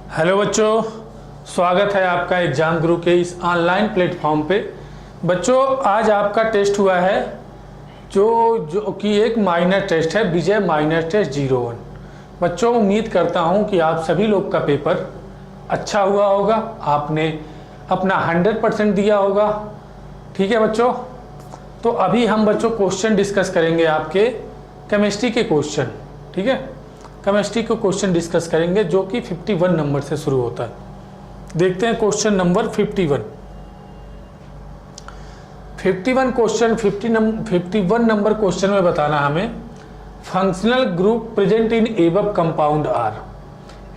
Hello बच्चों, स्वागत है आपका एग्जाम गुरु के इस ऑनलाइन प्लेटफॉर्म पे। बच्चों, आज आपका टेस्ट हुआ है जो कि एक माइनर टेस्ट है, विजय माइनर टेस्ट 01। बच्चों, उम्मीद करता हूं कि आप सभी लोग का पेपर अच्छा हुआ होगा, आपने अपना 100% दिया होगा। ठीक है बच्चों, तो अभी हम बच्चों क्वेश्चन डिस्कस करेंगे, आपके केमिस्ट्री के क्वेश्चन। ठीक है, केमिस्ट्री को क्वेश्चन डिस्कस करेंगे जो कि 51 नंबर से शुरू होता है। देखते हैं question number 51 question 51 number question में बताना हमें, functional group present in above compound are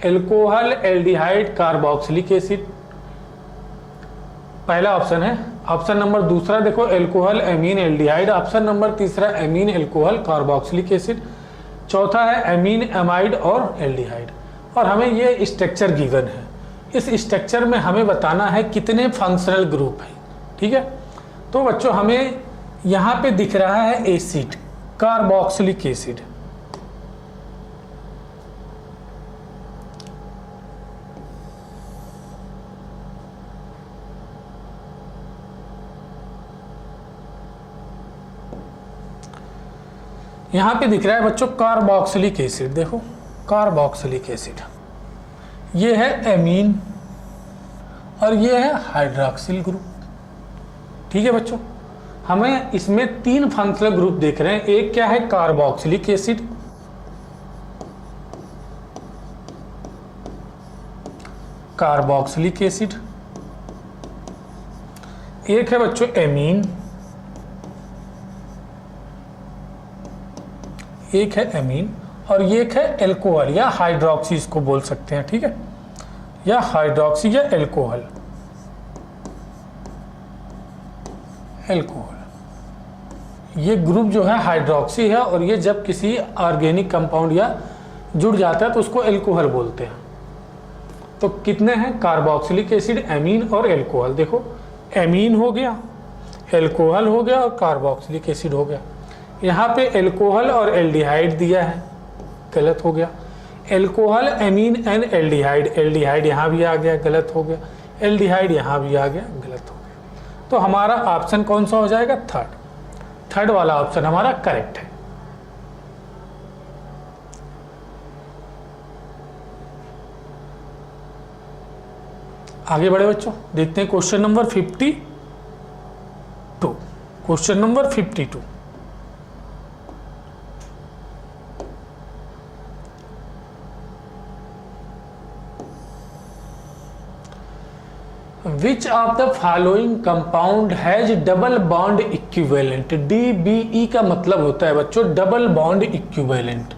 alcohol, aldehyde, carboxylic acid. पहला ऑप्शन है। ऑप्शन नंबर दूसरा देखो, alcohol, amine, aldehyde. Option number तीसरा, एमीन, एल्कोहल, कार्बोक्सिलिक एसिड। चौथा है एमीन, एमाइड और एल्डिहाइड। और हमें ये स्ट्रक्चर गिवन है। इस स्ट्रक्चर में हमें बताना है कितने फंक्शनल ग्रुप हैं। ठीक है, तो बच्चों हमें यहाँ पे दिख रहा है एसिड, कार्बोक्सिलिक एसिड। यहाँ पे दिख रहा है बच्चों कार्बोक्सिलिक एसिड। देखो कार्बोक्सिलिक एसिड, ये है एमीन और ये है हाइड्रोक्सिल ग्रुप। ठीक है बच्चों, हमें इसमें 3 फंक्शनल ग्रुप देख रहे हैं। एक क्या है, कार्बोक्सिलिक एसिड। Carboxylic acid. एक है बच्चों एमीन, एक है एमीन और ये एक है एल्कोहल या हाइड्रोक्सी, इसको बोल सकते हैं। ठीक है, या हाइड्रोक्सी या एल्कोहल। ये ग्रुप जो है हाइड्रोक्सी है और ये जब किसी ऑर्गेनिक कंपाउंड या जुड़ जाता है तो उसको एल्कोहल बोलते हैं। तो कितने हैं, कार्बोक्सिलिक एसिड, एमीन और एल्कोहल। देखो एमीन हो गया, एल्कोहल हो गया और कार्बोक्सिलिक एसिड हो गया। यहाँ पे एल्कोहल और एल्डिहाइड दिया है, गलत हो गया। Alcohol, amine and aldehyde, aldehyde यहाँ भी आ गया, गलत हो गया। एल्डिहाइड यहाँ भी आ गया, गलत हो गया। तो हमारा ऑप्शन कौन सा हो जाएगा, थर्ड वाला ऑप्शन हमारा करेक्ट है। आगे बढ़े बच्चों, देखते हैं question number 52। Question number 52, Which of the following compound has double bond equivalent? DBE का मतलब होता है बच्चों double bond equivalent.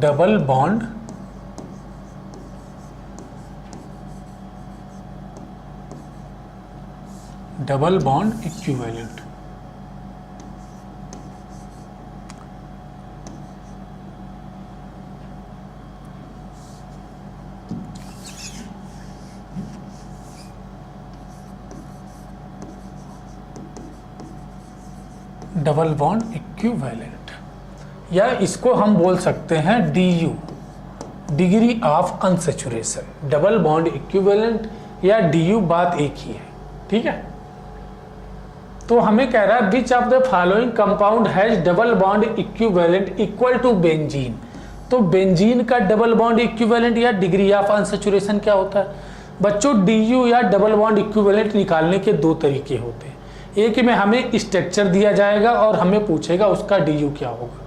Double bond equivalent. Double bond equivalent, या इसको हम बोल सकते हैं DU, degree of unsaturation. Double bond equivalent या DU बात एक ही है। ठीक है, तो हमें कह रहा है which of the following compound has double bond equivalent equal to benzene. तो बेंजीन का डबल बॉन्ड इक्विवेलेंट या डिग्री ऑफ अनसैचुरेशन क्या होता है बच्चों? DU या डबल बॉन्ड इक्विवेलेंट निकालने के 2 तरीके होते हैं। एक में हमें स्ट्रक्चर दिया जाएगा और हमें पूछेगा उसका DU क्या होगा,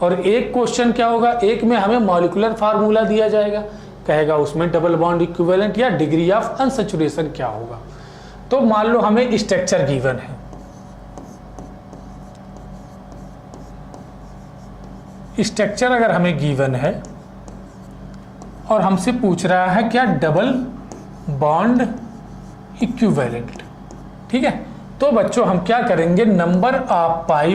और एक क्वेश्चन क्या होगा, एक में हमें मॉलिक्यूलर फार्मूला दिया जाएगा, कहेगा उसमें डबल बॉन्ड इक्विवेलेंट या डिग्री ऑफ अनसैचुरेशन क्या होगा। तो मान लो हमें स्ट्रक्चर गिवन है, स्ट्रक्चर अगर हमें गिवन है और हमसे पूछ रहा है क्या, डबल बॉन्ड इक्विवेलेंट। ठीक है, तो बच्चों हम क्या करेंगे, number of pi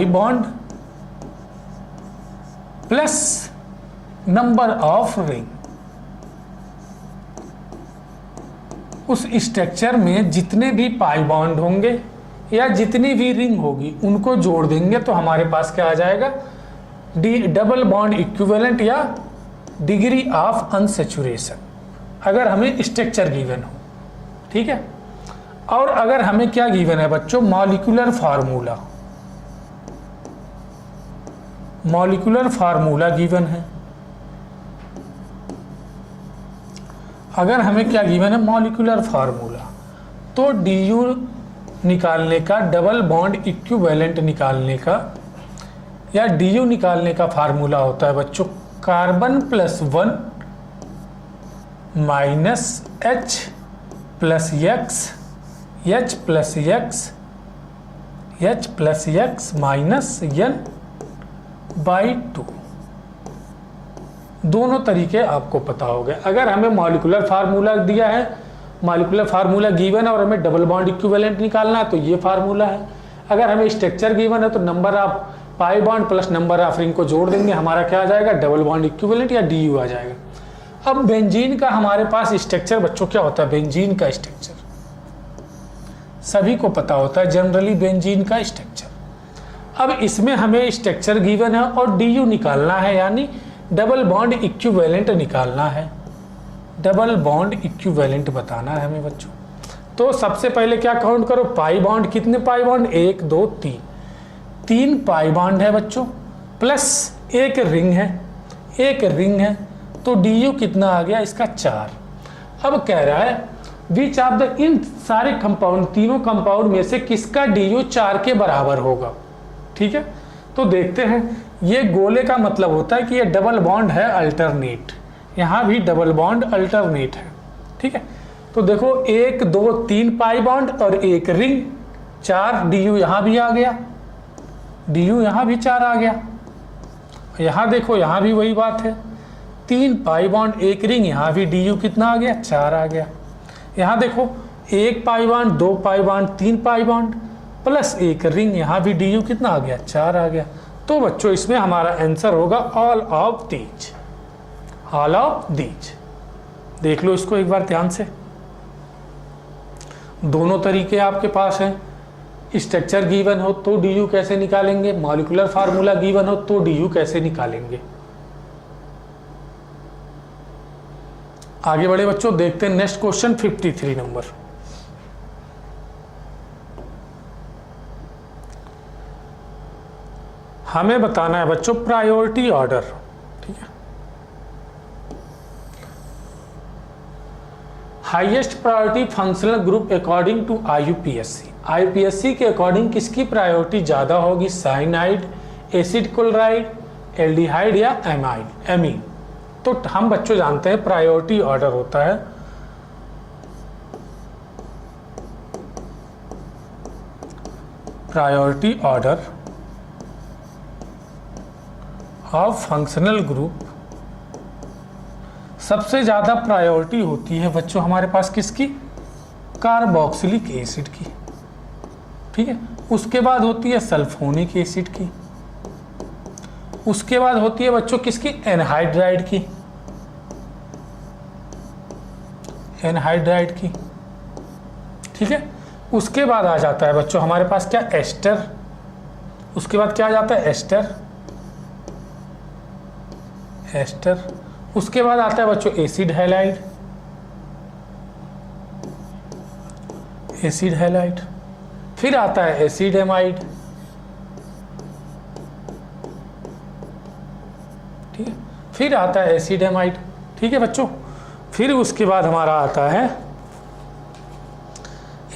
bond plus number of ring. उस स्ट्रक्चर में जितने भी पाई बॉन्ड होंगे या जितनी भी रिंग होगी उनको जोड़ देंगे तो हमारे पास क्या आ जाएगा, डबल बॉन्ड इक्विवेलेंट या डिग्री ऑफ अनसैचुरेशन, अगर हमें स्ट्रक्चर गिवन हो। ठीक है, और अगर हमें क्या गिवन है बच्चों, molecular formula, molecular formula given है। अगर हमें क्या गिवन है, मॉलिक्यूलर फार्मूला, तो DU निकालने का, डबल बॉन्ड इक्विवेलेंट निकालने का या DU निकालने का फार्मूला होता है बच्चों carbon +1 -H + X, H + X, H + X -N/2। दोनों तरीके आपको पता हो गए। अगर हमें मॉलिक्यूलर फार्मूला दिया है, मॉलिक्यूलर फार्मूला गिवन है और हमें डबल बॉन्ड इक्विवेलेंट निकालना है तो ये फार्मूला है। अगर हमें स्ट्रक्चर गिवन है तो number of pi bond plus number of ring को जोड़ देंगे, हमारा क्या आ जाएगा, डबल बॉन्ड इक्विवेलेंट या DU आ जाएगा। अब बेंजीन का हमारे पास स्ट्रक्चर बच्चों क्या होता है, बेंजीन का स्ट्रक्चर सभी को पता होता है, जनरली बेंजीन का स्ट्रक्चर। अब इसमें हमें स्ट्रक्चर गिवन है और DU निकालना है, यानी डबल बॉन्ड इक्विवेलेंट निकालना है, डबल बॉन्ड इक्विवेलेंट बताना है हमें बच्चों। तो सबसे पहले क्या काउंट करो, पाई बॉन्ड, कितने पाई बॉन्ड, 1 2 3, 3 पाई बॉन्ड है बच्चों, प्लस एक रिंग है, तो DU कितना आ गया इसका 4। अब कह रहा है विच ऑफ द, इन सारे कंपाउंड, तीनों कंपाउंड में से किसका DU 4 के बराबर होगा। ठीक है, तो देखते हैं। ये गोले का मतलब होता है कि ये डबल बॉन्ड है अल्टरनेट, यहाँ भी डबल बॉन्ड अल्टरनेट है। ठीक है, तो देखो 1 2 3 पाई बॉन्ड और एक रिंग, 4 DU यहाँ भी आ गया, DU यहाँ भी 4 आ गया। यहाँ देखो यहाँ भी वही बात है, 3 पाई बॉन्ड एक रिंग, यहाँ भी DU कितना आ गया, 4 आ गया। यहाँ देखो 1 pi bond 2 pi bond 3 pi bond plus एक रिंग, यहाँ भी DU कितना आ गया, 4 आ गया। तो बच्चों इसमें हमारा आंसर होगा all of these, all of these. देख लो इसको एक बार ध्यान से, दोनों तरीके आपके पास हैं। स्ट्रक्चर गिवन हो तो DU कैसे निकालेंगे, मॉलिक्यूलर फार्मूला गिवन हो तो DU कैसे निकालेंगे। आगे बढ़े बच्चों, देखते हैं नेक्स्ट क्वेश्चन 53 नंबर। हमें बताना है बच्चों प्रायोरिटी ऑर्डर। ठीक है, highest priority functional group according to IUPAC, IUPAC के अकॉर्डिंग किसकी प्रायोरिटी ज़्यादा होगी, साइनाइड, एसिड क्लोराइड, एल्डिहाइड या एमीन। तो हम बच्चों जानते हैं प्रायोरिटी ऑर्डर होता है priority order of functional group. सबसे ज़्यादा प्रायोरिटी होती है बच्चों हमारे पास किसकी, कार्बोक्सिलिक एसिड की। ठीक है, उसके बाद होती है सल्फोनिक एसिड की, उसके बाद होती है बच्चों किसकी, एनहाइड्राइड की, एनहाइड्राइड की। ठीक है, उसके बाद आ जाता है बच्चों हमारे पास क्या, एस्टर। उसके बाद क्या आ जाता है, एस्टर। उसके बाद आता है बच्चों एसिड हैलाइड, फिर आता है एसिड एमाइड। ठीक है, फिर आता है एसिड एमाइड। ठीक है बच्चों, फिर उसके बाद हमारा आता है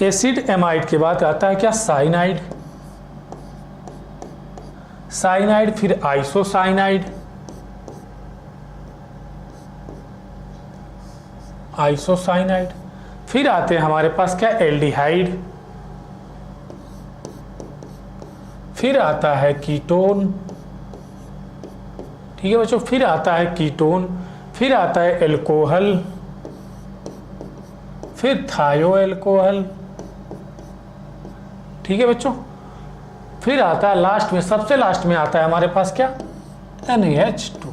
एसिड एमाइड के बाद आता है क्या, साइनाइड, फिर आइसोसाइनाइड, फिर आते हैं हमारे पास क्या, एल्डिहाइड, फिर आता है कीटोन। ठीक है बच्चों, फिर आता है कीटोन, फिर आता है एल्कोहल, फिर थायो एल्कोहल। ठीक है बच्चों, फिर आता है लास्ट में, सबसे लास्ट में आता है हमारे पास क्या, NaH2।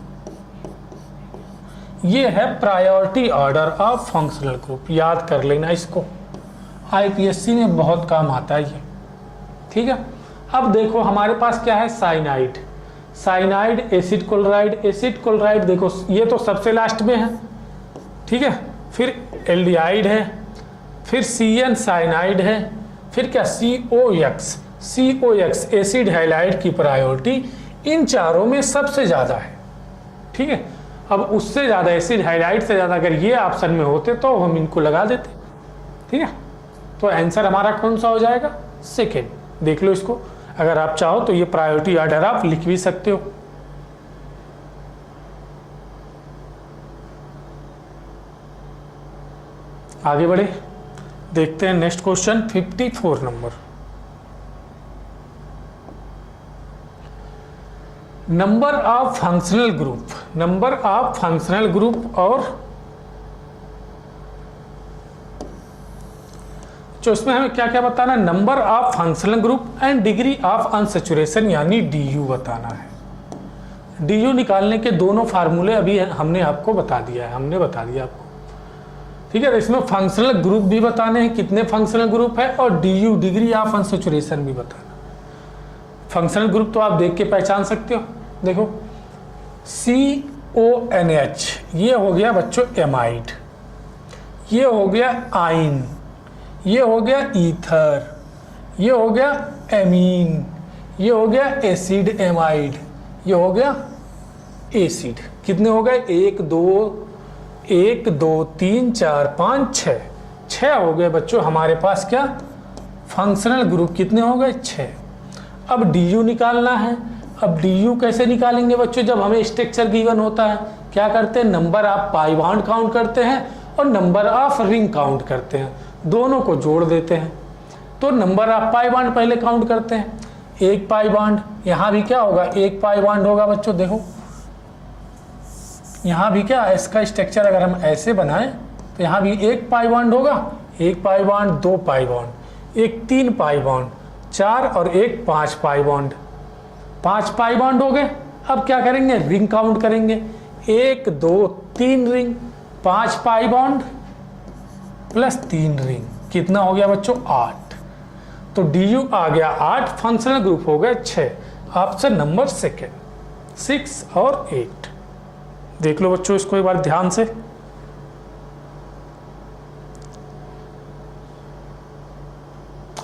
ये है priority order of functional group, याद कर लेना इसको, IPSC में बहुत काम आता है ये। ठीक है। अब देखो हमारे पास क्या है, cyanide, cyanide, acid chloride, acid chloride देखो ये तो सबसे लास्ट में है, ठीक है। फिर एल्डिहाइड है, फिर CN साइनाइड है, फिर क्या COX, COX एसिड हैलाइड की प्रायोरिटी इन चारों में सबसे ज़्यादा है, ठीक है। अब उससे ज़्यादा एसिड हाइलाइट से ज़्यादा अगर ये ऑप्शन में होते तो हम इनको लगा देते, ठीक है। तो आंसर हमारा कौन सा हो जाएगा, सेकेंड। देख लो इसको, अगर आप चाहो तो ये प्रायोरिटी ऑर्डर आप लिख भी सकते हो। आगे बढ़े, देखते हैं next question 54 number. Number of functional group, number of functional group और जो इसमें हमें क्या क्या बताना है, number of functional group and degree of unsaturation यानी DU बताना है। DU निकालने के दोनों फार्मूले अभी हमने आपको बता दिया है, हमने बता दिया आपको, ठीक है। तो इसमें फंक्शनल ग्रुप भी बताने हैं, कितने फंक्शनल ग्रुप है, और DU डिग्री ऑफ अनसैचुरेशन भी बताना। फंक्शनल ग्रुप तो आप देख के पहचान सकते हो, देखो CONH ये हो गया बच्चों एमाइड, ये हो गया आइन, ये हो गया ईथर, ये हो गया एमीन, ये हो गया एसिड एमाइड, ये हो गया एसिड। कितने हो गए, 1 2 3 4 5 6 हो गए बच्चों हमारे पास क्या फंक्शनल ग्रुप, कितने हो गए 6। अब DU निकालना है। अब DU कैसे निकालेंगे बच्चों, जब हमें स्ट्रक्चर गिवन होता है क्या करते हैं, number of pi bond count करते हैं और नंबर ऑफ रिंग काउंट करते हैं, दोनों को जोड़ देते हैं। तो नंबर ऑफ पाई बॉन्ड पहले काउंट करते हैं, 1 पाई बॉन्ड, यहाँ भी क्या होगा 1 पाई बॉन्ड होगा बच्चों। देखो यहाँ भी क्या, इसका स्ट्रक्चर अगर हम ऐसे बनाएं तो यहाँ भी 1 पाई बॉन्ड होगा, 1 पाई बॉन्ड, 2 पाई बॉन्ड, एक 3 पाई बॉन्ड, 4 और एक 5 पाई बॉन्ड, 5 पाई बॉन्ड हो गए। अब क्या करेंगे, रिंग काउंट करेंगे, 1 2 3 ring, 5 pi bond plus 3 ring, कितना हो गया बच्चों 8। तो DU आ गया 8, फंक्शनल ग्रुप हो गए 6। ऑप्शन नंबर सेकेंड, 6 और 8। देख लो बच्चों इसको एक बार ध्यान से।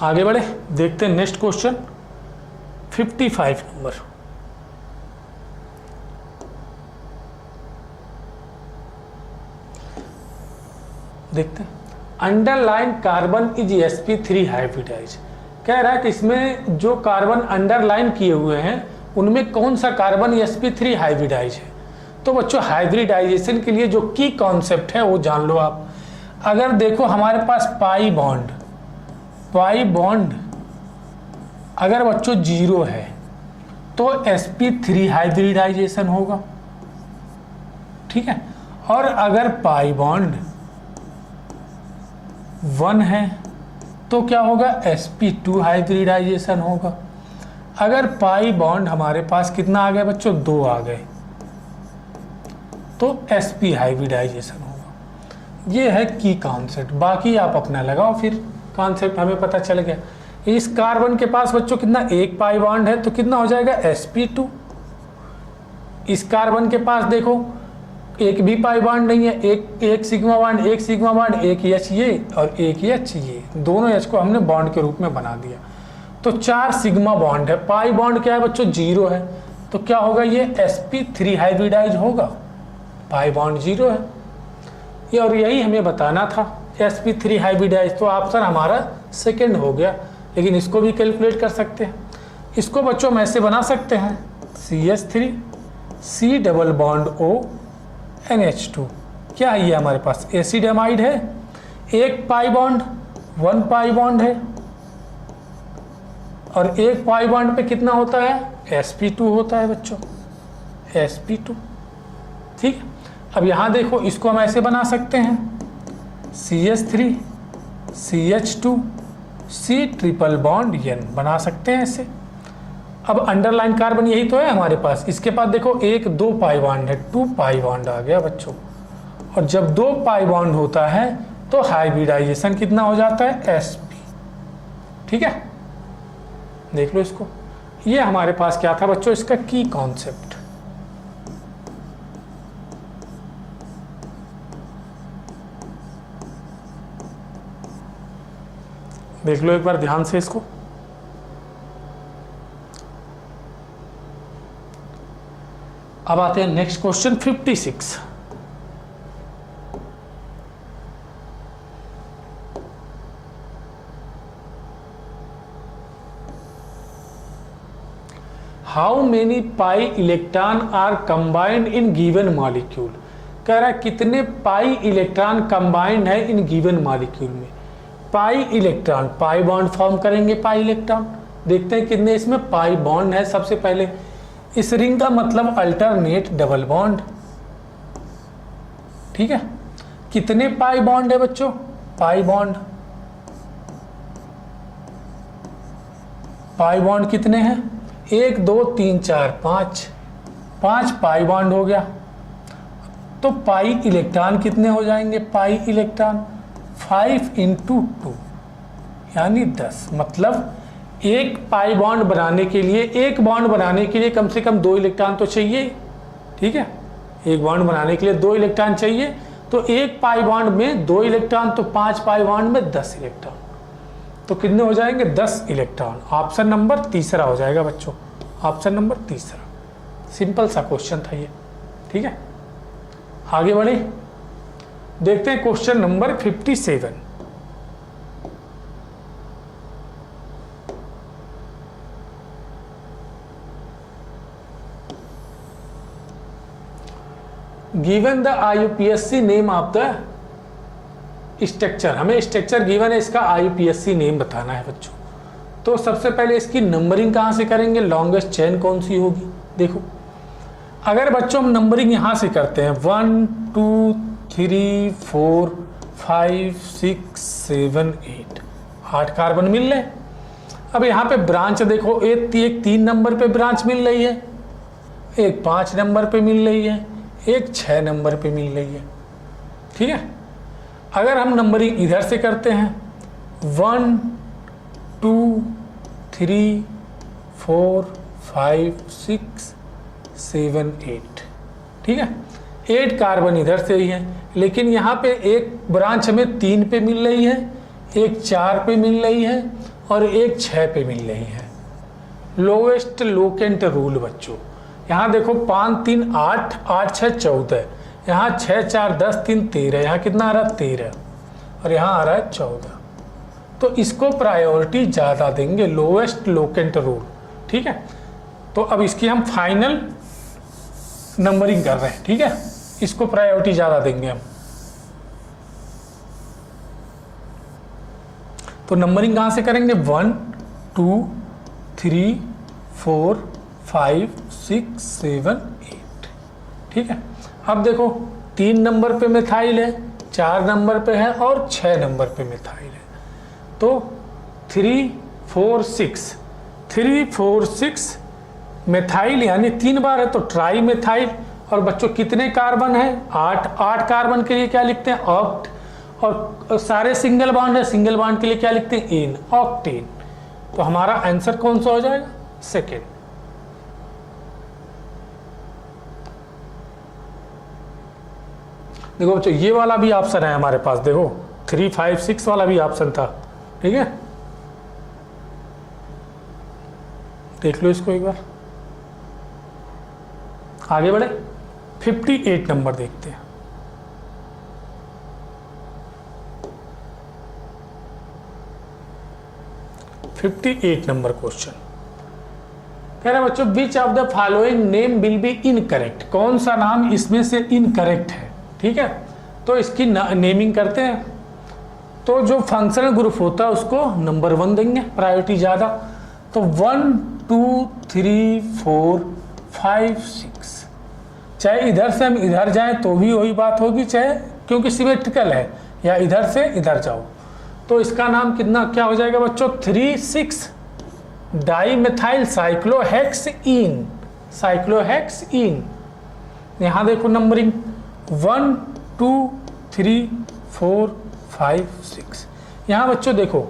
आगे बढ़े, देखते हैं नेक्स्ट क्वेश्चन 55 नंबर। देखते हैं, underline carbon is sp3 hybridise. कह रहा है कि इसमें जो कार्बन अंडरलाइन किए हुए हैं उनमें कौन सा कार्बन sp3 हाइब्रिडाइज है। तो बच्चों हाइब्रिडाइजेशन के लिए जो की कॉन्सेप्ट है वो जान लो आप। अगर देखो हमारे पास पाई बॉन्ड अगर बच्चों 0 है तो sp3 हाइब्रिडाइजेशन होगा, ठीक है। और अगर पाई बॉन्ड 1 है तो क्या होगा sp2 हाइब्रिडाइजेशन होगा। अगर पाई बॉन्ड हमारे पास कितना आ गया बच्चों 2 आ गए तो sp हाइब्रिडाइजेशन होगा। ये है की कॉन्सेप्ट, बाकी आप अपना लगाओ, फिर कॉन्सेप्ट हमें पता चल गया। इस कार्बन के पास बच्चों कितना 1 पाई बॉन्ड है तो कितना हो जाएगा sp2। इस कार्बन के पास देखो एक भी पाई बॉन्ड नहीं है, एक सिग्मा बॉन्ड, एक सिग्मा बॉन्ड, एक H ये और एक H ये, दोनों H को हमने बॉन्ड के रूप में बना दिया। तो 4 सिग्मा बॉन्ड है। पाई बॉन्ड क्या है बच्चों 0 है, तो क्या होगा ये sp3 हाइब्रिडाइज होगा, पाई बॉन्ड 0 है ये, और यही हमें बताना था sp3 हाइब्रिडाइज। तो ऑप्शन हमारा सेकंड हो गया, लेकिन इसको भी कैलकुलेट कर सकते हैं। इसको बच्चों हम ऐसे बना सकते हैं CH3 C double bond O NH2। क्या है ये हमारे पास एसिड एमाइड है, 1 पाई बॉन्ड 1 पाई बॉन्ड है, और 1 पाई बॉन्ड पे कितना होता है sp2 होता है बच्चों, sp2, ठीक है। अब यहाँ देखो इसको हम ऐसे बना सकते हैं CH3 CH2 C triple bond N बना सकते हैं ऐसे। अब अंडरलाइन कार्बन यही तो है हमारे पास, इसके पास देखो 1 2 पाई बॉन्ड है, 2 पाई बॉन्ड आ गया बच्चों। और जब 2 पाई बॉन्ड होता है तो हाइब्रिडाइजेशन कितना हो जाता है sp, ठीक है। देख लो इसको, ये हमारे पास क्या था बच्चों, इसका की कॉन्सेप्ट। देख लो एक बार ध्यान से इसको। अब आते हैं next question 56। How many pi electron are combined in given molecule. कह रहा है कितने पाई इलेक्ट्रॉन कंबाइंड है इन गिवन मॉलिक्यूल में। Pi electron, pi bond form करेंगे पाई इलेक्ट्रॉन। देखते हैं कितने इसमें पाई बॉन्ड है। सबसे पहले इस रिंग का मतलब अल्टरनेट डबल बॉन्ड, ठीक है। कितने पाई बॉन्ड है बच्चों, पाई बॉन्ड, पाई बॉन्ड कितने हैं, 1 2 3 4 5, 5 पाई बॉन्ड हो गया। तो पाई इलेक्ट्रॉन कितने हो जाएंगे, पाई इलेक्ट्रॉन 5 × 2 यानी 10। मतलब एक पाई बॉन्ड बनाने के लिए, एक बॉन्ड बनाने के लिए कम से कम 2 इलेक्ट्रॉन तो चाहिए, ठीक है। एक बॉन्ड बनाने के लिए 2 इलेक्ट्रॉन चाहिए, तो एक पाई बॉन्ड में 2 इलेक्ट्रॉन, तो 5 पाई बॉन्ड में 10 इलेक्ट्रॉन। तो कितने हो जाएंगे, 10 इलेक्ट्रॉन। ऑप्शन नंबर तीसरा हो जाएगा बच्चों, ऑप्शन नंबर तीसरा। सिंपल सा क्वेश्चन था ये, ठीक है। आगे बढ़े, देखते हैं question number 57। Given the IUPAC name of the structure. हमें स्ट्रक्चर गिवन है, इसका IUPAC नेम बताना है बच्चों। तो सबसे पहले इसकी नंबरिंग कहाँ से करेंगे, लॉन्गेस्ट चेन कौन सी होगी। देखो अगर बच्चों हम नंबरिंग यहाँ से करते हैं 1 2 3 4 5 6 7 8, 8 कार्बन मिल रहे। अब यहाँ पे ब्रांच देखो, एक 3 नंबर पे ब्रांच मिल रही है, एक 5 नंबर पे मिल रही है, एक 6 नंबर पे मिल रही है, ठीक है। अगर हम नंबरिंग इधर से करते हैं 1 2 3 4 5 6 7 8, ठीक है। 8 कार्बन इधर से ही है, लेकिन यहाँ पे एक ब्रांच हमें 3 पे मिल रही है, एक 4 पे मिल रही है और एक 6 पे मिल रही है। लोएस्ट लोकेंट रूल बच्चों, यहाँ देखो 5 3 8, 8 6 14, यहाँ 6 4 10 3 13, यहाँ कितना आ रहा है 13 और यहाँ आ रहा है 14। तो इसको प्रायोरिटी ज़्यादा देंगे, लोएस्ट लोकेंट रूल, ठीक है। तो अब इसकी हम फाइनल नंबरिंग कर रहे हैं, ठीक है। इसको प्रायोरिटी ज़्यादा देंगे हम। तो नंबरिंग कहाँ से करेंगे, 1 2 3 4 5 6 7 8, ठीक है। अब देखो 3 नंबर पे मिथाइल है, 4 नंबर पे है और 6 नंबर पे मिथाइल है। तो 3 4 6, 3 4 6 मिथाइल यानी 3 बार है, तो ट्राई मिथाइल। और बच्चों कितने कार्बन है, 8, 8 कार्बन के लिए क्या लिखते हैं, ऑक्ट। और सारे सिंगल बॉन्ड है, सिंगल बॉन्ड के लिए क्या लिखते हैं, एन, ऑक्टेन। तो हमारा आंसर कौन सा हो जाएगा, सेकेंड। देखो बच्चों ये वाला भी ऑप्शन है हमारे पास, देखो 3 5 6 वाला भी ऑप्शन था, ठीक है। देख लो इसको एक बार। आगे बढ़े, 58 नंबर देखते हैं। नंबर क्वेश्चन कह रहा है बच्चों, विच of the following name will be incorrect. कौन सा नाम इसमें से इनकरेक्ट है, ठीक है। तो इसकी नेमिंग करते हैं। तो जो फंक्शनल ग्रुप होता है उसको नंबर 1 देंगे, प्रायोरिटी ज़्यादा। तो 1 2 3 4 5 6, चाहे इधर से हम इधर जाएं तो भी वही बात होगी, चाहे क्योंकि सिमेट्रिकल है, या इधर से इधर जाओ। तो इसका नाम कितना क्या हो जाएगा बच्चों, 3 6 डाईमेथाइल साइक्लोहेक्सीन, साइक्लोहेक्सीन। यहाँ देखो नंबरिंग 1 2 3 4 5 6। यहाँ बच्चों देखो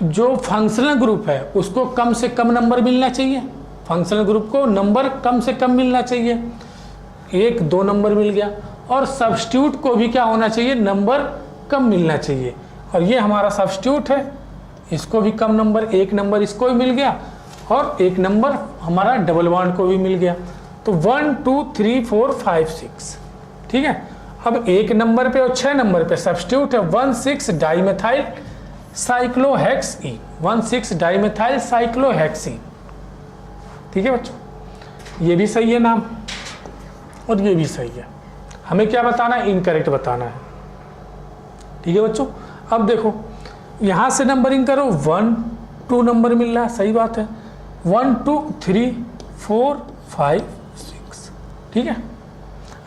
जो फंक्शनल ग्रुप है उसको कम से कम नंबर मिलना चाहिए, फंक्शनल ग्रुप को नंबर कम से कम मिलना चाहिए, 1 2 नंबर मिल गया। और सब्स्टिट्यूट को भी क्या होना चाहिए, नंबर कम मिलना चाहिए। और ये हमारा सब्स्टिट्यूट है, इसको भी कम नंबर, 1 नंबर इसको भी मिल गया और 1 नंबर हमारा डबल बॉन्ड को भी मिल गया। तो 1 2 3 4 5 6, ठीक है। अब 1 नंबर पे और 6 नंबर पे सब्स्टिट्यूट है 1,6 डाइमेथाइल साइक्लोहेक्सीन, 1,6 डाइमेथाइल साइक्लोहेक्सीन, ठीक है बच्चों। ये भी सही है नाम और ये भी सही है। हमें क्या बताना है, इनकरेक्ट बताना है, ठीक है बच्चों। अब देखो यहाँ से नंबरिंग करो, 1 2 नंबर मिल रहा है, सही बात है, 1 2 3 4 5 6, ठीक है।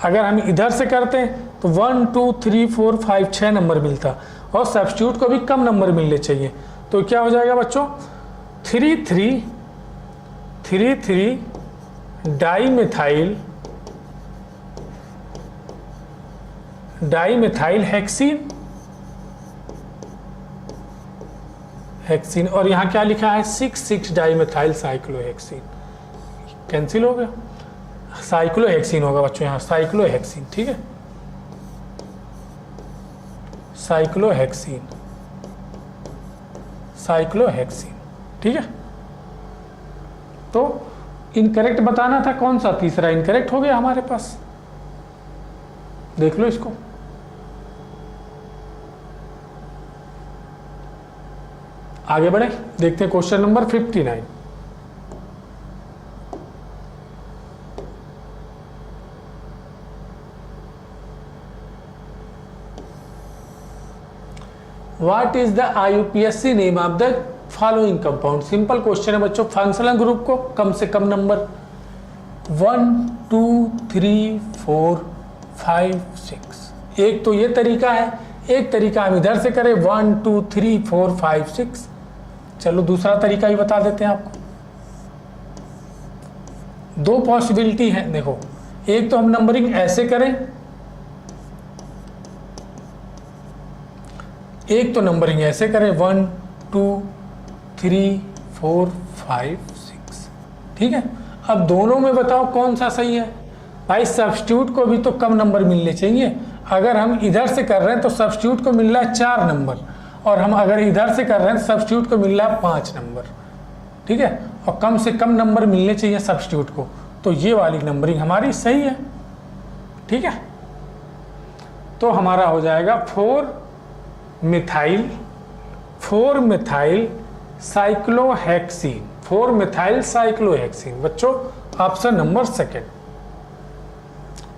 अगर हम इधर से करते हैं तो 1 2 3 4 5 6 नंबर मिलता और सब्स्टिट्यूट को भी कम नंबर मिलने चाहिए। तो क्या हो जाएगा बच्चों, 3 3 3 3 डाइमेथाइल हेक्सीन, और यहाँ क्या लिखा है 6 डाइमेथाइल साइक्लोहेक्सीन, कैंसिल हो गया, साइक्लोहेक्सीन होगा बच्चों यहाँ, साइक्लोहेक्सीन, ठीक है, साइक्लोहेक्सीन, ठीक है। तो इनकरेक्ट बताना था, कौन सा, तीसरा इनकरेक्ट हो गया हमारे पास, देख लो इसको। आगे बढ़े, देखते हैं question number 59। What is the IUPAC name of the following compound? Simple question है बच्चों। फंक्शनल ग्रुप को कम से कम नंबर 1 2 3 4 5 6, एक तो ये तरीका है, एक तरीका हम इधर से करें 1 2 3 4 5 6। चलो दूसरा तरीका ही बता देते हैं आपको। 2 पॉसिबिलिटी है, देखो, एक तो हम नंबरिंग ऐसे करें, एक तो नंबरिंग ऐसे करें 1 2 3 4 5 6, ठीक है। अब दोनों में बताओ कौन सा सही है। भाई सब्स्टिट्यूट को भी तो कम नंबर मिलने चाहिए। अगर हम इधर से कर रहे हैं तो सब्स्टिट्यूट को मिल रहा है 4 नंबर, और हम अगर इधर से कर रहे हैं तो सब्स्टिट्यूट को मिल रहा है 5 नंबर, ठीक है। और कम से कम नंबर मिलने चाहिए सब्स्टिट्यूट को, तो ये वाली नंबरिंग हमारी सही है, ठीक है। तो हमारा हो जाएगा 4 मिथाइल साइक्लोहेक्सीन, बच्चों ऑप्शन नंबर 2,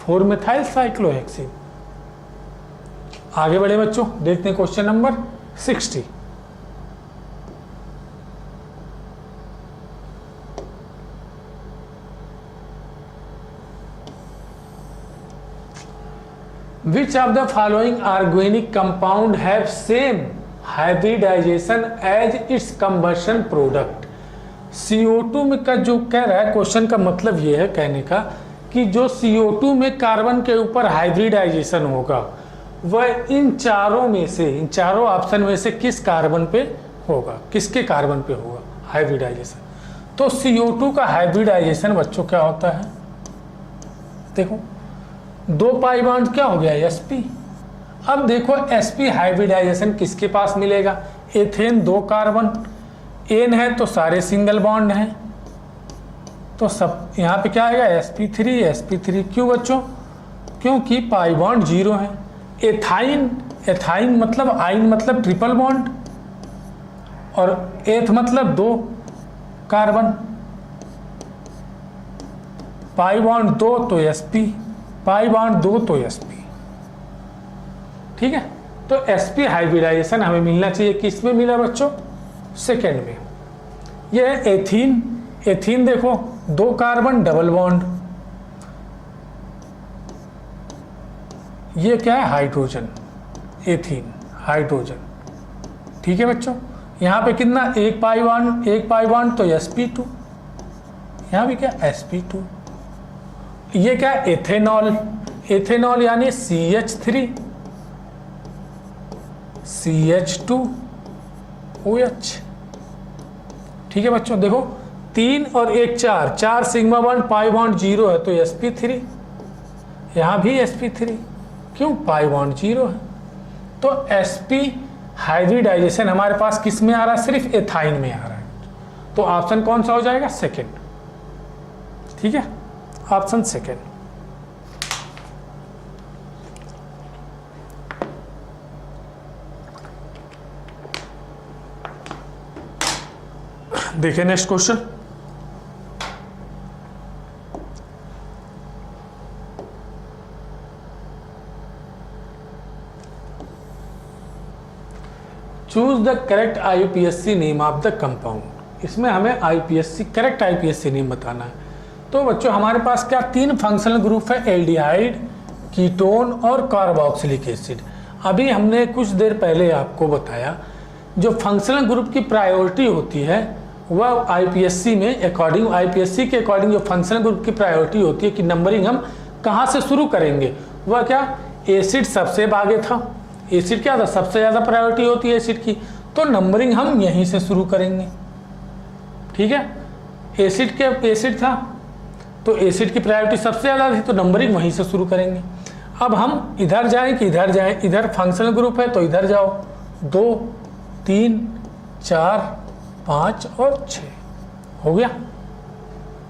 4 मिथाइल साइक्लोहेक्सीन। आगे बढ़े बच्चों, देखते हैं question number 60। Which of the following organic compound have same hybridization as its combustion product? CO2 में का जो कह रहा है, क्वेश्चन का मतलब ये है कहने का कि जो CO2 में कार्बन के ऊपर हाइब्रिडाइजेशन होगा वह इन चारों में से, इन चारों ऑप्शन में से किस कार्बन पे होगा, किसके कार्बन पे होगा हाइब्रिडाइजेशन। तो CO2 का हाइब्रिडाइजेशन बच्चों क्या होता है, देखो 2 पाई बॉन्ड क्या हो गया sp। अब देखो sp हाइब्रिडाइजेशन किसके पास मिलेगा, एथेन 2 कार्बन, एन है तो सारे सिंगल बॉन्ड हैं, तो सब यहाँ पे क्या आएगा sp3। क्यों बच्चों, क्योंकि पाई बॉन्ड 0 है। एथाइन मतलब आइन मतलब ट्रिपल बॉन्ड, और एथ मतलब 2 कार्बन, पाई बॉन्ड 2 तो sp, पाई बॉन्ड 2 तो sp, ठीक है। तो sp हाइब्रिडाइजेशन हमें मिलना चाहिए, किस में मिला बच्चों, सेकेंड में। ये एथीन देखो 2 कार्बन डबल बॉन्ड, ये क्या है हाइड्रोजन, एथीन हाइड्रोजन, ठीक है बच्चों। यहाँ पे कितना, 1 पाई बॉन्ड तो sp2, यहाँ भी क्या sp2। ये क्या एथेनॉल यानी CH3 CH2 OH। ठीक है बच्चों, देखो 3 और 1 4, 4 सिग्मा बॉन्ड, पाई बॉन्ड 0 है तो sp3, यहाँ भी sp3, क्यों, पाई बॉन्ड 0 है। तो sp हाइब्रिडाइजेशन हमारे पास किस में आ रहा है, सिर्फ एथाइन में आ रहा है। तो ऑप्शन कौन सा हो जाएगा, सेकेंड। ठीक है, ऑप्शन सेकेंड। देखिए next question, choose the correct IUPAC name of the compound. इसमें हमें IUPAC करेक्ट IUPAC नेम बताना है। तो बच्चों हमारे पास क्या 3 फंक्शनल ग्रुप है, एल्डिहाइड, कीटोन और कार्बोक्सिलिक एसिड। अभी हमने कुछ देर पहले आपको बताया जो फंक्शनल ग्रुप की प्रायोरिटी होती है वह IUPAC में IUPAC के अकॉर्डिंग जो फंक्शनल ग्रुप की प्रायोरिटी होती है कि नंबरिंग हम कहाँ से शुरू करेंगे, वह क्या, एसिड सबसे आगे था। एसिड क्या था, सबसे ज़्यादा प्रायोरिटी होती है एसिड की, तो नंबरिंग हम यहीं से शुरू करेंगे। ठीक है, एसिड था तो एसिड की प्रायोरिटी सबसे ज़्यादा थी तो नंबरिंग वहीं से शुरू करेंगे। अब हम इधर जाएं कि इधर जाएं, इधर फंक्शनल ग्रुप है तो इधर जाओ, 2 3 4 5 और 6 हो गया,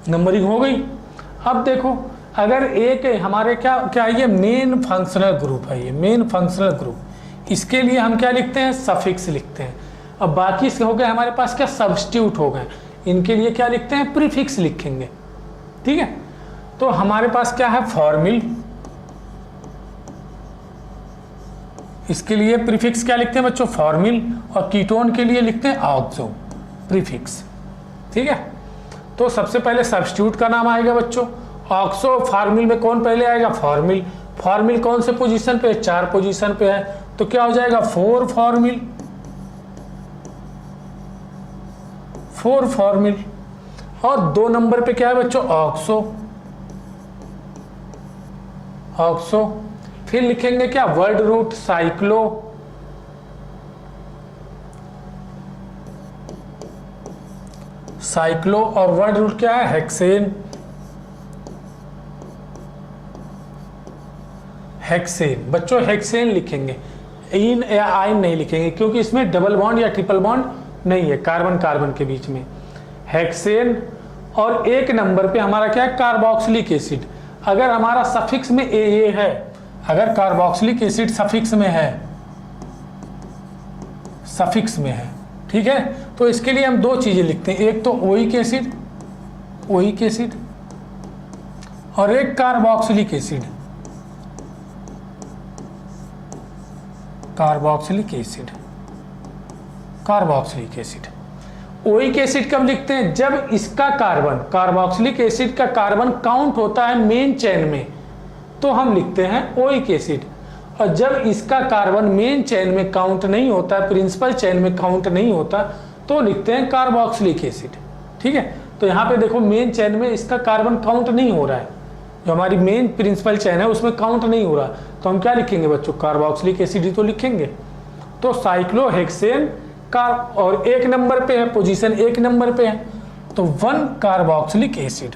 नंबरिंग हो गई। अब देखो अगर एक हमारे क्या ये मेन फंक्शनल ग्रुप है, ये मेन फंक्शनल ग्रुप, इसके लिए हम क्या लिखते हैं, सफिक्स लिखते हैं। अब बाकी से हो गए हमारे पास क्या, सब्स्टिट्यूट हो गए, इनके लिए क्या लिखते हैं, प्रीफिक्स लिखेंगे। ठीक है, तो हमारे पास क्या है, फॉर्मिल, इसके लिए प्रीफिक्स क्या लिखते हैं बच्चों, फॉर्मिल, और कीटोन के लिए लिखते हैं ऑक्सो प्रीफिक्स। ठीक है, तो सबसे पहले सब्स्टिट्यूट का नाम आएगा बच्चों, ऑक्सो। फॉर्मिल में कौन पहले आएगा, फॉर्मिल। फॉर्मिल कौन से पोजीशन पे है, 4 पोजीशन पे है, तो क्या हो जाएगा, 4 फॉर्मिल, 4 फॉर्मिल। और 2 नंबर पे क्या है बच्चों, ऑक्सो, ऑक्सो। फिर लिखेंगे क्या, वर्ड रूट, साइक्लो, साइक्लो, और वर्ड रूट क्या है, हेक्सेन, हेक्सेन। बच्चों हेक्सेन लिखेंगे, इन या आइन नहीं लिखेंगे क्योंकि इसमें डबल बॉन्ड या ट्रिपल बॉन्ड नहीं है कार्बन कार्बन के बीच में, हेक्सेन। और 1 नंबर पे हमारा क्या है, कार्बोक्सिलिक एसिड। अगर हमारा सफिक्स में AA है, अगर कार्बोक्सिलिक एसिड सफिक्स में है, सफिक्स में है, ठीक है, तो इसके लिए हम 2 चीजें लिखते हैं, एक तो ओइक एसिड, ओइक एसिड, और एक carboxylic acid, carboxylic acid, carboxylic acid. Oic acid कब लिखते हैं, जब इसका कार्बन, कार्बोक्सिलिक एसिड का कार्बन काउंट होता है मेन चेन में तो हम लिखते हैं ओइक एसिड, और जब इसका कार्बन मेन चेन में काउंट नहीं होता, प्रिंसिपल चेन में काउंट नहीं होता, तो लिखते हैं कार्बोक्सिलिक एसिड। ठीक है, तो यहाँ पे देखो मेन चेन में इसका कार्बन काउंट नहीं हो रहा है, जो हमारी मेन प्रिंसिपल चेन है उसमें काउंट नहीं हो रहा, तो हम क्या लिखेंगे बच्चों, कार्बोक्सिलिक एसिड ही तो लिखेंगे। तो साइक्लोहेक्सेन और 1 नंबर पे है, पोजीशन 1 नंबर पे है, तो 1 कार्बोक्सिलिक एसिड,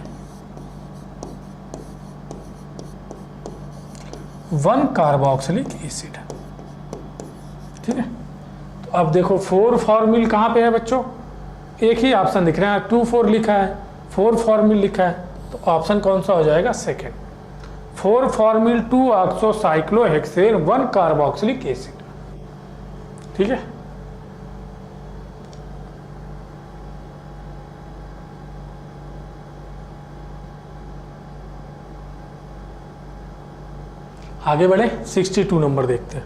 1 कार्बोक्सिलिक एसिड। ठीक है, तो अब देखो 4 फॉर्मिल कहाँ पे है बच्चों, एक ही ऑप्शन दिख रहा है, 2 4 लिखा है, 4 फॉर्मिल लिखा है, तो ऑप्शन कौन सा हो जाएगा, second. 4 formal 2 oxo cyclohexane 1 carboxylic acid. ठीक है, आगे बढ़े, 62 नंबर देखते हैं।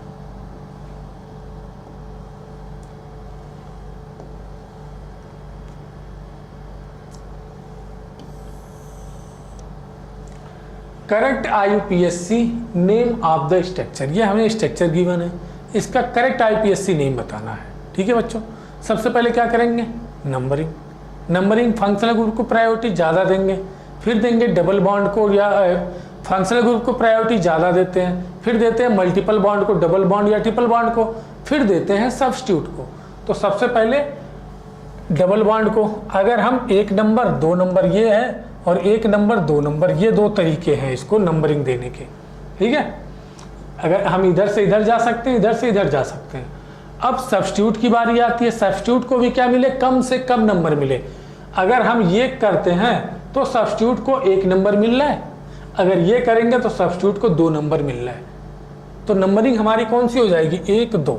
Correct IUPAC name of the structure, ये हमें स्ट्रक्चर गिवन है, इसका करेक्ट IUPAC नेम बताना है। ठीक है बच्चों, सबसे पहले क्या करेंगे, नंबरिंग, नंबरिंग फंक्शनल ग्रुप को प्रायोरिटी ज़्यादा देंगे, फिर देंगे डबल बॉन्ड को, या फंक्शनल ग्रुप को प्रायोरिटी ज़्यादा देते हैं, फिर देते हैं मल्टीपल बॉन्ड को, डबल बॉन्ड या ट्रिपल बॉन्ड को, फिर देते हैं सब्स्टिट्यूट को। तो सबसे पहले डबल बॉन्ड को, अगर हम 1 नंबर 2 नंबर ये है और 1 नंबर 2 नंबर, ये 2 तरीके हैं इसको नंबरिंग देने के, ठीक है। अगर हम इधर से इधर जा सकते हैं, इधर से इधर जा सकते हैं। अब सब्स्टिट्यूट की बारी आती है, सब्स्टिट्यूट को भी क्या मिले, कम से कम नंबर मिले। अगर हम ये करते हैं तो सब्स्टिट्यूट को 1 नंबर मिल रहा है, अगर ये करेंगे तो सब्स्टिट्यूट को 2 नंबर मिल रहा है। तो नंबरिंग हमारी कौन सी हो जाएगी, 1 2।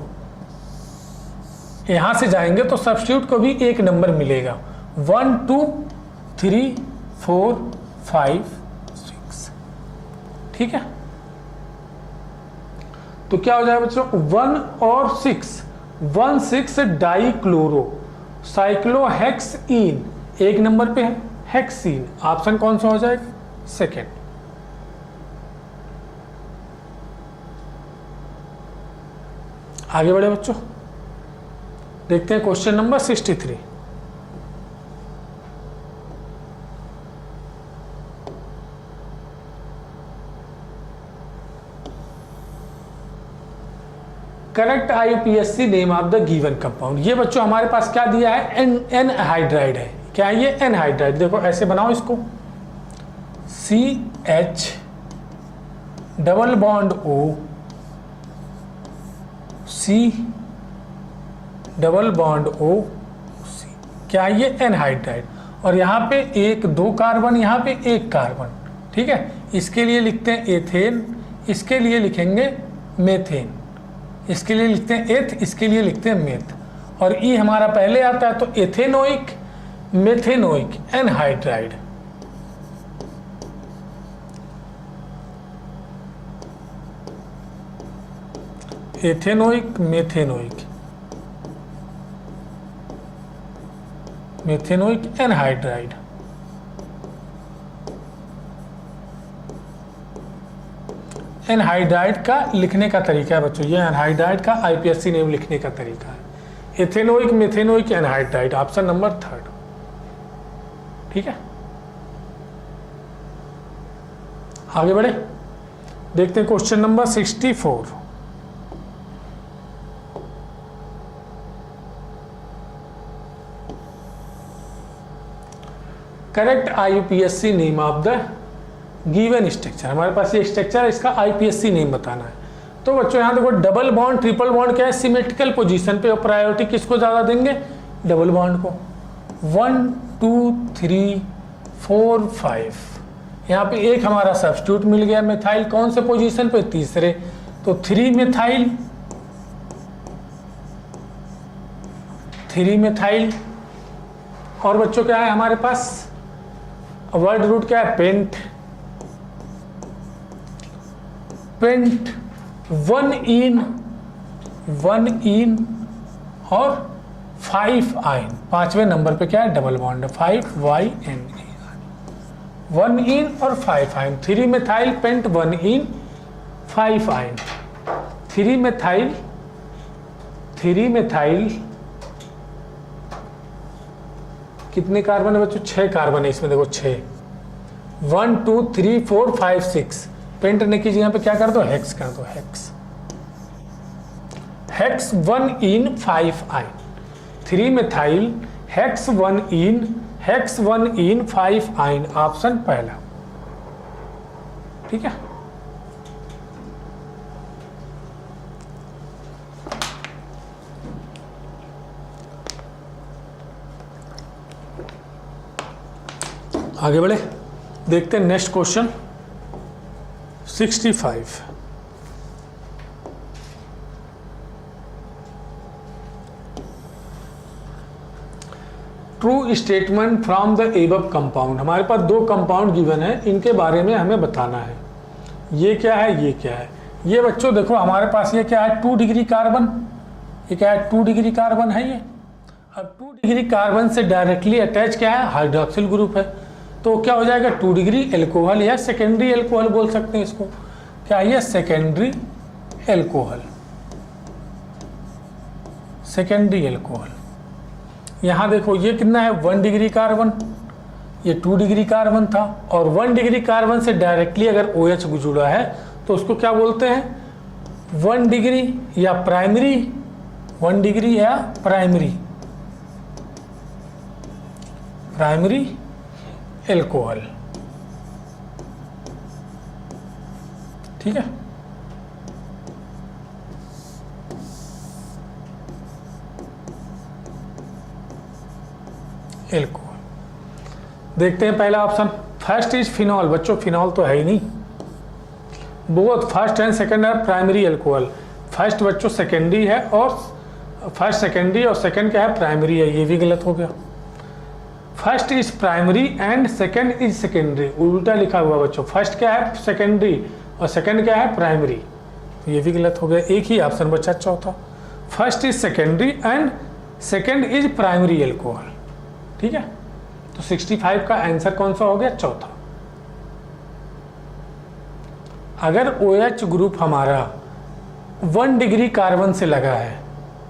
यहां से जाएंगे तो सब्स्टिट्यूट को भी 1 नंबर मिलेगा, 1 2 3 4 5 6, ठीक है। तो क्या हो जाएगा बच्चों, 1 और 6, 1 6 डाइक्लोरो साइक्लोहेक्सीन, 1 नंबर पे है हेक्सीन, ऑप्शन कौन सा हो जाएगा, सेकेंड। आगे बढ़े बच्चों, देखते हैं question number 63। Correct IUPAC name of the given compound. ये बच्चों हमारे पास क्या दिया है, एनहाइड्राइड है। क्या है ये, एनहाइड्राइड। देखो ऐसे बनाओ इसको, CH double bond O, C double bond O C। क्या है ये, एनहाइड्राइड। और यहाँ पे 1 2 कार्बन, यहाँ पे 1 कार्बन, ठीक है। इसके लिए लिखते हैं एथेन, इसके लिए लिखेंगे मेथेन, इसके लिए लिखते हैं एथ, इसके लिए लिखते हैं मेथ। और ई हमारा पहले आता है, तो ethanoic methanoic anhydride. Ethanoic methanoic, methanoic anhydride. Anhydride का लिखने का तरीका है बच्चों, ये एनहाइड्राइड का IUPAC नेम लिखने का तरीका है, ethanoic methanoic anhydride, option number 3, ठीक है। आगे बढ़े, देखते हैं question number 64। Correct IUPAC name of the given structure. हमारे पास ये स्ट्रक्चर है, इसका IUPAC नेम बताना है। तो बच्चों यहाँ देखो, डबल बॉन्ड ट्रिपल बॉन्ड क्या है, सिमेट्रिकल पोजीशन पे, और प्रायोरिटी किसको ज़्यादा देंगे, डबल बॉन्ड को। 1 2 3 4 5, यहाँ पे 1 हमारा सब्स्टिट्यूट मिल गया, मिथाइल कौन से पोजीशन पे, तीसरे, तो 3 मिथाइल, 3 मिथाइल। और बच्चों क्या है हमारे पास, वर्ड रूट क्या है, पेंट, पेंट 1 इन और 5 आइन, 5वें नंबर पे क्या है, डबल बॉन्ड, 5YN, 1 इन और 5 आइन। 3 मिथाइल पेंट 1 इन 5 आइन, 3 मिथाइल कितने कार्बन है बच्चों, 6 कार्बन है इसमें, देखो 6, 1 2 3 4 5 6। पेंट ने की जगह पे क्या कर दो, हेक्स कर दो, हेक्स, हेक्स 1 इन 5 आइन, 3 मिथाइल हेक्स 1 इन 5 आइन, ऑप्शन पहला, ठीक है। आगे बढ़े, देखते हैं next question 65। True statement from the above compound. हमारे पास 2 कंपाउंड गिवन है, इनके बारे में हमें बताना है। ये क्या है, ये क्या है। ये बच्चों देखो हमारे पास ये क्या है, 2 डिग्री कार्बन, ये क्या है, 2 डिग्री कार्बन है ये। अब 2 डिग्री कार्बन से डायरेक्टली अटैच क्या है, हाइड्रोक्सिल ग्रुप है, तो क्या हो जाएगा, 2 डिग्री एल्कोहल या सेकेंडरी एल्कोहल बोल सकते हैं इसको। क्या है, सेकेंडरी एल्कोहल, सेकेंडरी एल्कोहल। यहाँ देखो ये कितना है, 1 डिग्री कार्बन, ये 2 डिग्री कार्बन था, और 1 डिग्री कार्बन से डायरेक्टली अगर OH जुड़ा है तो उसको क्या बोलते हैं, 1 डिग्री या प्राइमरी 1 डिग्री या प्राइमरी एल्कोहल। ठीक है, एल्कोहल। देखते हैं पहला ऑप्शन, फर्स्ट इज फिनॉल। बच्चों फिनॉल तो है ही नहीं, both first and second are primary alcohol. First बच्चों सेकेंडरी है और फर्स्ट सेकेंडरी और सेकंड क्या है, प्राइमरी है, ये भी गलत हो गया। First is primary and second is secondary, उल्टा लिखा हुआ बच्चों, फर्स्ट क्या है सेकेंडरी और सेकंड क्या है प्राइमरी, ये भी गलत हो गया। एक ही ऑप्शन बचा चौथा, first is secondary and second is primary alcohol. ठीक है, तो 65 का आंसर कौन सा हो गया, चौथा। अगर OH ग्रुप हमारा 1 डिग्री कार्बन से लगा है,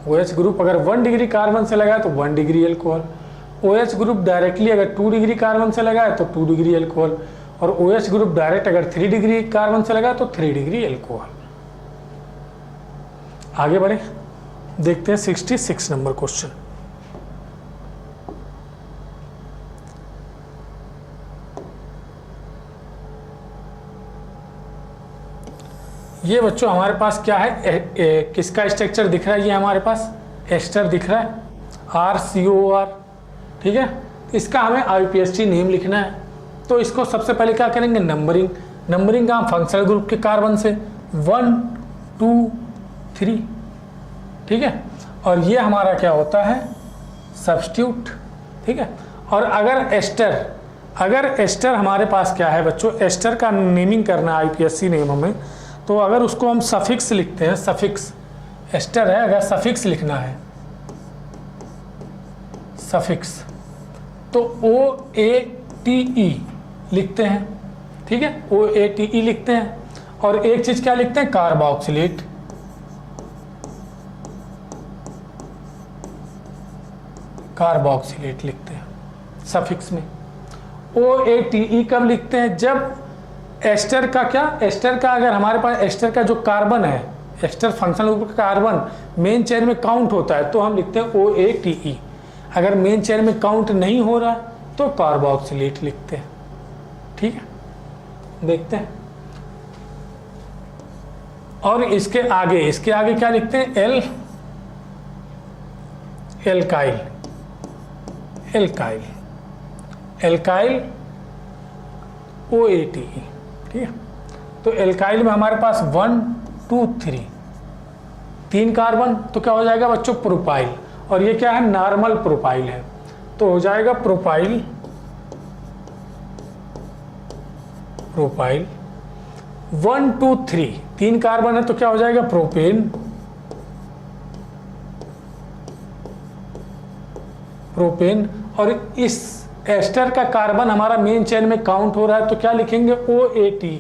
OH ग्रुप अगर 1 डिग्री कार्बन से लगा है तो 1 degree alcohol. OH group directly अगर 2 डिग्री कार्बन से लगा है तो 2 डिग्री एल्कोहल, और OH ग्रुप डायरेक्ट अगर 3 डिग्री कार्बन से लगा है तो 3 डिग्री एल्कोहल। आगे बढ़े, देखते हैं 66 नंबर क्वेश्चन। ये बच्चों हमारे पास क्या है, किसका स्ट्रक्चर दिख रहा है, ये हमारे पास एस्टर दिख रहा है, RCOR। ठीक है, इसका हमें IUPAC नेम लिखना है, तो इसको सबसे पहले क्या करेंगे, नंबरिंग का हम फंक्शनल ग्रुप के कार्बन से 1 2 3। ठीक है, और ये हमारा क्या होता है, सब्स्टिट्यूट। ठीक है, और अगर एस्टर हमारे पास क्या है बच्चों, एस्टर का नेमिंग करना IUPAC नेम हमें, तो अगर उसको हम सफिक्स लिखते हैं, सफिक्स एस्टर है, अगर सफिक्स लिखना है, सफिक्स तो OATE लिखते हैं। ठीक है, OATE लिखते हैं, और एक चीज क्या लिखते हैं, कार्बोक्सिलेट। कार्बोक्सिलेट लिखते हैं सफिक्स में। OATE कब लिखते हैं, जब एस्टर का क्या, एस्टर का अगर हमारे पास एस्टर का जो कार्बन है, एस्टर फंक्शनल ग्रुप का कार्बन मेन चेन में काउंट होता है तो हम लिखते हैं OATE। अगर मेन चेन में काउंट नहीं हो रहा तो कार्बोक्सिलेट लिखते हैं। ठीक है, देखते हैं, और इसके आगे क्या लिखते हैं, एल्काइल OATE। ठीक है, तो एल्काइल में हमारे पास 1 2 3 कार्बन, तो क्या हो जाएगा बच्चों, प्रोपाइल। और ये क्या है, नॉर्मल प्रोपाइल है, तो हो जाएगा प्रोपाइल 1 2 3 कार्बन है, तो क्या हो जाएगा, प्रोपेन। और इस एस्टर का कार्बन हमारा मेन चेन में काउंट हो रहा है तो क्या लिखेंगे, OATE,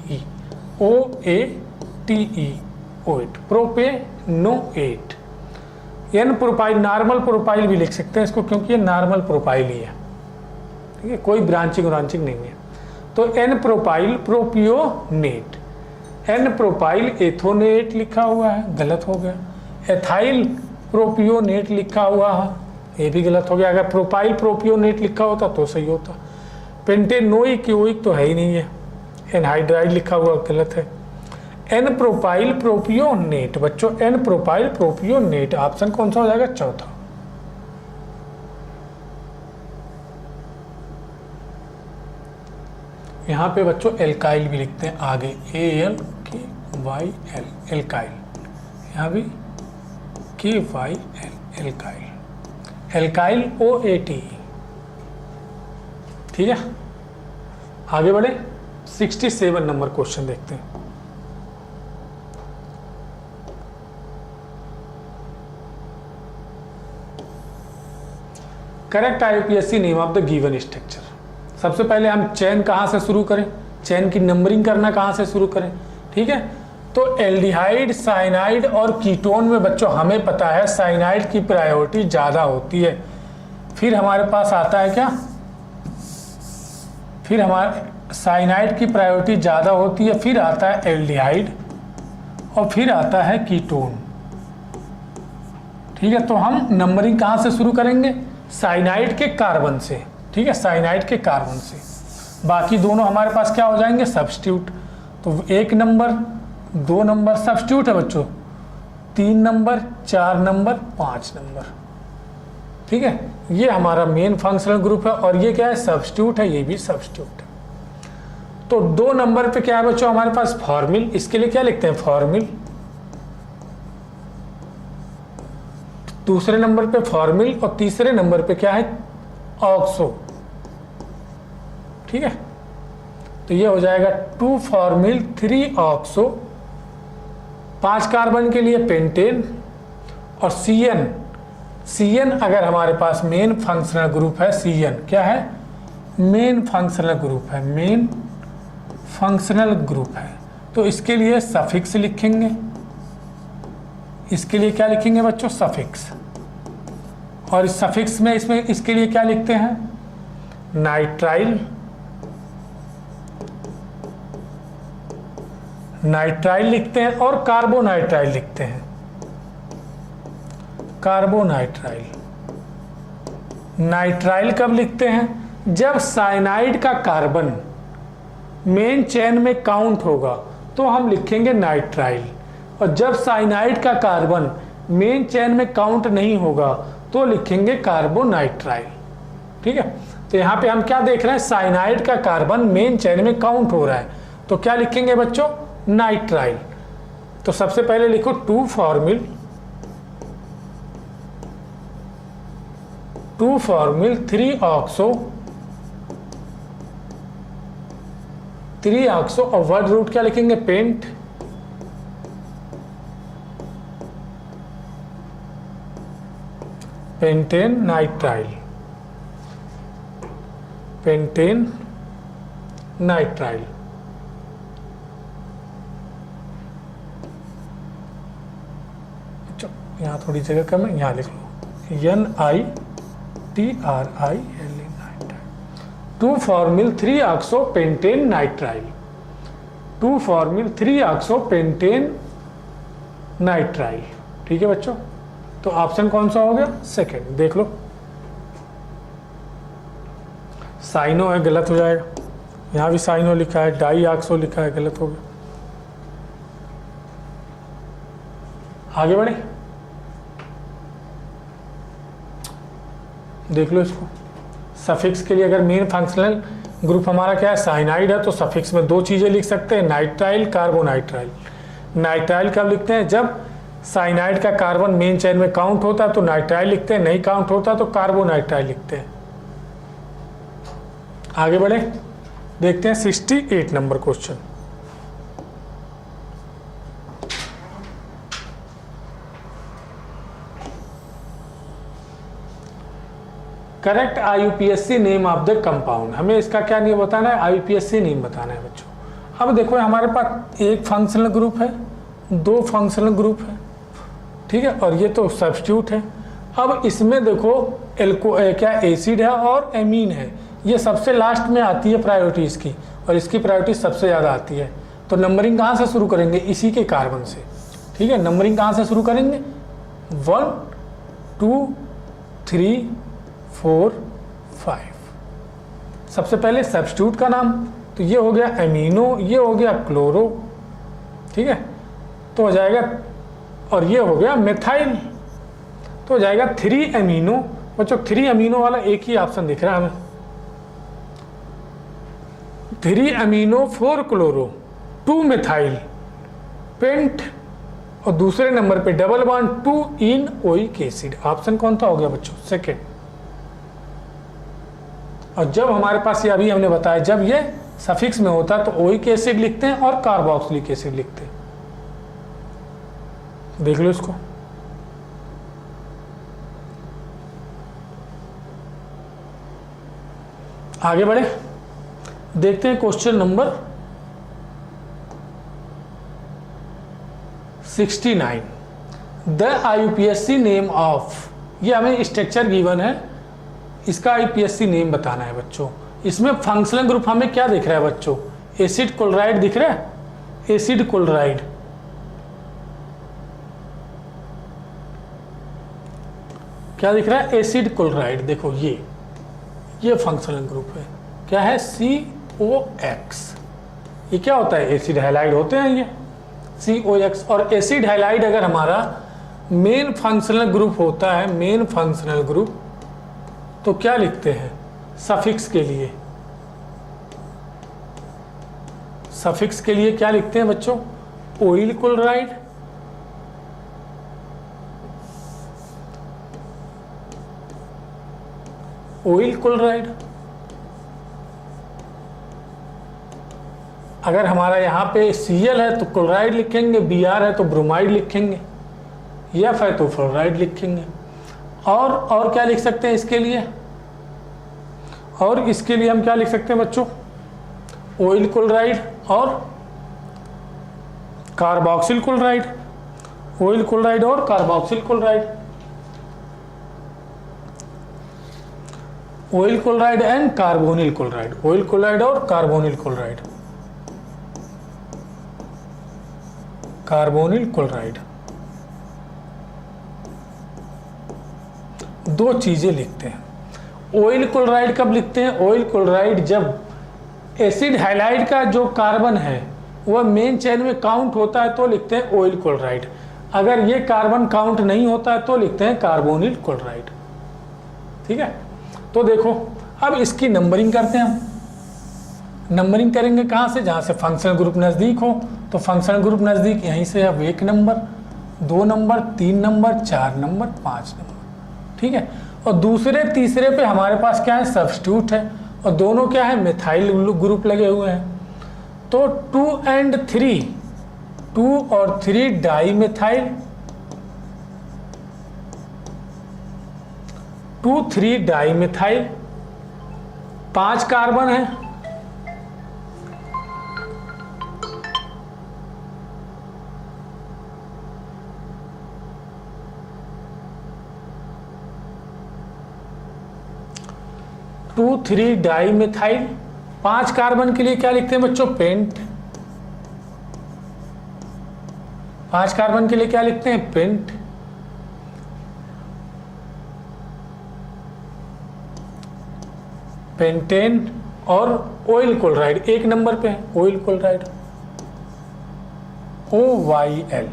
propanoate. N propyl, normal propyl भी लिख सकते हैं इसको, क्योंकि ये नॉर्मल प्रोपाइल ही है। ठीक है, कोई ब्रांचिंग नहीं है। तो n propyl propionate, n propyl ethanoate लिखा हुआ है, गलत हो गया। एथाइल प्रोपियोनेट लिखा हुआ है, ये भी गलत हो गया। अगर प्रोपाइल प्रोपियोनेट लिखा होता तो सही होता। पेंटेनोइक योइक तो है ही नहीं है, एनहाइड्राइड लिखा हुआ, गलत है। एन प्रोपाइल प्रोपियोनेट बच्चों, एन प्रोपाइल प्रोपियोनेट, ऑप्शन कौन सा हो जाएगा, चौथा। यहाँ पे बच्चों एल्काइल भी लिखते हैं आगे, ALKYL, एल्काइल, यहाँ भी KYL, एल्काइल, एल्काइल OATE। ठीक है, आगे बढ़े, 67 नंबर क्वेश्चन देखते हैं। Correct IUPAC name of the given structure. सबसे पहले हम चेन कहाँ से शुरू करें, चेन की नंबरिंग करना कहाँ से शुरू करें। ठीक है, तो एल्डिहाइड, साइनाइड और कीटोन में बच्चों हमें पता है साइनाइड की प्रायोरिटी ज़्यादा होती है। फिर हमारे पास आता है क्या, फिर हमारे साइनाइड की प्रायोरिटी ज़्यादा होती है, फिर आता है एल्डिहाइड और फिर आता है कीटोन। ठीक है, तो हम नंबरिंग कहाँ से शुरू करेंगे, साइनाइड के कार्बन से, ठीक है, साइनाइड के कार्बन से। बाकी दोनों हमारे पास क्या हो जाएंगे, सब्स्टिट्यूट। तो 1 नंबर 2 नंबर सब्स्टिट्यूट है बच्चों, 3 नंबर 4 नंबर 5 नंबर, ठीक है, ये हमारा मेन फंक्शनल ग्रुप है। और ये क्या है, सब्स्टिट्यूट है, ये भी सब्स्टिट्यूट है। तो 2 नंबर पे क्या है बच्चों हमारे पास, फॉर्मिल। इसके लिए क्या लिखते हैं, फॉर्मिल। दूसरे नंबर पे फॉर्मिल और तीसरे नंबर पे क्या है, ऑक्सो, ठीक है। तो ये हो जाएगा 2 फॉर्मिल 3 ऑक्सो, 5 कार्बन के लिए पेंटेन। और CN अगर हमारे पास मेन फंक्शनल ग्रुप है, CN क्या है, मेन फंक्शनल ग्रुप है, मेन फंक्शनल ग्रुप है, तो इसके लिए सफिक्स लिखेंगे। इसके लिए क्या लिखेंगे बच्चों, सफिक्स। और इस सफिक्स में इसमें इसके लिए क्या लिखते हैं, नाइट्राइल, नाइट्राइल लिखते हैं और कार्बोनाइट्राइल लिखते हैं, कार्बोनाइट्राइल। नाइट्राइल कब लिखते हैं, जब साइनाइड का कार्बन मेन चेन में काउंट होगा तो हम लिखेंगे नाइट्राइल, और जब साइनाइड का कार्बन मेन चेन में काउंट नहीं होगा तो लिखेंगे कार्बोनाइट्राइल, ठीक है। तो यहाँ पे हम क्या देख रहे हैं, साइनाइड का कार्बन मेन चेन में काउंट हो रहा है, तो क्या लिखेंगे बच्चों, नाइट्राइल। तो सबसे पहले लिखो 2 फॉर्मिल 3 ऑक्सो, 3 ऑक्सो, और वर्ड रूट क्या लिखेंगे, pent. Pentane nitrile, pentane nitrile. यहाँ थोड़ी जगह कम है, यहाँ लिख लो NITRIL, 2 formyl 3 oxo pentane nitrile, 2 formyl 3 oxo pentane nitrile, ठीक है बच्चों। तो ऑप्शन कौन सा हो गया, सेकंड। देख लो, साइनो है, गलत हो जाएगा। यहाँ भी साइनो लिखा है, डाई ऑक्सो लिखा है, गलत हो गया। आगे बढ़े, देख लो इसको। सफिक्स के लिए अगर मेन फंक्शनल ग्रुप हमारा क्या है, साइनाइड है, तो सफिक्स में 2 चीजें लिख सकते हैं, नाइट्राइल, कार्बोनाइट्राइल। नाइट्राइल कब लिखते हैं, जब साइनाइड का कार्बन मेन चेन में काउंट होता है तो नाइट्राइल लिखते हैं, नहीं काउंट होता तो कार्बोनाइट्राइल लिखते हैं। आगे बढ़े, देखते हैं 68 number question. Correct IUPAC name of the compound. हमें इसका क्या नेम बताना है, IUPAC नेम बताना है बच्चों। अब देखो हमारे पास एक फंक्शनल ग्रुप है, 2 फंक्शनल ग्रुप है, ठीक है, और ये तो सब्स्टिट्यूट है। अब इसमें देखो क्या एसिड है और एमीन है, ये सबसे लास्ट में आती है प्रायोरिटी इसकी, और इसकी प्रायोरिटी सबसे ज़्यादा आती है। तो नंबरिंग कहाँ से शुरू करेंगे, इसी के कार्बन से, ठीक है। नंबरिंग कहाँ से शुरू करेंगे, 1 2 3 4 5। सबसे पहले सब्स्टिट्यूट का नाम, तो ये हो गया एमिनो, ये हो गया क्लोरो, ठीक है, तो हो जाएगा, और ये हो गया मिथाइल, तो हो जाएगा 3 एमिनो। बच्चों 3 अमीनो वाला एक ही ऑप्शन दिख रहा है हमें, 3 अमीनो 4 क्लोरो 2 मिथाइल पेंट, और दूसरे नंबर पे डबल बॉन्ड 2 इन ओइक एसिड। ऑप्शन कौन सा हो गया बच्चों, सेकेंड। और जब हमारे पास ये अभी हमने बताया, जब ये सफिक्स में होता है तो ओइक एसिड लिखते हैं और कार्बोक्सिलिक एसिड लिखते हैं। देख लो इसको, आगे बढ़े, देखते हैं question number 69। The IUPAC name of, ये हमें स्ट्रक्चर गिवन है, इसका IUPAC नेम बताना है बच्चों। इसमें फंक्शनल ग्रुप हमें क्या दिख रहा है बच्चों, एसिड क्लोराइड दिख रहा है, एसिड क्लोराइड, क्या दिख रहा है, एसिड क्लोराइड। देखो ये फंक्शनल ग्रुप है, क्या है, COX। ये क्या होता है, एसिड हैलाइड होते हैं ये COX। और एसिड हैलाइड अगर हमारा मेन फंक्शनल ग्रुप होता है, मेन फंक्शनल ग्रुप, तो क्या लिखते हैं सफिक्स के लिए, सफिक्स के लिए क्या लिखते हैं बच्चों, ऑयल क्लोराइड, ऑयल क्लोराइड। अगर हमारा यहाँ पे Cl है तो क्लोराइड लिखेंगे, Br है तो ब्रोमाइड लिखेंगे, F है तो फ्लोराइड लिखेंगे। और क्या लिख सकते हैं इसके लिए, और इसके लिए हम क्या लिख सकते हैं बच्चों, ऑयल क्लोराइड और कार्बोक्सिल क्लोराइड, ऑयल क्लोराइड और carboxyl chloride, oil chloride and carbonyl chloride, oil chloride और कार्बोनिल क्लोराइड, कार्बोनिल क्लोराइड। दो चीजें लिखते हैं। ऑयल क्लोराइड कब लिखते हैं, ऑयल क्लोराइड जब एसिड हैलाइड का जो कार्बन है वह मेन चेन में काउंट होता है तो लिखते हैं ऑयल क्लोराइड। अगर ये कार्बन काउंट नहीं होता है तो लिखते हैं कार्बोनिल क्लोराइड। ठीक है, तो देखो अब इसकी नंबरिंग करते हैं हम। नंबरिंग करेंगे कहाँ से, जहाँ से फंक्शनल ग्रुप नज़दीक हो। तो फंक्शनल ग्रुप नज़दीक यहीं से अब 1 number, 2 number, 3 number, 4 number, 5 number. ठीक है, और दूसरे तीसरे पे हमारे पास क्या है, सब्स्टिट्यूट है, और दोनों क्या है, मिथाइल ग्रुप लगे हुए हैं। तो 2 and 3, 2 और 3 di methyl, 2, 3 di methyl, 5 carbon है, टू 3 डाई मिथाइल। 5 कार्बन के लिए क्या लिखते हैं बच्चों, पेंट। 5 कार्बन के लिए क्या लिखते हैं, पेंट। पेंटेन और ऑयल क्लोराइड 1 नंबर पे है, oil chloride, OYL,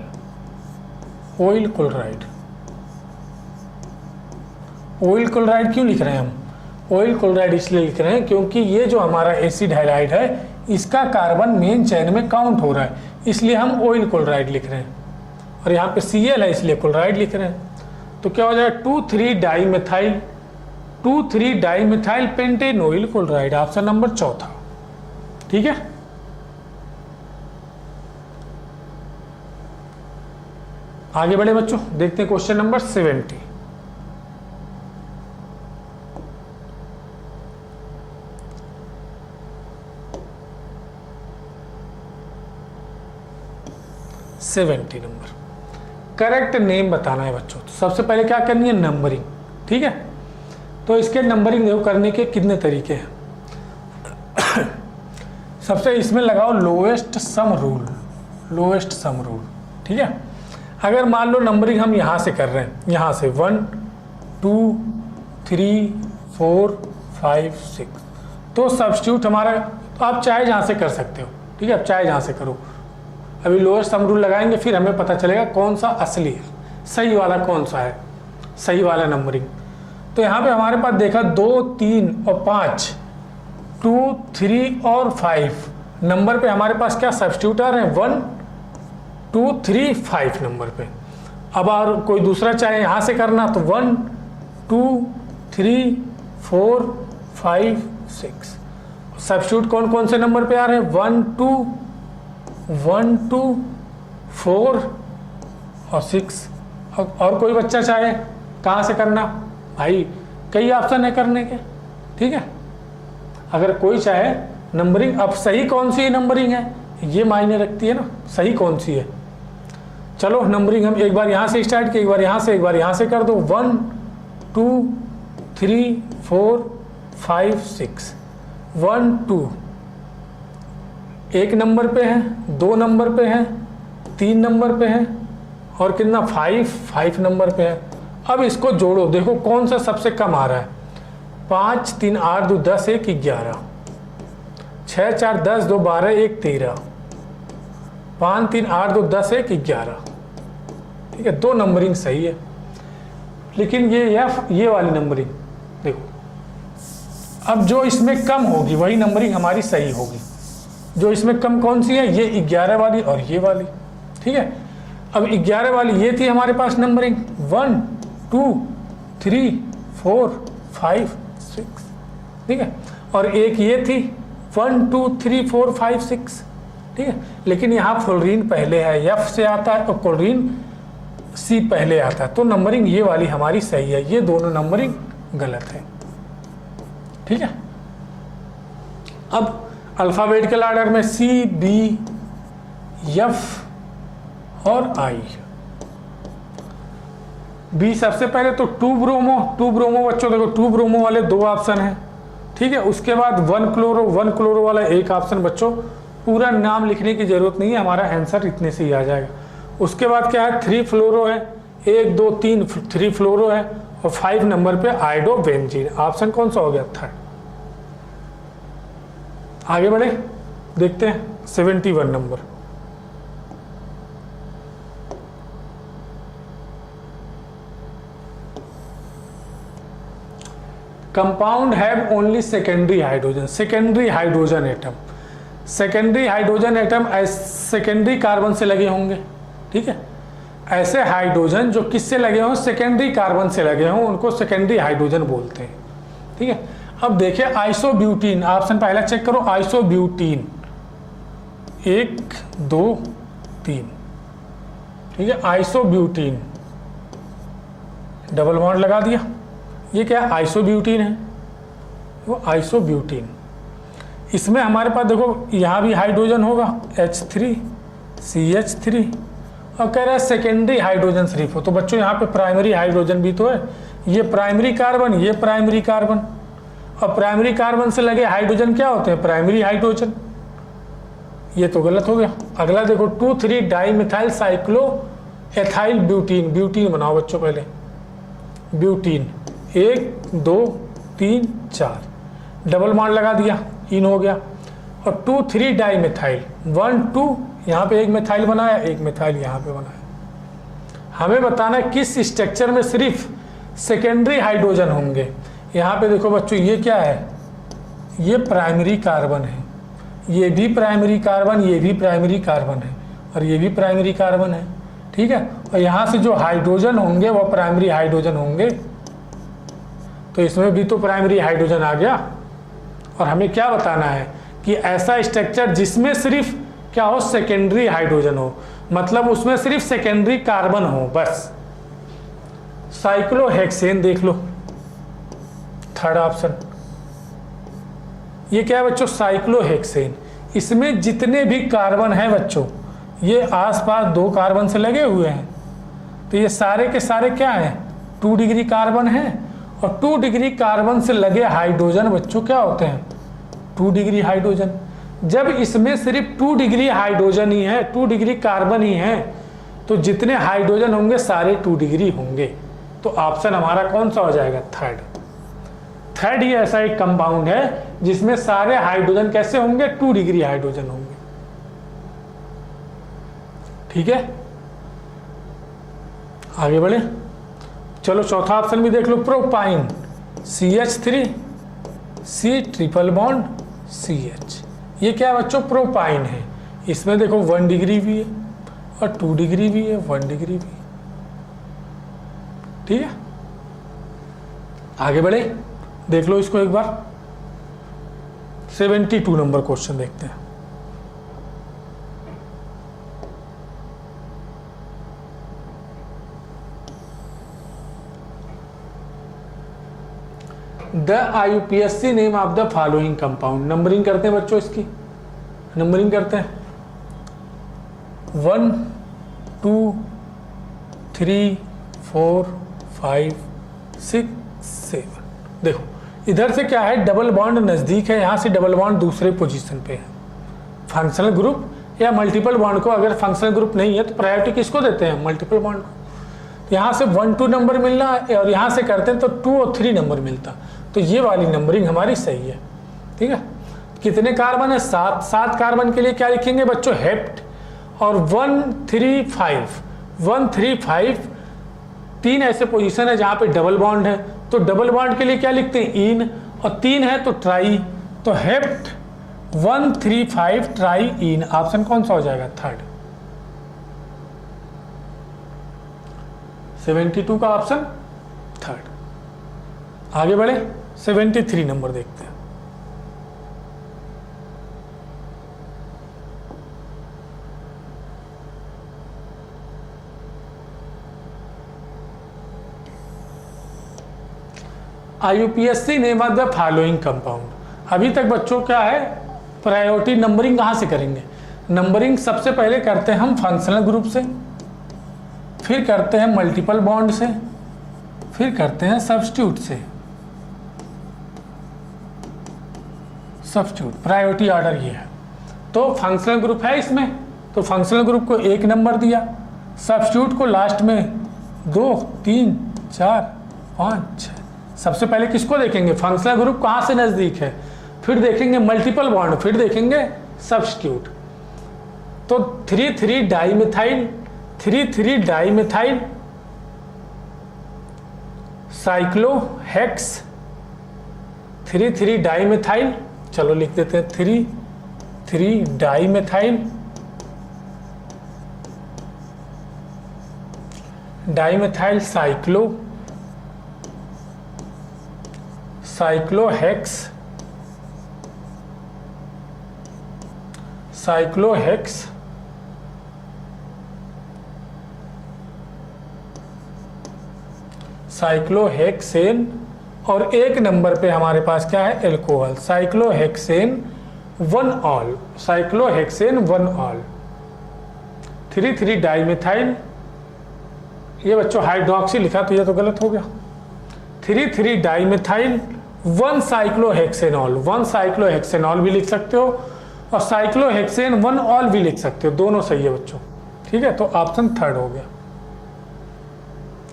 oil chloride. Oil chloride क्यों लिख रहे हैं हम, ऑयल क्लोराइड इसलिए लिख रहे हैं क्योंकि ये जो हमारा एसिड हैलाइड है इसका कार्बन मेन चेन में काउंट हो रहा है, इसलिए हम ऑयल क्लोराइड लिख रहे हैं। और यहाँ पे Cl है इसलिए क्लोराइड लिख रहे हैं। तो क्या हो जाएगा, 2, 3 di methyl, 2, 3 di methyl pentane oil chloride, option number 4। ठीक है, आगे बढ़े बच्चों, देखते हैं question number 70। Number, correct name बताना है बच्चों। तो सबसे पहले क्या करनी है, नंबरिंग। ठीक है, तो इसके नंबरिंग देखो करने के कितने तरीके हैं। सबसे इसमें लगाओ lowest sum rule, lowest sum rule. ठीक है, अगर मान लो नंबरिंग हम यहाँ से कर रहे हैं, यहाँ से 1, 2, 3, 4, 5, 6, तो सब्स्टिट्यूट हमारा, तो आप चाहे जहाँ से कर सकते हो। ठीक है, आप चाहे जहाँ से करो। अभी लोएस्ट सम रूल लगाएंगे, फिर हमें पता चलेगा कौन सा असली है, सही वाला कौन सा है, सही वाला नंबरिंग। तो यहाँ पे हमारे पास देखा 2, 3 और 5, 2, 3 और 5 नंबर पे हमारे पास क्या सब्स्टिट्यूट आ रहे हैं, 1, 2, 3, 5 नंबर पे। अब और कोई दूसरा चाहे यहाँ से करना तो 1, 2, 3, 4, 5, 6 सब्स्टिट्यूट कौन कौन से नंबर पे आ रहे हैं, 1, 2, 4 और 6। और कोई बच्चा चाहे कहाँ से करना, भाई कई ऑप्शन है करने के। ठीक है, अगर कोई चाहे नंबरिंग, अब सही कौन सी नंबरिंग है ये मायने रखती है ना, सही कौन सी है। चलो नंबरिंग हम एक बार यहाँ से स्टार्ट किए, एक बार यहाँ से, एक बार यहाँ से कर दो। 1, 2, 3, 4, 5, 6, 1, 2 1 नंबर पे है, 2 नंबर पे है, 3 नंबर पे है, और कितना 5 नंबर पे है, अब इसको जोड़ो, देखो कौन सा सबसे कम आ रहा है। 5 3 8 2 10 1 11, 6 4 10 2 12 1 13, 5 3 8 2 10 1 11। ठीक है, 2 नंबरिंग सही है, लेकिन ये वाली नंबरिंग देखो, अब जो इसमें कम होगी वही नंबरिंग हमारी सही होगी। जो इसमें कम कौन सी है, ये 11 वाली और ये वाली। ठीक है, अब 11 वाली ये थी हमारे पास नंबरिंग 1 2 3 4 5 6। ठीक है, और एक ये थी 1 2 3 4 5 6। ठीक है, लेकिन यहाँ फ्लोरीन पहले है, एफ से आता है, और क्लोरीन सी पहले आता है, तो नंबरिंग ये वाली हमारी सही है, ये दोनों नंबरिंग गलत है। ठीक है, अब अल्फ़ाबेटिकल ऑर्डर में सी बी एफ और आई। बी सबसे पहले तो 2 ब्रोमो बच्चों देखो, 2 ब्रोमो वाले 2 ऑप्शन हैं। ठीक है, उसके बाद 1 क्लोरो वाला 1 ऑप्शन। बच्चों पूरा नाम लिखने की जरूरत नहीं है, हमारा आंसर इतने से ही आ जाएगा। उसके बाद क्या है, 3 फ्लोरो है, 1 2 3 3 फ्लोरो है, और 5 नंबर पे आयोडोबेंजीन। ऑप्शन कौन सा हो गया, 3rd। आगे बढ़े, देखते हैं 71 number. Compound have only secondary hydrogen. Secondary hydrogen atom, secondary hydrogen atom secondary carbon से लगे होंगे। ठीक है, ऐसे हाइड्रोजन जो किससे लगे हों, सेकेंडरी कार्बन से लगे हों, उनको सेकेंडरी हाइड्रोजन बोलते हैं। ठीक है, अब देखिए आइसोब्यूटीन, ऑप्शन पहला चेक करो, आइसोब्यूटीन 1 2 3। ठीक है, आइसोब्यूटीन डबल बॉन्ड लगा दिया, ये क्या आइसोब्यूटीन है, वो आइसोब्यूटीन। इसमें हमारे पास देखो यहाँ भी हाइड्रोजन होगा H3 CH3, और कह रहा है सेकेंडरी हाइड्रोजन सिर्फ हो, तो बच्चों यहाँ पे प्राइमरी हाइड्रोजन भी तो है, ये प्राइमरी कार्बन, ये प्राइमरी कार्बन, और प्राइमरी कार्बन से लगे हाइड्रोजन क्या होते हैं, प्राइमरी हाइड्रोजन। ये तो गलत हो गया। अगला देखो 2,3 dimethyl cyclo ethyl butene. Butene बनाओ बच्चों पहले, ब्यूटीन 1 2 3 4, डबल बॉन्ड लगा दिया, इन हो गया। और 2,3 डाईमिथाइल 1 2, यहाँ पे एक मिथाइल बनाया, एक मिथाइल यहाँ पे बनाया। हमें बताना है किस स्ट्रक्चर में सिर्फ सेकेंडरी हाइड्रोजन होंगे। यहाँ पे देखो बच्चों ये क्या है, ये प्राइमरी कार्बन है, ये भी प्राइमरी कार्बन, ये भी प्राइमरी कार्बन है, और ये भी प्राइमरी कार्बन है। ठीक है, और यहाँ से जो हाइड्रोजन होंगे वो प्राइमरी हाइड्रोजन होंगे, तो इसमें भी तो प्राइमरी हाइड्रोजन आ गया। और हमें क्या बताना है कि ऐसा स्ट्रक्चर जिसमें सिर्फ क्या हो, सेकेंडरी हाइड्रोजन हो, मतलब उसमें सिर्फ सेकेंडरी कार्बन हो बस। साइक्लोहेक्सेन देख लो, 3rd ऑप्शन। ये क्या है बच्चों, साइक्लोहेक्सेन। इसमें जितने भी कार्बन हैं बच्चों, ये आसपास 2 कार्बन से लगे हुए हैं, तो ये सारे के सारे क्या हैं, 2 डिग्री कार्बन हैं। और 2 डिग्री कार्बन से लगे हाइड्रोजन बच्चों क्या होते हैं, 2 डिग्री हाइड्रोजन। जब इसमें सिर्फ 2 डिग्री हाइड्रोजन ही है, 2 डिग्री कार्बन ही है, तो जितने हाइड्रोजन होंगे सारे 2 डिग्री होंगे। तो ऑप्शन हमारा कौन सा हो जाएगा, 3rd। ही ऐसा एक कंपाउंड है जिसमें सारे हाइड्रोजन कैसे होंगे, 2 डिग्री हाइड्रोजन होंगे। ठीक है, आगे बढ़े, चलो चौथा ऑप्शन भी देख लो, propyne CH3 C triple bond CH। ये क्या है बच्चों, प्रोपाइन है। इसमें देखो 1 डिग्री भी है और 2 डिग्री भी है, 1 डिग्री भी है। ठीक है, आगे बढ़े, देख लो इसको एक बार। 72 नंबर क्वेश्चन देखते हैं। The IUPAC name of the following compound. Numbering करते हैं बच्चों, इसकी नंबरिंग करते हैं 1 2 3 4 5 6 7। देखो इधर से क्या है, डबल बॉन्ड नज़दीक है, यहाँ से डबल बॉन्ड दूसरे पोजीशन पे है। फंक्शनल ग्रुप या मल्टीपल बॉन्ड को, अगर फंक्शनल ग्रुप नहीं है तो प्रायोरिटी किसको देते हैं, मल्टीपल बॉन्ड को। तो यहाँ से 1 2 नंबर मिलना और यहाँ से करते हैं तो 2 और 3 नंबर मिलता, तो ये वाली नंबरिंग हमारी सही है। ठीक है, कितने कार्बन है? 7। 7 कार्बन के लिए क्या लिखेंगे बच्चों? हेप्ट। और 135 135 3 ऐसे पोजीशन है जहाँ पे डबल बॉन्ड है, तो डबल बॉन्ड के लिए क्या लिखते हैं? इन। और 3 है तो ट्राई, तो हेप्ट 135 ट्राई इन। ऑप्शन कौन सा हो जाएगा? थर्ड। 72 का ऑप्शन थर्ड। आगे बढ़े, 73 नंबर देखते हैं। IUPAC name of the following compound. अभी तक बच्चों क्या है, प्रायोरिटी नंबरिंग कहाँ से करेंगे? नंबरिंग सबसे पहले करते हैं हम फंक्शनल ग्रुप से, फिर करते हैं मल्टीपल बॉन्ड से, फिर करते हैं सब्स्टिट्यूट से। सब्स्टिट्यूट प्रायोरिटी ऑर्डर ये है। तो फंक्शनल ग्रुप है इसमें, तो फंक्शनल ग्रुप को 1 नंबर दिया, सब्स्टिट्यूट को लास्ट में 2 3 4 5 6। सबसे पहले किसको देखेंगे? फंक्शनल ग्रुप कहाँ से नज़दीक है, फिर देखेंगे मल्टीपल बॉन्ड, फिर देखेंगे सब्स्टिट्यूट। तो 3,3 डाइमिथाइल, 3,3 डाइमिथाइल साइक्लोहेक्स, 3,3 डाइमिथाइल, चलो लिख देते हैं 3,3 डाइमिथाइल डाइमिथाइल साइक्लोहेक्स साइक्लोहेक्सेन। और 1 नंबर पे हमारे पास क्या है? Alcohol, cyclohexane 1 all, cyclohexane 1 all. 3,3 dimethyl, ये बच्चों हाइड्रोक्सी लिखा तो ये तो गलत हो गया। 3,3 डाइमिथाइल 1 साइक्लोहेक्सेनॉल, 1 साइक्लोहेक्सेनॉल भी लिख सकते हो और साइक्लोहेक्सेन 1 ऑल भी लिख सकते हो, दोनों सही है बच्चों। ठीक है, तो ऑप्शन थर्ड हो गया।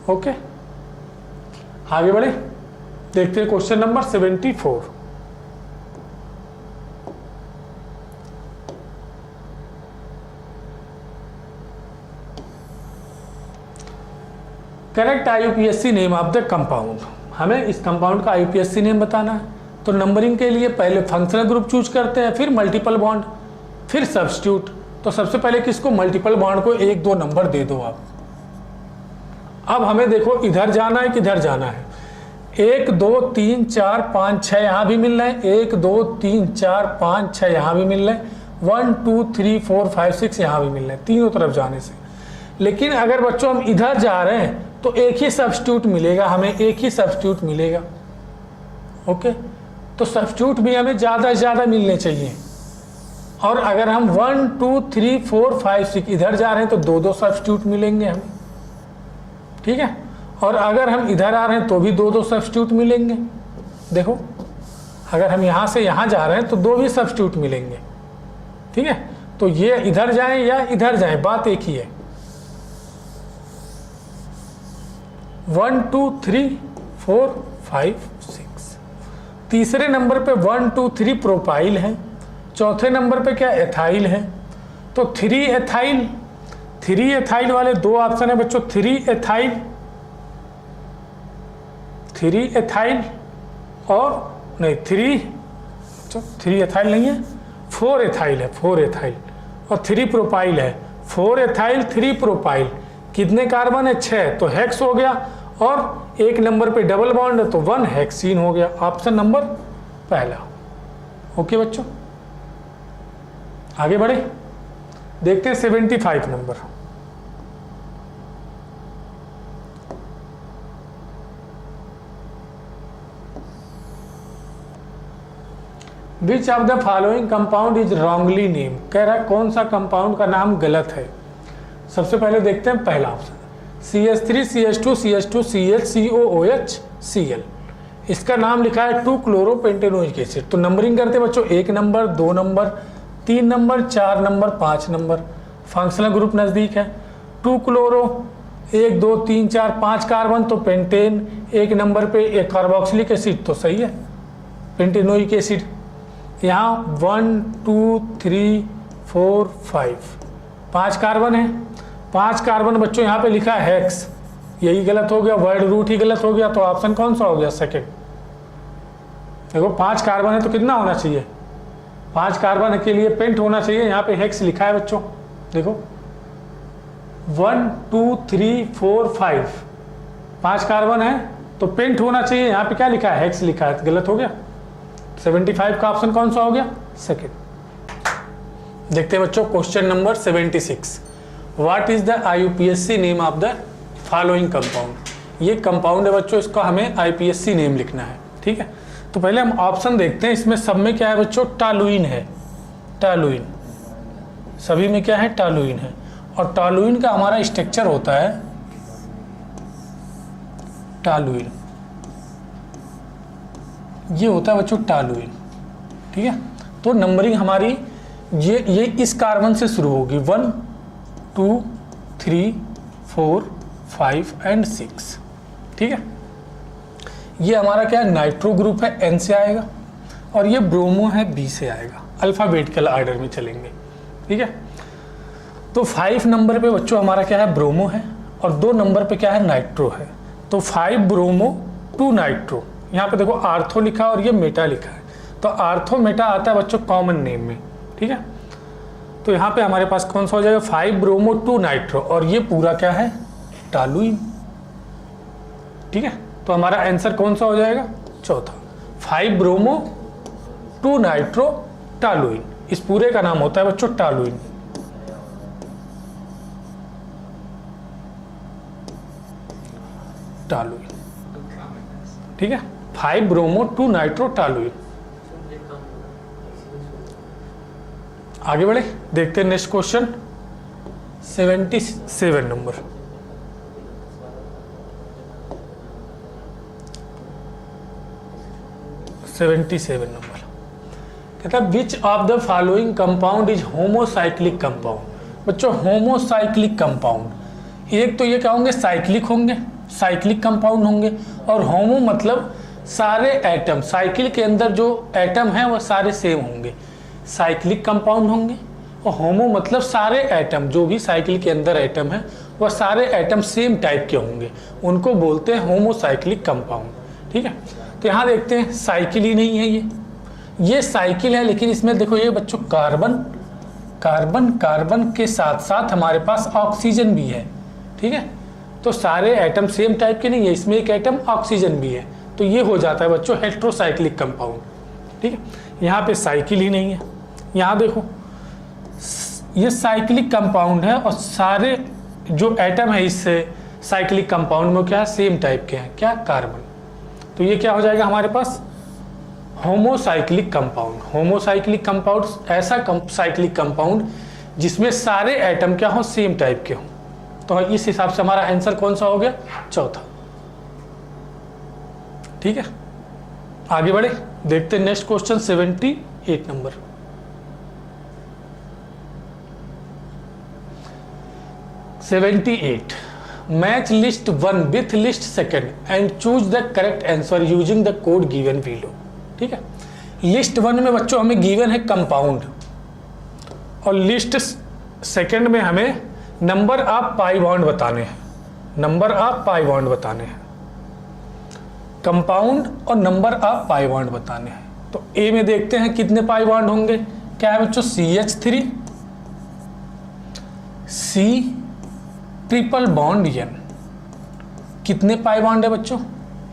ओके, आगे बढ़े, देखते हैं question number 74। Correct IUPAC name of the compound. हमें इस कंपाउंड का IUPAC नेम बताना है, तो नंबरिंग के लिए पहले फंक्शनल ग्रुप चूज करते हैं, फिर मल्टीपल बॉन्ड, फिर सब्स्टिट्यूट। तो सबसे पहले किसको? मल्टीपल बॉन्ड को 1 2 नंबर दे दो आप। अब हमें देखो इधर जाना है किधर जाना है? 1 2 3 4 5 6 यहाँ भी मिल रहे हैं, 1 2 3 4 5 6 यहाँ भी मिल रहे हैं, 1 2 3 4 5 6 यहाँ भी मिल रहे हैं, तीनों तरफ जाने से। लेकिन अगर बच्चों हम इधर जा रहे हैं तो एक ही सब्स्टिट्यूट मिलेगा, हमें एक ही सब्स्टिट्यूट मिलेगा। ओके, तो सब्स्टिट्यूट भी हमें ज़्यादा से ज़्यादा मिलने चाहिए। और अगर हम 1 2 3 4 5 6 इधर जा रहे हैं तो 2 2 सब्स्टिट्यूट मिलेंगे हमें। ठीक है, और अगर हम इधर आ रहे हैं तो भी 2 2 सब्स्टिट्यूट मिलेंगे। देखो, अगर हम यहाँ से यहाँ जा रहे हैं तो 2 भी सब्स्टिट्यूट मिलेंगे। ठीक है, तो ये इधर जाएं या इधर जाएं, बात एक ही है। 1 2 3 4 5 6। तीसरे नंबर पे 1 2 3 प्रोपाइल है, चौथे नंबर पे क्या? एथाइल है। तो 3 एथाइल वाले 2 ऑप्शन है बच्चों, 3 एथाइल और नहीं 3 एथाइल नहीं है, 4 एथाइल है, 4 एथाइल और 3 प्रोपाइल है। 4 एथाइल 3 प्रोपाइल, कितने कार्बन है? 6, तो हेक्स हो गया। और 1 नंबर पे डबल बॉन्ड है तो 1 हेक्सीन हो गया। ऑप्शन नंबर पहला। ओके बच्चों, आगे बढ़े, देखते हैं 75 number. Which of the following compound is wrongly name. कह रहा है कौन सा कंपाउंड का नाम गलत है। सबसे पहले देखते हैं पहला option, CH3 CH2 CH2 CH COOH Cl। इसका नाम लिखा है 2 क्लोरोपेंटेनोइक एसिड। तो नंबरिंग करते बच्चों, 1 number 2 number 3 number 4 number 5 number. Functional group नज़दीक है, 2 क्लोरो 1 2 3 4 5 कार्बन, तो पेंटेन एक नंबर पे, एक कार्बोक्सिलिक एसिड तो सही है, पेंटेनोइक एसिड। यहाँ 1 2 3 4 5 5 कार्बन है, 5 कार्बन बच्चों यहाँ पे लिखा है हेक्स, यही गलत हो गया, वर्ड रूट ही गलत हो गया, तो ऑप्शन कौन सा हो गया? सेकंड। देखो 5 कार्बन है तो कितना होना चाहिए? 5 कार्बन के लिए पेंट होना चाहिए, यहाँ पे हेक्स लिखा है बच्चों, देखो 1 2 3 4 5 5 कार्बन है तो पेंट होना चाहिए, यहाँ पे क्या लिखा है? हेक्स लिखा है, गलत हो गया। 75 का ऑप्शन कौन सा हो गया? सेकंड। देखते हैं बच्चों question number 76। What is the IUPAC name of the following compound? ये कंपाउंड है बच्चों, इसका हमें IUPAC नेम लिखना है, ठीक है। तो पहले हम ऑप्शन देखते हैं, इसमें सब में क्या है बच्चों? टॉलुइन है, टॉलुइन, सभी में क्या है? टॉलुइन है। और टॉलुइन का हमारा स्ट्रक्चर होता है टॉलुइन, ये होता है बच्चों टॉलुइन, ठीक है। तो नंबरिंग हमारी ये इस कार्बन से शुरू होगी, 1 2 3 4 5 एंड 6, ठीक है। ये हमारा क्या है? नाइट्रो ग्रुप है, N से आएगा, और ये ब्रोमो है, B से आएगा। अल्फाबेटिकल ऑर्डर में चलेंगे, ठीक है। तो 5 नंबर पे बच्चों हमारा क्या है? ब्रोमो है, और 2 नंबर पे क्या है? नाइट्रो है। तो 5 ब्रोमो 2 नाइट्रो, यहाँ पे देखो आर्थो लिखा और ये मेटा लिखा है, तो आर्थो मेटा आता है बच्चों कॉमन नेम में, ठीक है। तो यहाँ पे हमारे पास कौन सा हो जाएगा? 5 ब्रोमो 2 नाइट्रो, और ये पूरा क्या है? टॉलुइन, ठीक है। तो हमारा आंसर कौन सा हो जाएगा? चौथा, 5 ब्रोमो 2 नाइट्रो टॉलुइन। इस पूरे का नाम होता है बच्चों टॉलुइन। टॉलुइन, ठीक है, 5 ब्रोमो 2 नाइट्रो टॉलुइन। आगे बढ़े, देखते हैं नेक्स्ट क्वेश्चन 77 नंबर। कहता है which of the following compound is homocyclic compound? बच्चों होमोसाइक्लिक कंपाउंड, एक तो ये क्या होंगे? साइक्लिक होंगे, साइक्लिक कंपाउंड होंगे, और होमो मतलब सारे एटम, साइकिल के अंदर जो एटम हैं वो सारे सेम होंगे, साइक्लिक कंपाउंड होंगे। और होमो मतलब सारे एटम, जो भी साइकिल के अंदर एटम है वह सारे एटम सेम टाइप के होंगे, उनको बोलते हैं होमोसाइक्लिक कंपाउंड, ठीक है। तो यहाँ देखते हैं साइकिल ही नहीं है, ये साइकिल है, लेकिन इसमें देखो ये बच्चों कार्बन कार्बन कार्बन के साथ साथ हमारे पास ऑक्सीजन भी है, ठीक है। तो सारे एटम सेम टाइप के नहीं है, इसमें एक एटम ऑक्सीजन भी है, तो ये हो जाता है बच्चों हेट्रोसाइक्लिक कंपाउंड, ठीक है। यहाँ पे साइकिल ही नहीं है, यहाँ देखो ये साइक्लिक कंपाउंड है, और सारे जो एटम है इससे साइक्लिक कंपाउंड में क्या है? सेम टाइप के हैं, क्या? कार्बन। तो ये क्या हो जाएगा हमारे पास? Homocyclic compound. होमोसाइक्लिक कंपाउंड ऐसा साइक्लिक कंपाउंड जिसमें सारे एटम क्या हो? सेम टाइप के हो। तो इस हिसाब से हमारा आंसर कौन सा हो गया? चौथा, ठीक है। आगे बढ़े, देखते हैं next question 78 number. Match list 1 with list second and choose the correct answer using the code given below, ठीक है। लिस्ट 1 में बच्चों हमें गिवन है कंपाउंड, और लिस्ट सेकंड में हमें नंबर ऑफ पाई बॉन्ड बताने हैं, नंबर ऑफ पाई बॉन्ड बताने हैं, कंपाउंड और नंबर ऑफ पाई बॉन्ड बताने हैं। तो ए में देखते हैं कितने पाई बॉन्ड होंगे, क्या है बच्चों? CH3 C triple bond N। कितने पाई बॉन्ड है बच्चों?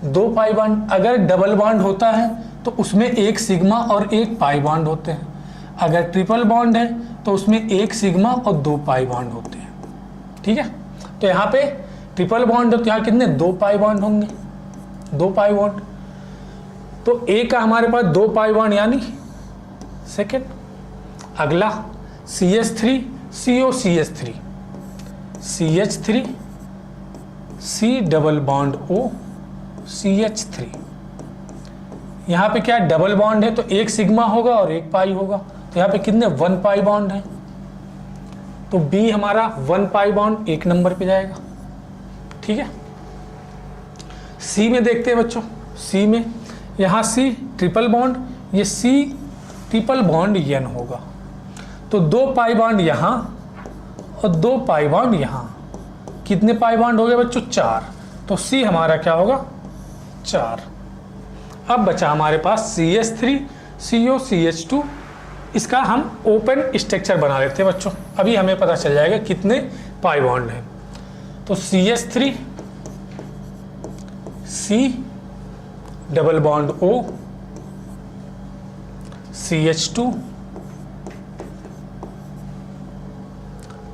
2 पाई बॉन्ड। अगर डबल बॉन्ड होता है तो उसमें एक सिग्मा और एक पाई बॉन्ड होते हैं, अगर ट्रिपल बॉन्ड है तो उसमें एक सिग्मा और 2 पाई बॉन्ड होते हैं, ठीक है। तो यहाँ पे ट्रिपल बॉन्ड है तो यहाँ कितने? 2 पाई बॉन्ड होंगे, 2 पाई बॉन्ड। तो ए का हमारे पास 2 पाई बॉन्ड यानी सेकेंड। अगला CH3 COCH3 CH3 C double bond O CH3। यहाँ पे क्या डबल बॉन्ड है तो एक सिग्मा होगा और एक पाई होगा, तो यहाँ पे कितने? 1 पाई बॉन्ड है, तो B हमारा 1 पाई बॉन्ड 1 नंबर पे जाएगा। ठीक है। सी में देखते हैं बच्चों, सी में यहाँ सी ट्रिपल बॉन्ड, ये सी ट्रिपल बॉन्ड एन होगा, तो 2 पाई बॉन्ड यहाँ और 2 पाई बॉन्ड यहाँ। कितने पाई बॉन्ड हो गए बच्चों? 4। तो सी हमारा क्या होगा? 4। अब बचा हमारे पास CH3 CO CH2, इसका हम ओपन स्ट्रक्चर बना लेते हैं बच्चों, अभी हमें पता चल जाएगा कितने पाई बॉन्ड हैं। तो CH3 C double bond O CH2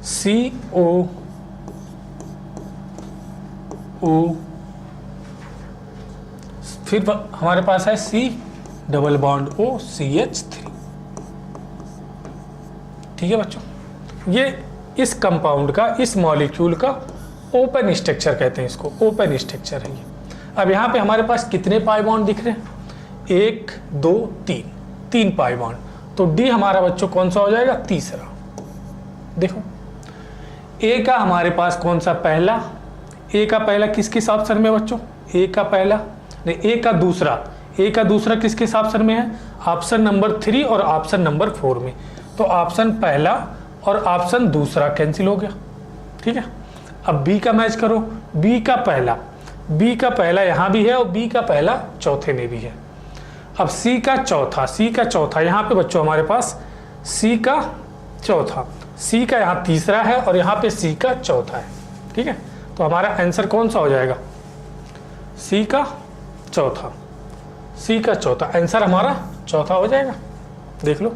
CO O, फिर हमारे पास है C double bond O CH3। ठीक है बच्चों, ये इस कंपाउंड का, इस मॉलिक्यूल का ओपन स्ट्रक्चर कहते हैं, इसको ओपन स्ट्रक्चर है ये। अब यहाँ पे हमारे पास कितने पाई बॉन्ड दिख रहे हैं? 1 2 3 पाई बॉन्ड। तो डी हमारा बच्चों कौन सा हो जाएगा? तीसरा। देखो ए का हमारे पास कौन सा? पहला। ए का पहला किस किस ऑप्शन में बच्चों? ए का पहला नहीं, ए का दूसरा। ए का दूसरा किस किस ऑप्शन में है? ऑप्शन नंबर 3 और ऑप्शन नंबर 4 में। तो ऑप्शन पहला और ऑप्शन दूसरा कैंसिल हो गया। ठीक है, अब बी का मैच करो। बी का पहला, बी का पहला यहाँ भी है और बी का पहला चौथे में भी है। अब सी का चौथा, सी का चौथा यहाँ पे बच्चों हमारे पास सी का चौथा, सी का यहाँ तीसरा है और यहाँ पे सी का चौथा है। ठीक है, तो हमारा आंसर कौन सा हो जाएगा? सी का चौथा, सी का चौथा आंसर हमारा चौथा हो जाएगा। देख लो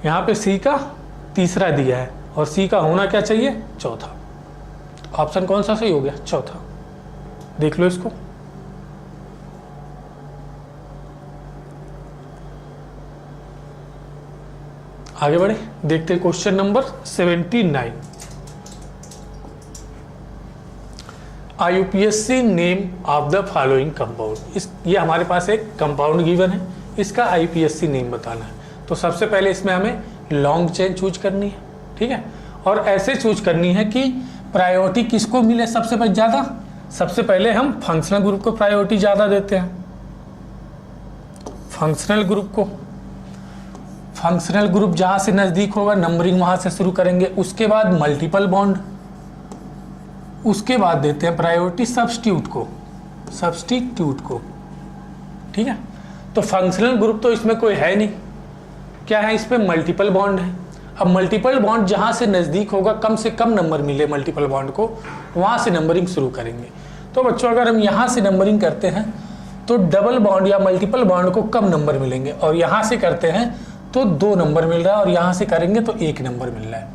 यहाँ पे सी का तीसरा दिया है और सी का होना क्या चाहिए? चौथा। ऑप्शन कौन सा सही हो गया? चौथा। देख लो इसको। आगे बढ़े, देखते हैं question number 79। IUPAC name of the following compound. ये हमारे पास एक कंपाउंड गिवन है, इसका IUPAC नेम बताना है। तो सबसे पहले इसमें हमें लॉन्ग चेन चूज करनी है। ठीक है, और ऐसे चूज करनी है कि प्रायोरिटी किसको मिले सबसे पहले ज़्यादा। सबसे पहले हम फंक्शनल ग्रुप को प्रायोरिटी ज़्यादा देते हैं, फंक्शनल ग्रुप को। फंक्शनल ग्रुप जहाँ से नज़दीक होगा नंबरिंग वहाँ से शुरू करेंगे। उसके बाद मल्टीपल बॉन्ड, उसके बाद देते हैं प्रायोरिटी सब्स्टिट्यूट को, सब्स्टिट्यूट को। ठीक है, तो फंक्शनल ग्रुप तो इसमें कोई है नहीं, क्या है इस पे? मल्टीपल बॉन्ड है। अब मल्टीपल बॉन्ड जहाँ से नज़दीक होगा, कम से कम नंबर मिले मल्टीपल बॉन्ड को, वहाँ से नंबरिंग शुरू करेंगे। तो बच्चों अगर हम यहाँ से नंबरिंग करते हैं तो डबल बॉन्ड या मल्टीपल बॉन्ड को कम नंबर मिलेंगे, और यहाँ से करते हैं तो 2 नंबर मिल रहा है, और यहाँ से करेंगे तो 1 नंबर मिल रहा है।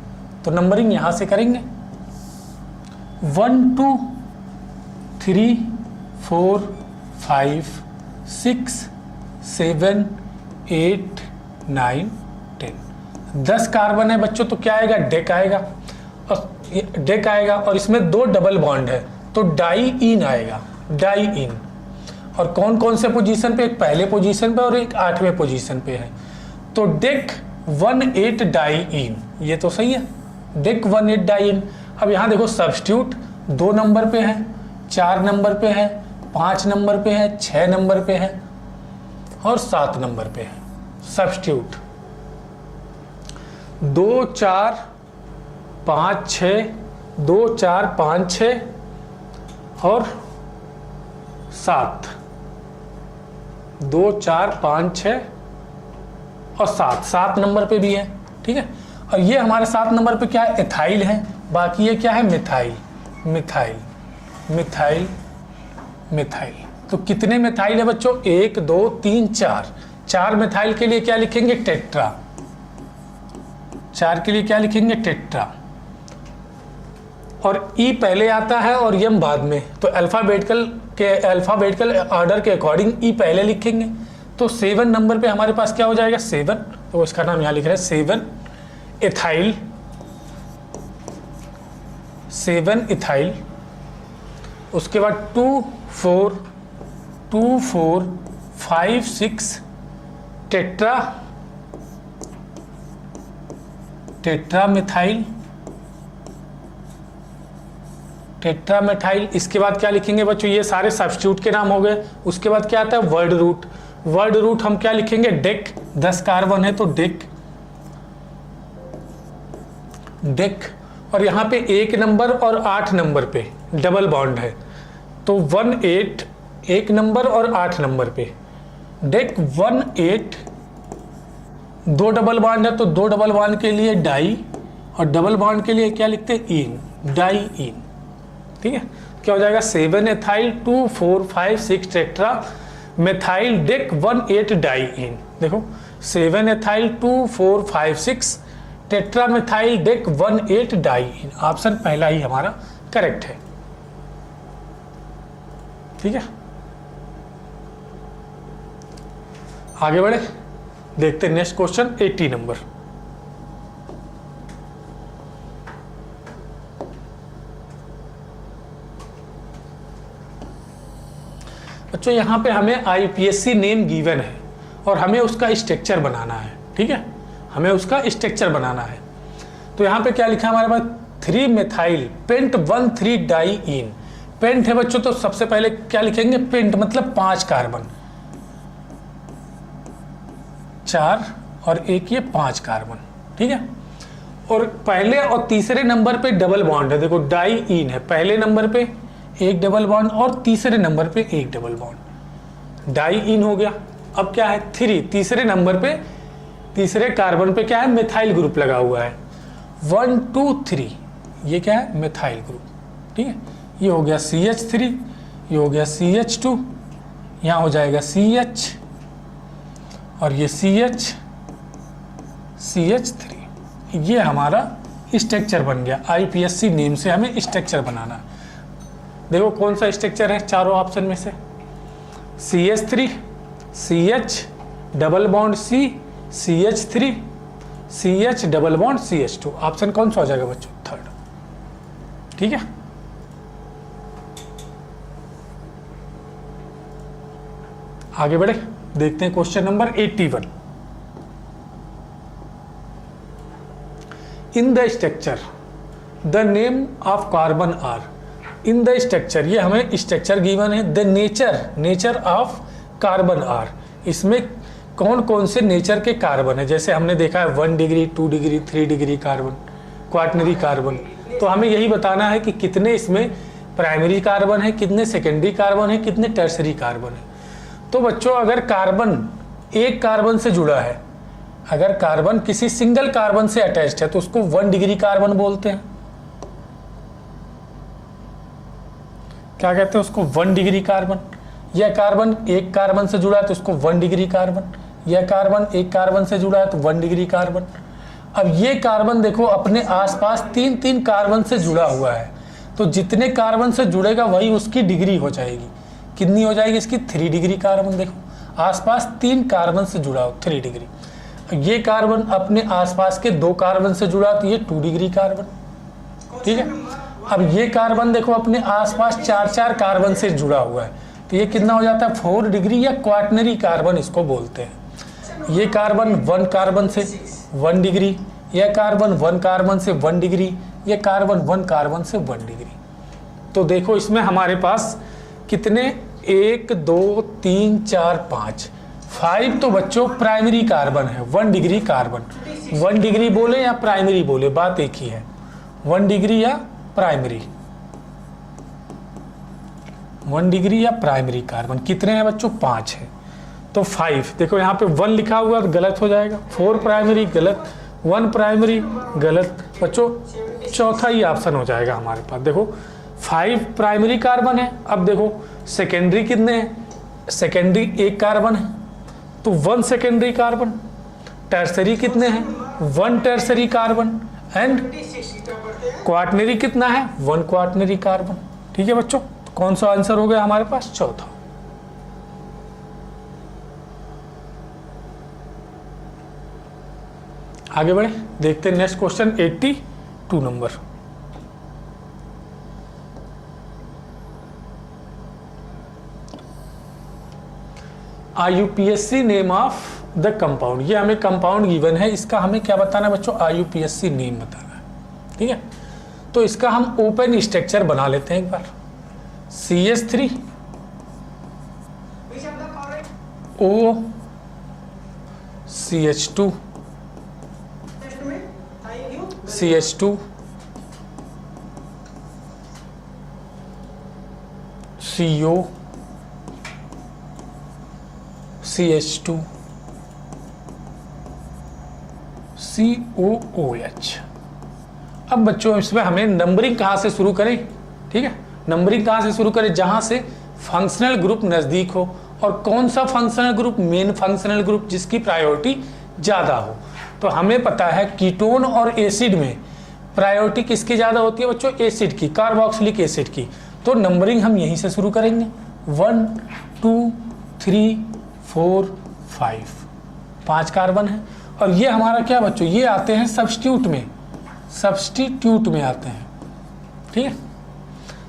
तो नंबरिंग यहाँ से करेंगे 1 2 3 4 5 6 7 8 9 10। 10 कार्बन है बच्चों, तो क्या आएगा? डेक आएगा, और डेक आएगा, और इसमें 2 डबल बॉन्ड है तो डाई इन आएगा, डाई इन। और कौन कौन से पोजीशन पे? एक पहले पोजीशन पे और एक 8वें पोजीशन पे है। तो डेक 1 8 डाई इन, ये तो सही है, डेक 1 8 डाई इन। अब यहाँ देखो सब्स्टिट्यूट 2 नंबर पे है, 4 नंबर पे है, 5 नंबर पे है, 6 नंबर पे है और 7 नंबर पे है। सब्स्टिट्यूट 2 4 5 6, 2 4 5 6 और 7, 2 4 5 6 और 7 नंबर पे भी है। ठीक है, और ये हमारे 7 नंबर पे क्या है? एथाइल है। बाकी ये क्या है? Methyl, methyl, methyl, methyl. तो कितने मिथाइल है बच्चों? 1 2 3 4। 4 मिथाइल के लिए क्या लिखेंगे? टेट्रा। 4 के लिए क्या लिखेंगे? टेट्रा। और ई पहले आता है और यम बाद में, तो अल्फाबेटिकल ऑर्डर के अकॉर्डिंग ई पहले लिखेंगे। तो 7 नंबर पे हमारे पास क्या हो जाएगा? 7। तो इसका नाम यहाँ लिख रहे हैं 7 एथाइल, 7 इथाइल। उसके बाद 2 4 5 6 टेट्रा, टेट्रा मिथाइल, टेट्रामेथाइल। इसके बाद क्या लिखेंगे बच्चों, ये सारे सब्स्टिट्यूट के नाम हो गए। उसके बाद क्या आता है, वर्ड रूट। वर्ड रूट हम क्या लिखेंगे, डेक, 10 कार्बन है तो डेक, डेक। और यहाँ पे 1 नंबर और 8 नंबर पे डबल बॉन्ड है तो 18, 1 नंबर और 8 नंबर पे डेक 18। 2 डबल बॉन्ड है तो 2 डबल बॉन्ड के लिए डाई, और डबल बॉन्ड के लिए क्या लिखते हैं, इन, डाई इन। ठीक है, क्या हो जाएगा, 7 ethyl 2 4 5 6 tetra methyl dec 18 diene. देखो 7 ethyl 2 4 5 6 tetra methyl dec 18 diene. Option पहला ही हमारा करेक्ट है। ठीक है, आगे बढ़े, देखते हैं नेक्स्ट क्वेश्चन 80 नंबर। बच्चों यहाँ पे हमें आईपीएससी नेम गिवन है और हमें उसका स्ट्रक्चर बनाना है। ठीक है, हमें उसका स्ट्रक्चर बनाना है। तो यहाँ पे क्या लिखा है हमारे पास, 3 मेथाइल पेंट 1,3 डाई इन। पेंट है बच्चों तो सबसे पहले क्या लिखेंगे, पेंट मतलब 5 कार्बन, 4 और 1 ये 5 कार्बन। ठीक है, और पहले और तीसरे नंबर पे डबल बॉन्ड है। देखो डाई इन है, पहले नंबर पे 1 डबल बॉन्ड और तीसरे नंबर पे 1 डबल बॉन्ड, डाई इन हो गया। अब क्या है, 3, तीसरे नंबर पे तीसरे कार्बन पे क्या है, मिथाइल ग्रुप लगा हुआ है, 1 2 3, ये क्या है, मिथाइल ग्रुप। ठीक है, ये हो गया CH3, ये हो गया CH2, यहाँ हो जाएगा CH और ये CH3। ये हमारा स्ट्रक्चर बन गया। आईपीएससी नेम से हमें स्ट्रक्चर बनाना है। देखो कौन सा स्ट्रक्चर है चारों ऑप्शन में से, CH3, CH double bond C, CH3, CH double bond CH2। Option कौन सा हो जाएगा बच्चों, 3rd। ठीक है, आगे बढ़े, देखते हैं question number 81। In the structure the name of carbon are. In the structure, ये हमें स्ट्रक्चर गिवन है। The nature of carbon are, इसमें कौन कौन से नेचर के कार्बन है। जैसे हमने देखा है 1 degree 2 degree 3 degree carbon, quaternary carbon. तो हमें यही बताना है कि कितने इसमें प्राइमरी कार्बन है, कितने सेकेंडरी कार्बन है, कितने टर्सरी कार्बन है। तो बच्चों अगर कार्बन एक कार्बन से जुड़ा है, अगर कार्बन किसी सिंगल कार्बन से अटैच्ड है तो उसको 1 डिग्री कार्बन बोलते हैं। क्या कहते हैं उसको, 1 डिग्री कार्बन। यह कार्बन एक कार्बन से जुड़ा है तो उसको 1 डिग्री कार्बन। यह कार्बन एक कार्बन से जुड़ा है तो 1 डिग्री कार्बन। अब ये कार्बन देखो अपने आसपास 3-3 कार्बन से जुड़ा हुआ है, तो जितने कार्बन से जुड़ेगा वही उसकी डिग्री हो जाएगी। कितनी हो जाएगी इसकी, 3 डिग्री कार्बन। देखो आसपास 3 कार्बन से जुड़ा हो, 3 डिग्री। ये कार्बन अपने आसपास के 2 कार्बन से जुड़ा तो ये 2 डिग्री कार्बन। ठीक है, अब ये कार्बन देखो अपने आसपास 4-4 कार्बन से जुड़ा हुआ है तो ये कितना हो जाता है, 4 डिग्री या क्वाटनरी कार्बन इसको बोलते हैं। ये कार्बन 1 कार्बन से 1 डिग्री, यह कार्बन 1 कार्बन से 1 डिग्री, यह कार्बन 1 कार्बन से 1 डिग्री। तो देखो इसमें हमारे पास कितने, 1 2 3 4 5 तो बच्चों प्राइमरी कार्बन है, 1 डिग्री कार्बन। 1 डिग्री बोले या प्राइमरी बोले, बात एक ही है, 1 डिग्री या प्राइमरी, 1 डिग्री या प्राइमरी कार्बन। कितने हैं बच्चों, 5 है। तो 5, देखो यहाँ पे 1 लिखा हुआ तो गलत हो जाएगा, 4 प्राइमरी गलत, 1 प्राइमरी गलत। बच्चों चौथा ही ऑप्शन हो जाएगा हमारे पास। देखो 5 प्राइमरी कार्बन है। अब देखो सेकेंडरी कितने हैं, सेकेंडरी 1 कार्बन है तो 1 सेकेंडरी कार्बन। टर्सरी कितने हैं, 1 टर्सरी कार्बन। एंड क्वाटनरी कितना है, 1 क्वाटनरी कार्बन। ठीक है बच्चों, तो कौन सा आंसर हो गया हमारे पास, चौथा। आगे बढ़े, देखते हैं next question 82 number. आईयूपीएससी name of the compound. ये हमें कंपाउंड गिवन है, इसका हमें क्या बताना है बच्चों, आईयूपीएससी नेम बताना है। ठीक है, तो इसका हम ओपन स्ट्रक्चर बना लेते हैं एक बार। CH3 O CH2 CH2 CO CH2 COOH। अब बच्चों इसमें हमें नंबरिंग कहाँ से शुरू करें, ठीक है, नंबरिंग कहाँ से शुरू करें, जहाँ से फंक्शनल ग्रुप नज़दीक हो। और कौन सा functional group, main functional group जिसकी प्रायोरिटी ज़्यादा हो। तो हमें पता है कीटोन और एसिड में प्रायोरिटी किसकी ज़्यादा होती है बच्चों, एसिड की, कार्बोक्सिलिक एसिड की। तो नंबरिंग हम यहीं से शुरू करेंगे, 1 2 3 4 5, 5 कार्बन है। और ये हमारा क्या बच्चों, ये आते हैं सब्स्टिट्यूट में आते हैं, ठीक है।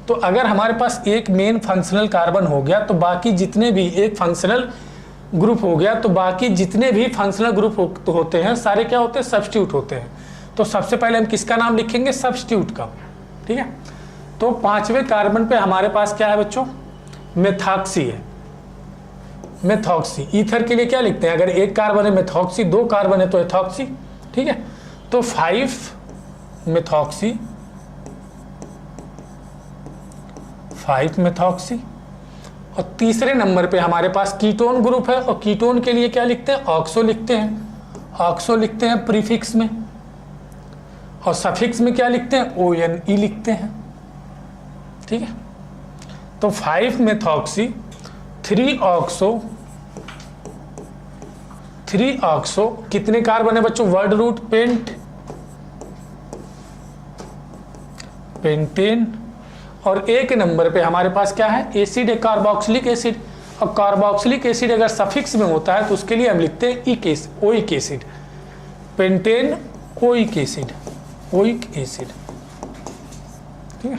तो अगर हमारे पास एक मेन फंक्शनल कार्बन हो गया तो बाकी जितने भी, एक फंक्शनल ग्रुप हो गया तो बाकी जितने भी फंक्शनल ग्रुप होते हैं सारे क्या होते हैं, सब्स्टिट्यूट होते हैं। तो सबसे पहले हम किसका नाम लिखेंगे, सब्स्टिट्यूट का, ठीक है। तो 5वें कार्बन पे हमारे पास क्या है बच्चों, मेथॉक्सी है, मेथॉक्सी। ईथर के लिए क्या लिखते हैं, अगर एक कार्बन है मेथॉक्सी, 2 कार्बन है तो एथॉक्सी, ठीक है। तो 5 मेथॉक्सी, 5 मेथॉक्सी। और तीसरे नंबर पे हमारे पास कीटोन ग्रुप है, और कीटोन के लिए क्या लिखते हैं, ऑक्सो लिखते हैं, ऑक्सो लिखते हैं प्रीफिक्स में। और सफिक्स में क्या लिखते हैं, ONE लिखते हैं, ठीक है। तो 5 मेथॉक्सी, 3 ऑक्सो, कितने कार्बन है बच्चों, वर्ड रूट पेंटेन। और एक नंबर पे हमारे पास क्या है, एसिड है, कार्बोक्सिलिक एसिड। और कार्बोक्सिलिक एसिड अगर सफिक्स में होता है तो उसके लिए हम लिखते हैं oic acid, pentane oic acid, ठीक है।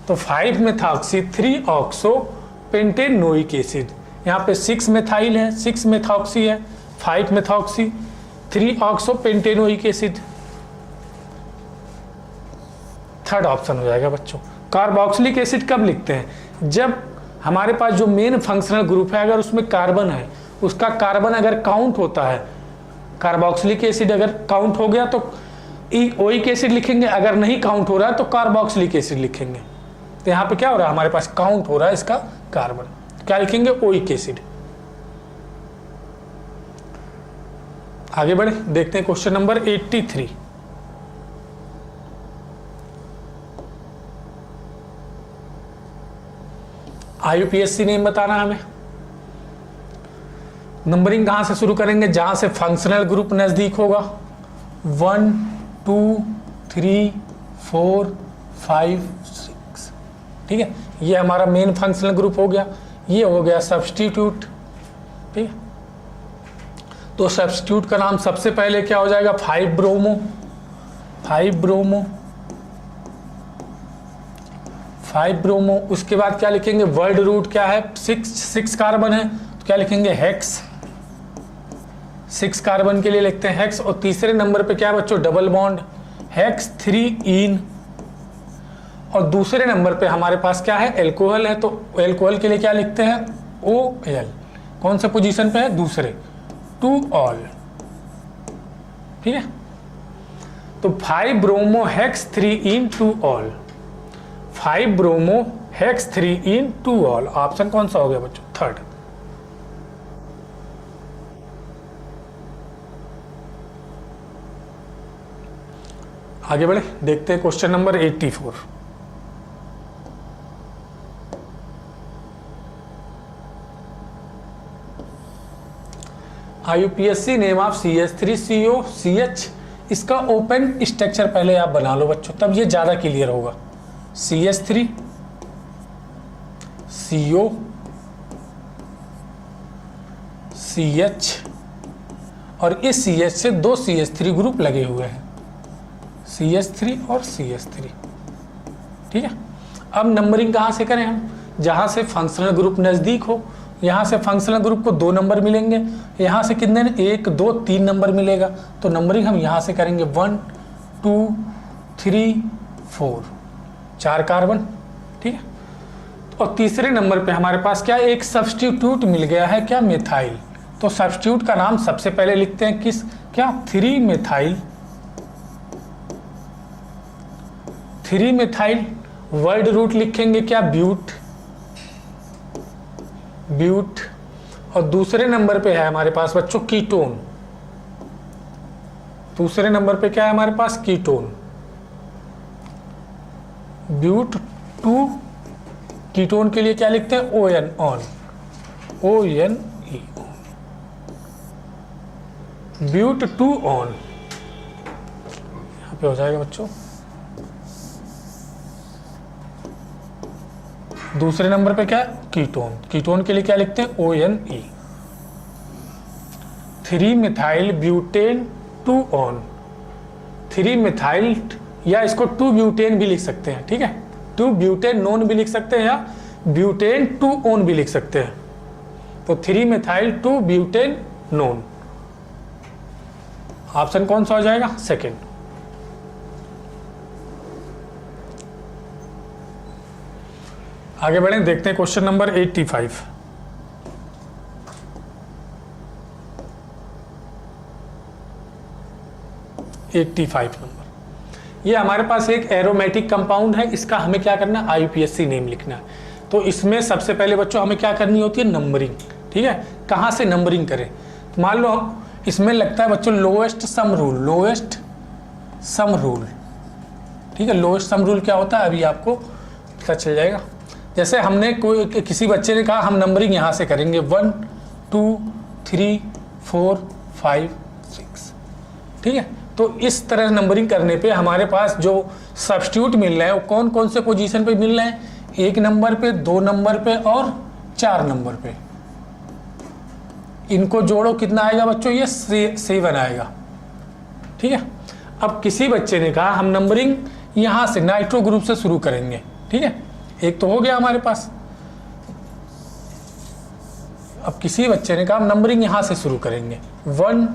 तो 5 मेथॉक्सी, 3 ऑक्सो, पेंटेनोइक एसिड। यहाँ पे 6 मेथाइल है, 6 मेथॉक्सी है, 5 methoxy, 3 oxo, pentanoic acid. Third option हो जाएगा बच्चों। कार्बोक्सिलिक एसिड कब लिखते हैं, जब हमारे पास जो मेन फंक्शनल ग्रुप है अगर उसमें कार्बन है, उसका कार्बन अगर काउंट होता है, कार्बोक्सिलिक एसिड अगर काउंट हो गया तो ओइक एसिड लिखेंगे, अगर नहीं काउंट हो रहा है तो कार्बोक्सिलिक एसिड लिखेंगे। तो यहाँ पे क्या हो रहा है, हमारे पास काउंट हो रहा है इसका कार्बन, क्या लिखेंगे, ओइक एसिड। आगे बढ़े, देखते हैं क्वेश्चन नंबर 83। IUPAC नेम बताना है हमें। नंबरिंग कहां से शुरू करेंगे, जहां से फंक्शनल ग्रुप नजदीक होगा, 1 2 3 4 5 6, ठीक है। ये हमारा मेन फंक्शनल ग्रुप हो गया, ये हो गया सब्स्टिट्यूट, ठीक है। तो सब्स्टिट्यूट का नाम सबसे पहले क्या हो जाएगा, 5 ब्रोमो, 5 ब्रोमो। उसके बाद क्या लिखेंगे, वर्ड रूट क्या है, 6 कार्बन है तो क्या लिखेंगे, हेक्स, 6 कार्बन के लिए लिखते हैं हेक्स। और तीसरे नंबर पे क्या है बच्चों, डबल बॉन्ड, हेक्स 3 इन। और दूसरे नंबर पे हमारे पास क्या है, एल्कोहल है, तो एल्कोहल के लिए क्या लिखते हैं, OL। कौन से पोजीशन पे है, दूसरे, 2 ऑल, ठीक है। तो 5 ब्रोमो हेक्स 3 इन 2 ऑल, 5 ब्रोमो हेक्स 3 इन 2 ऑल। ऑप्शन कौन सा हो गया बच्चों, थर्ड। आगे बढ़े, देखते हैं question number 84। IUPAC name of CH3COCH। इसका ओपन स्ट्रक्चर पहले आप बना लो बच्चों, तब ये ज्यादा क्लियर होगा। CH3 CO CH, और इस CH से 2 CH3 ग्रुप लगे हुए हैं, CH3 और CH3, ठीक है। अब नंबरिंग कहाँ से करें हम, जहाँ से फंक्शनल ग्रुप नज़दीक हो। यहाँ से फंक्शनल ग्रुप को 2 नंबर मिलेंगे, यहाँ से कितने, 1 2 3 नंबर मिलेगा। तो नंबरिंग हम यहाँ से करेंगे 1 2 3 4, 4 कार्बन, ठीक है। और तीसरे नंबर पे हमारे पास क्या एक सब्स्टिट्यूट मिल गया है, क्या, मिथाइल। तो सब्स्टिट्यूट का नाम सबसे पहले लिखते हैं किस, क्या, 3 मिथाइल। 3 मिथाइल वर्ड रूट लिखेंगे क्या, ब्यूट, ब्यूट। और दूसरे नंबर पे है हमारे पास बच्चों कीटोन। दूसरे नंबर पे क्या है हमारे पास, कीटोन, ब्यूट 2। कीटोन के लिए क्या लिखते हैं, ON, one, ONE, but 2 one. यहां पे हो जाएगा बच्चों। दूसरे नंबर पे क्या है, कीटोन। कीटोन के लिए क्या लिखते हैं, ONE, 3 methyl butane 2 on. 3 methyl या इसको 2 ब्यूटेन भी लिख सकते हैं, ठीक है। 2 ब्यूटेन नोन भी लिख सकते हैं या ब्यूटेन 2 ऑन भी लिख सकते हैं। तो 3 मिथाइल 2 ब्यूटेन नोन। ऑप्शन कौन सा हो जाएगा, सेकेंड। आगे बढ़ें, देखते हैं क्वेश्चन नंबर 85। नंबर, ये हमारे पास एक एरोमेटिक कंपाउंड है। इसका हमें क्या करना है, IUPAC नेम लिखना है। तो इसमें सबसे पहले बच्चों हमें क्या करनी होती है, नंबरिंग, ठीक है। कहाँ से नंबरिंग करें, तो मान लो इसमें लगता है बच्चों lowest sum rule, lowest sum rule, ठीक है। लोएस्ट सम रूल क्या होता है अभी आपको पता चल जाएगा। जैसे हमने कोई किसी बच्चे ने कहा हम नंबरिंग यहाँ से करेंगे 1 2 3 4 5 6, ठीक है। तो इस तरह नंबरिंग करने पे हमारे पास जो सब्स्टिट्यूट मिल रहे हैं वो कौन कौन से पोजीशन पे मिल रहे हैं, 1 नंबर पे, 2 नंबर पे और 4 नंबर पे। इनको जोड़ो कितना आएगा बच्चों, ये 7 आएगा, ठीक है। अब किसी बच्चे ने कहा हम नंबरिंग यहाँ से नाइट्रो ग्रुप से शुरू करेंगे, ठीक है। एक तो हो गया हमारे पास। अब किसी बच्चे ने कहा हम नंबरिंग यहाँ से शुरू करेंगे 1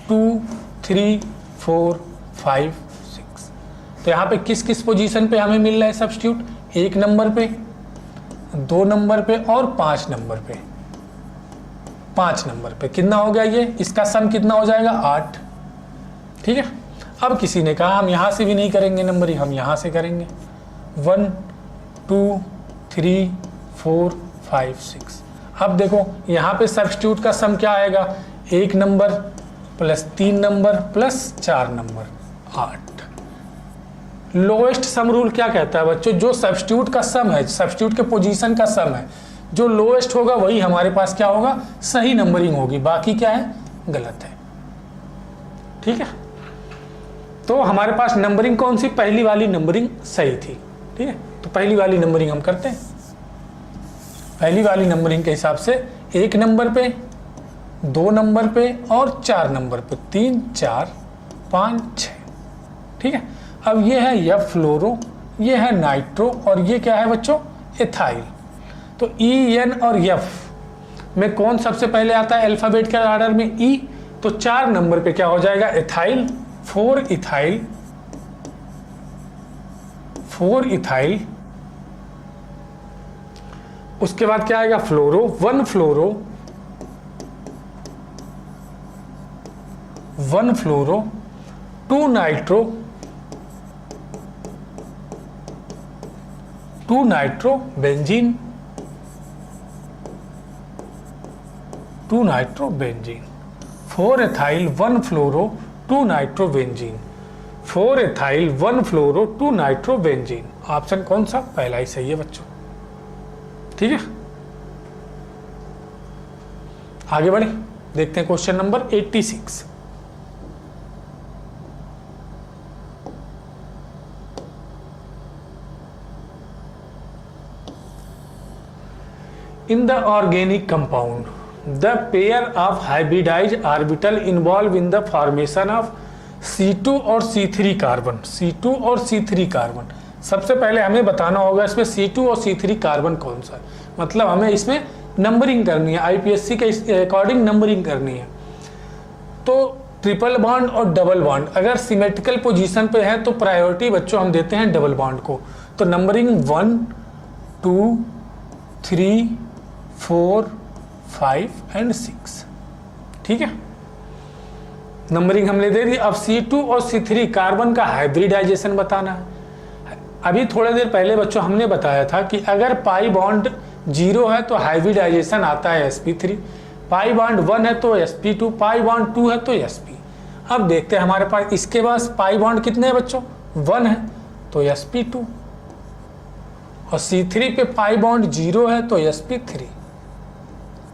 2 3 4 5 6। तो यहाँ पे किस किस पोजीशन पे हमें मिल रहा है सब्स्टिट्यूट, 1 नंबर पे, 2 नंबर पे और 5 नंबर पे। 5 नंबर पे कितना हो गया, ये इसका सम कितना हो जाएगा, 8, ठीक है। अब किसी ने कहा हम यहाँ से भी नहीं करेंगे नंबरिंग, हम यहाँ से करेंगे 1 2 3 4 5 6। अब देखो यहाँ पे सब्स्टिट्यूट का सम क्या आएगा, 1 number plus 3 number plus 4 number 8। Lowest sum rule क्या कहता है बच्चों, जो सब्स्टिट्यूट का सम है, सब्स्टिट्यूट के पोजीशन का सम है, जो लोएस्ट होगा वही हमारे पास क्या होगा, सही नंबरिंग होगी, बाकी क्या है, गलत है, ठीक है। तो हमारे पास नंबरिंग कौन सी, पहली वाली नंबरिंग सही थी, ठीक है। तो पहली वाली नंबरिंग हम करते हैं। पहली वाली नंबरिंग के हिसाब से 1 नंबर पे, 2 नंबर पे और 4 नंबर पे, 3 4 5 6, ठीक है। अब ये है यह फ्लोरो, ये है नाइट्रो और ये क्या है बच्चों, एथाइल। तो EN और F में कौन सबसे पहले आता है अल्फाबेट के ऑर्डर में, E। तो 4 नंबर पे क्या हो जाएगा, एथाइल, 4 इथाइल, 4 इथाइल। उसके बाद क्या आएगा, फ्लोरो, 1 फ्लोरो, 1 फ्लोरो, 2 nitro, 2 nitro benzene, 2 nitro benzene, 4 ethyl, 1 फ्लोरो, 2 नाइट्रो बेंजीन, 4 एथाइल, 1 फ्लोरो, 2 नाइट्रो बेंजीन। ऑप्शन कौन सा, पहला ही सही है बच्चों, ठीक है। आगे बढ़े, देखते हैं question number 86। In the organic compound, the pair of hybridized orbital involved in the formation of C2 और C3 कार्बन, C2 और C3 कार्बन। सबसे पहले हमें बताना होगा इसमें C2 और C3 कार्बन कौन सा है, मतलब हमें इसमें नंबरिंग करनी है, IUPAC के अकॉर्डिंग नंबरिंग करनी है। तो ट्रिपल बॉन्ड और डबल बॉन्ड अगर सिमेट्रिकल पोजीशन पे है तो प्रायोरिटी बच्चों हम देते हैं डबल बॉन्ड को। तो नंबरिंग 1 2 3 4 5 एंड 6, ठीक है। नंबरिंग हमने दे दी। अब C2 और C3 कार्बन का हाइब्रिडाइजेशन बताना है। अभी थोड़ी देर पहले बच्चों हमने बताया था कि अगर पाई बॉन्ड 0 है तो हाइब्रिडाइजेशन आता है sp3, पाई बॉन्ड 1 है तो sp2, पाई बॉन्ड 2 है तो sp। अब देखते हैं हमारे पास इसके पास पाई बॉन्ड कितने हैं बच्चों, 1 है तो sp2, और C3 पे पाई बॉन्ड 0 है तो sp3।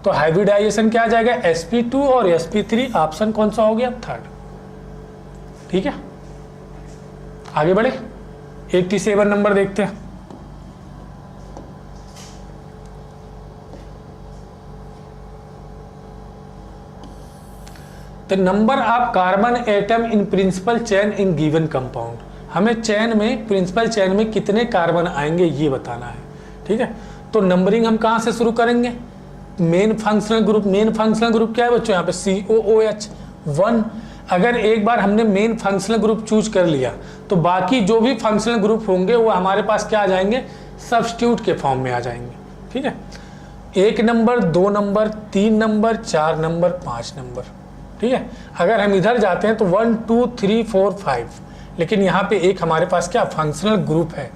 तो हाइब्रिडाइजेशन क्या आ जाएगा, sp2 और sp3। ऑप्शन कौन सा हो गया, थर्ड, ठीक है। आगे बढ़े, 87 नंबर देखते हैं। The number of carbon atom in principle chain in given compound. हमें चेन में, प्रिंसिपल चेन में कितने कार्बन आएंगे ये बताना है, ठीक है। तो नंबरिंग हम कहाँ से शुरू करेंगे, main functional group. Main functional group क्या है बच्चों, यहाँ पे COOH 1। अगर एक बार हमने मेन फंक्शनल ग्रुप चूज कर लिया तो बाकी जो भी फंक्शनल ग्रुप होंगे वो हमारे पास क्या आ जाएंगे, सब्स्टिट्यूट के फॉर्म में आ जाएंगे, ठीक है। 1 number, 2 number, 3 number, 4 number, 5 number, ठीक है। अगर हम इधर जाते हैं तो 1 2 3 4 5, लेकिन यहाँ पे एक हमारे पास क्या फंक्शनल ग्रुप है,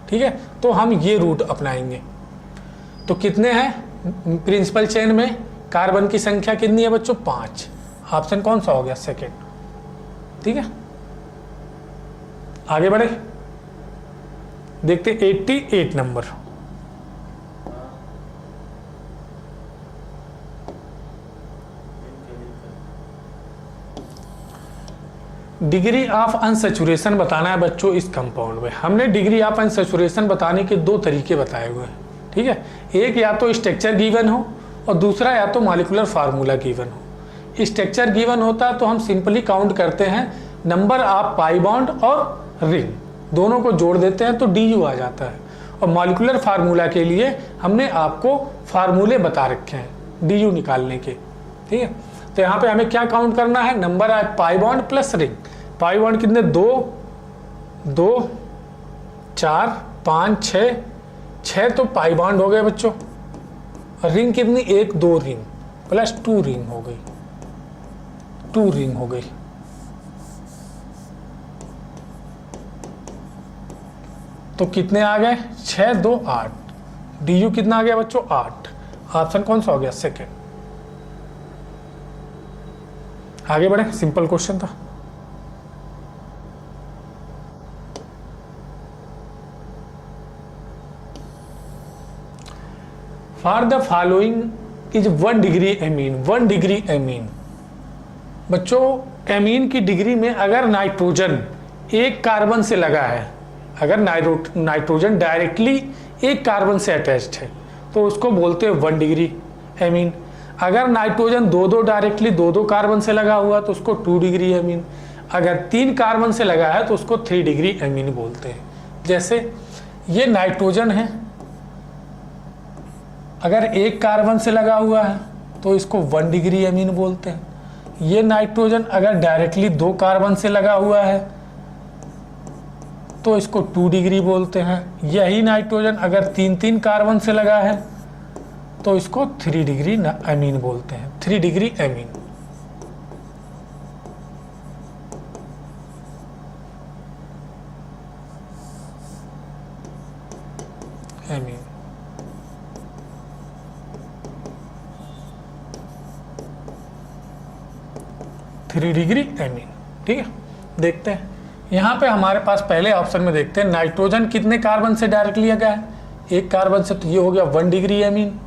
ठीक है। तो हम ये रूट अपनाएंगे। तो कितने हैं प्रिंसिपल चेन में, कार्बन की संख्या कितनी है बच्चों, 5। ऑप्शन कौन सा हो गया, सेकेंड, ठीक है। आगे बढ़े, देखते 88 नंबर। डिग्री ऑफ अनसैचुरेशन बताना है बच्चों इस कंपाउंड में। हमने डिग्री ऑफ अनसैचुरेशन बताने के 2 तरीके बताए हुए हैं, ठीक है। एक या तो स्ट्रक्चर गिवन हो और दूसरा या तो मॉलिक्यूलर फार्मूला गिवन हो। स्ट्रक्चर गिवन होता है तो हम सिंपली काउंट करते हैं नंबर ऑफ पाई बॉन्ड और रिंग, दोनों को जोड़ देते हैं तो DU आ जाता है। और मॉलिक्यूलर फार्मूला के लिए हमने आपको फार्मूले बता रखे हैं DU निकालने के, ठीक है। तो यहाँ पे हमें क्या काउंट करना है, number of pi bond plus ring. Pi bond कितने, 2 2 4 5 6 तो पाई बॉन्ड हो गए बच्चों। और रिंग कितनी, 1 2 रिंग प्लस 2 रिंग हो गई, 2 रिंग हो गई। तो कितने आ गए, 6 2 8। DU कितना आ गया बच्चों, 8। ऑप्शन कौन सा हो गया, सेकेंड। आगे बढ़े, सिंपल क्वेश्चन था। For the following is 1 degree amine. 1 degree amine बच्चों, एमीन की डिग्री में अगर नाइट्रोजन एक कार्बन से लगा है, अगर नाइट्रोजन डायरेक्टली एक कार्बन से अटैच्ड है तो उसको बोलते हैं 1 डिग्री एमीन। अगर नाइट्रोजन 2 डायरेक्टली 2 कार्बन से लगा हुआ तो उसको 2 डिग्री एमीन। अगर 3 कार्बन से लगा है तो उसको 3 डिग्री एमीन बोलते हैं। जैसे ये नाइट्रोजन है, अगर एक कार्बन से लगा हुआ है तो इसको 1 डिग्री एमीन बोलते हैं। ये नाइट्रोजन अगर डायरेक्टली 2 कार्बन से लगा हुआ है तो इसको 2 डिग्री बोलते हैं। यही नाइट्रोजन अगर 3 कार्बन से लगा है तो इसको 3 डिग्री एमीन बोलते हैं, 3 degree amine. Amine 3 degree amine, ठीक है। देखते हैं यहाँ पे हमारे पास पहले ऑप्शन में देखते हैं नाइट्रोजन कितने कार्बन से डायरेक्ट लिया गया है, 1 कार्बन से, तो ये हो गया 1 डिग्री एमीन,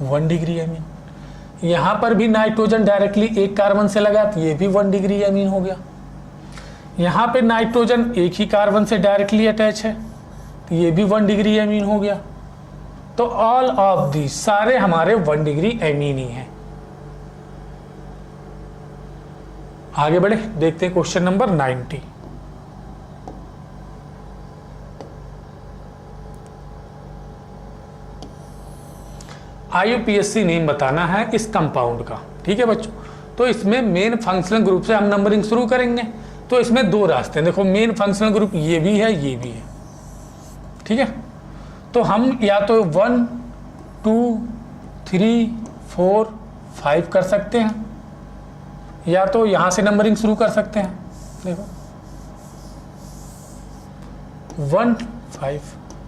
1 डिग्री एमीन। यहाँ पर भी नाइट्रोजन डायरेक्टली 1 कार्बन से लगा तो ये भी 1 डिग्री एमीन हो गया। यहाँ पे नाइट्रोजन एक ही कार्बन से डायरेक्टली अटैच है तो ये भी 1 डिग्री एमीन हो गया। तो ऑल ऑफ दी सारे हमारे 1 डिग्री एमीन ही हैं। आगे बढ़े, देखते हैं क्वेश्चन नंबर 90। IUPAC नेम बताना है इस कंपाउंड का, ठीक है बच्चों। तो इसमें मेन फंक्शनल ग्रुप से हम नंबरिंग शुरू करेंगे। तो इसमें दो रास्ते हैं, देखो मेन फंक्शनल ग्रुप ये भी है, ये भी है, ठीक है। तो हम या तो 1 2 3 4 5 कर सकते हैं, या तो यहां से नंबरिंग शुरू कर सकते हैं। देखो 1 5,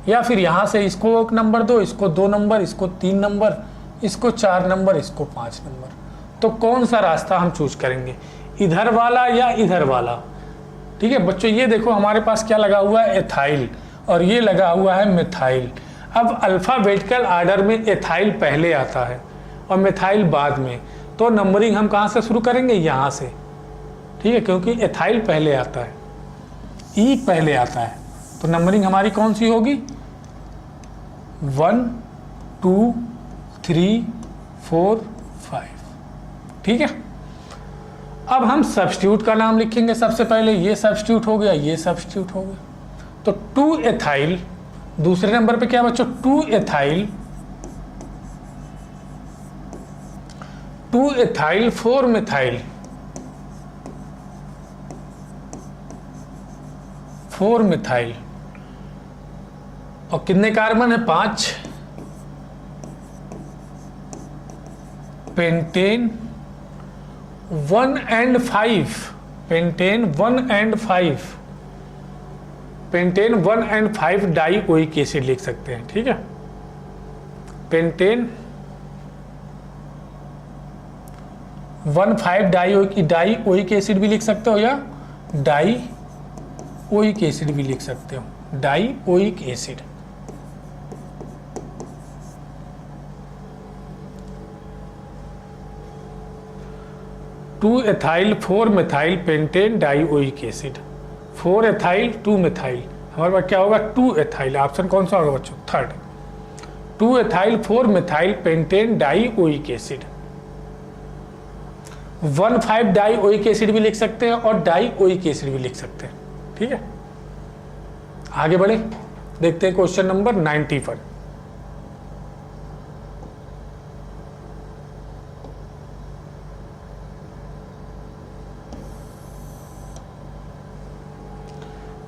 या फिर यहां से इसको एक नंबर दो, इसको 2 नंबर, इसको 3 नंबर, इसको 4 नंबर, इसको 5 नंबर। तो कौन सा रास्ता हम चूज करेंगे, इधर वाला या इधर वाला? ठीक है बच्चों, ये देखो हमारे पास क्या लगा हुआ है, एथाइल, और ये लगा हुआ है मिथाइल। अब अल्फाबेटिकल आर्डर में एथाइल पहले आता है और मिथाइल बाद में, तो नंबरिंग हम कहाँ से शुरू करेंगे, यहाँ से, ठीक है, क्योंकि एथाइल पहले आता है, ई पहले आता है, तो नंबरिंग हमारी कौन सी होगी, 1 2 3 4 5, ठीक है। अब हम सब्स्टिट्यूट का नाम लिखेंगे सबसे पहले, ये सब्स्टिट्यूट हो गया, ये सब्स्टिट्यूट हो गया, तो 2 एथाइल, दूसरे नंबर पे क्या बच्चों, 2 एथाइल 4 मिथाइल, 4 मिथाइल, और कितने कार्बन है, 5, pentane 1 and 5, pentane 1 and 5, pentane 1 and 5 dioic acid लिख सकते हैं, ठीक है। पेंटेन 1 5 डाइओइक एसिड भी लिख सकते हो, या डाइओइक एसिड भी लिख सकते हो, dioic acid. Two ethyl 4 methyl pentane dioic acid, 4 ethyl 2 methyl, हमारे पास क्या होगा, 2 एथाइल, ऑप्शन कौन सा होगा बच्चों, third, 2 ethyl 4 methyl pentane dioic acid. 1 5 dioic acid भी लिख सकते हैं और डाइओइक एसिड भी लिख सकते हैं, ठीक है। आगे बढ़े, देखते हैं question number 91।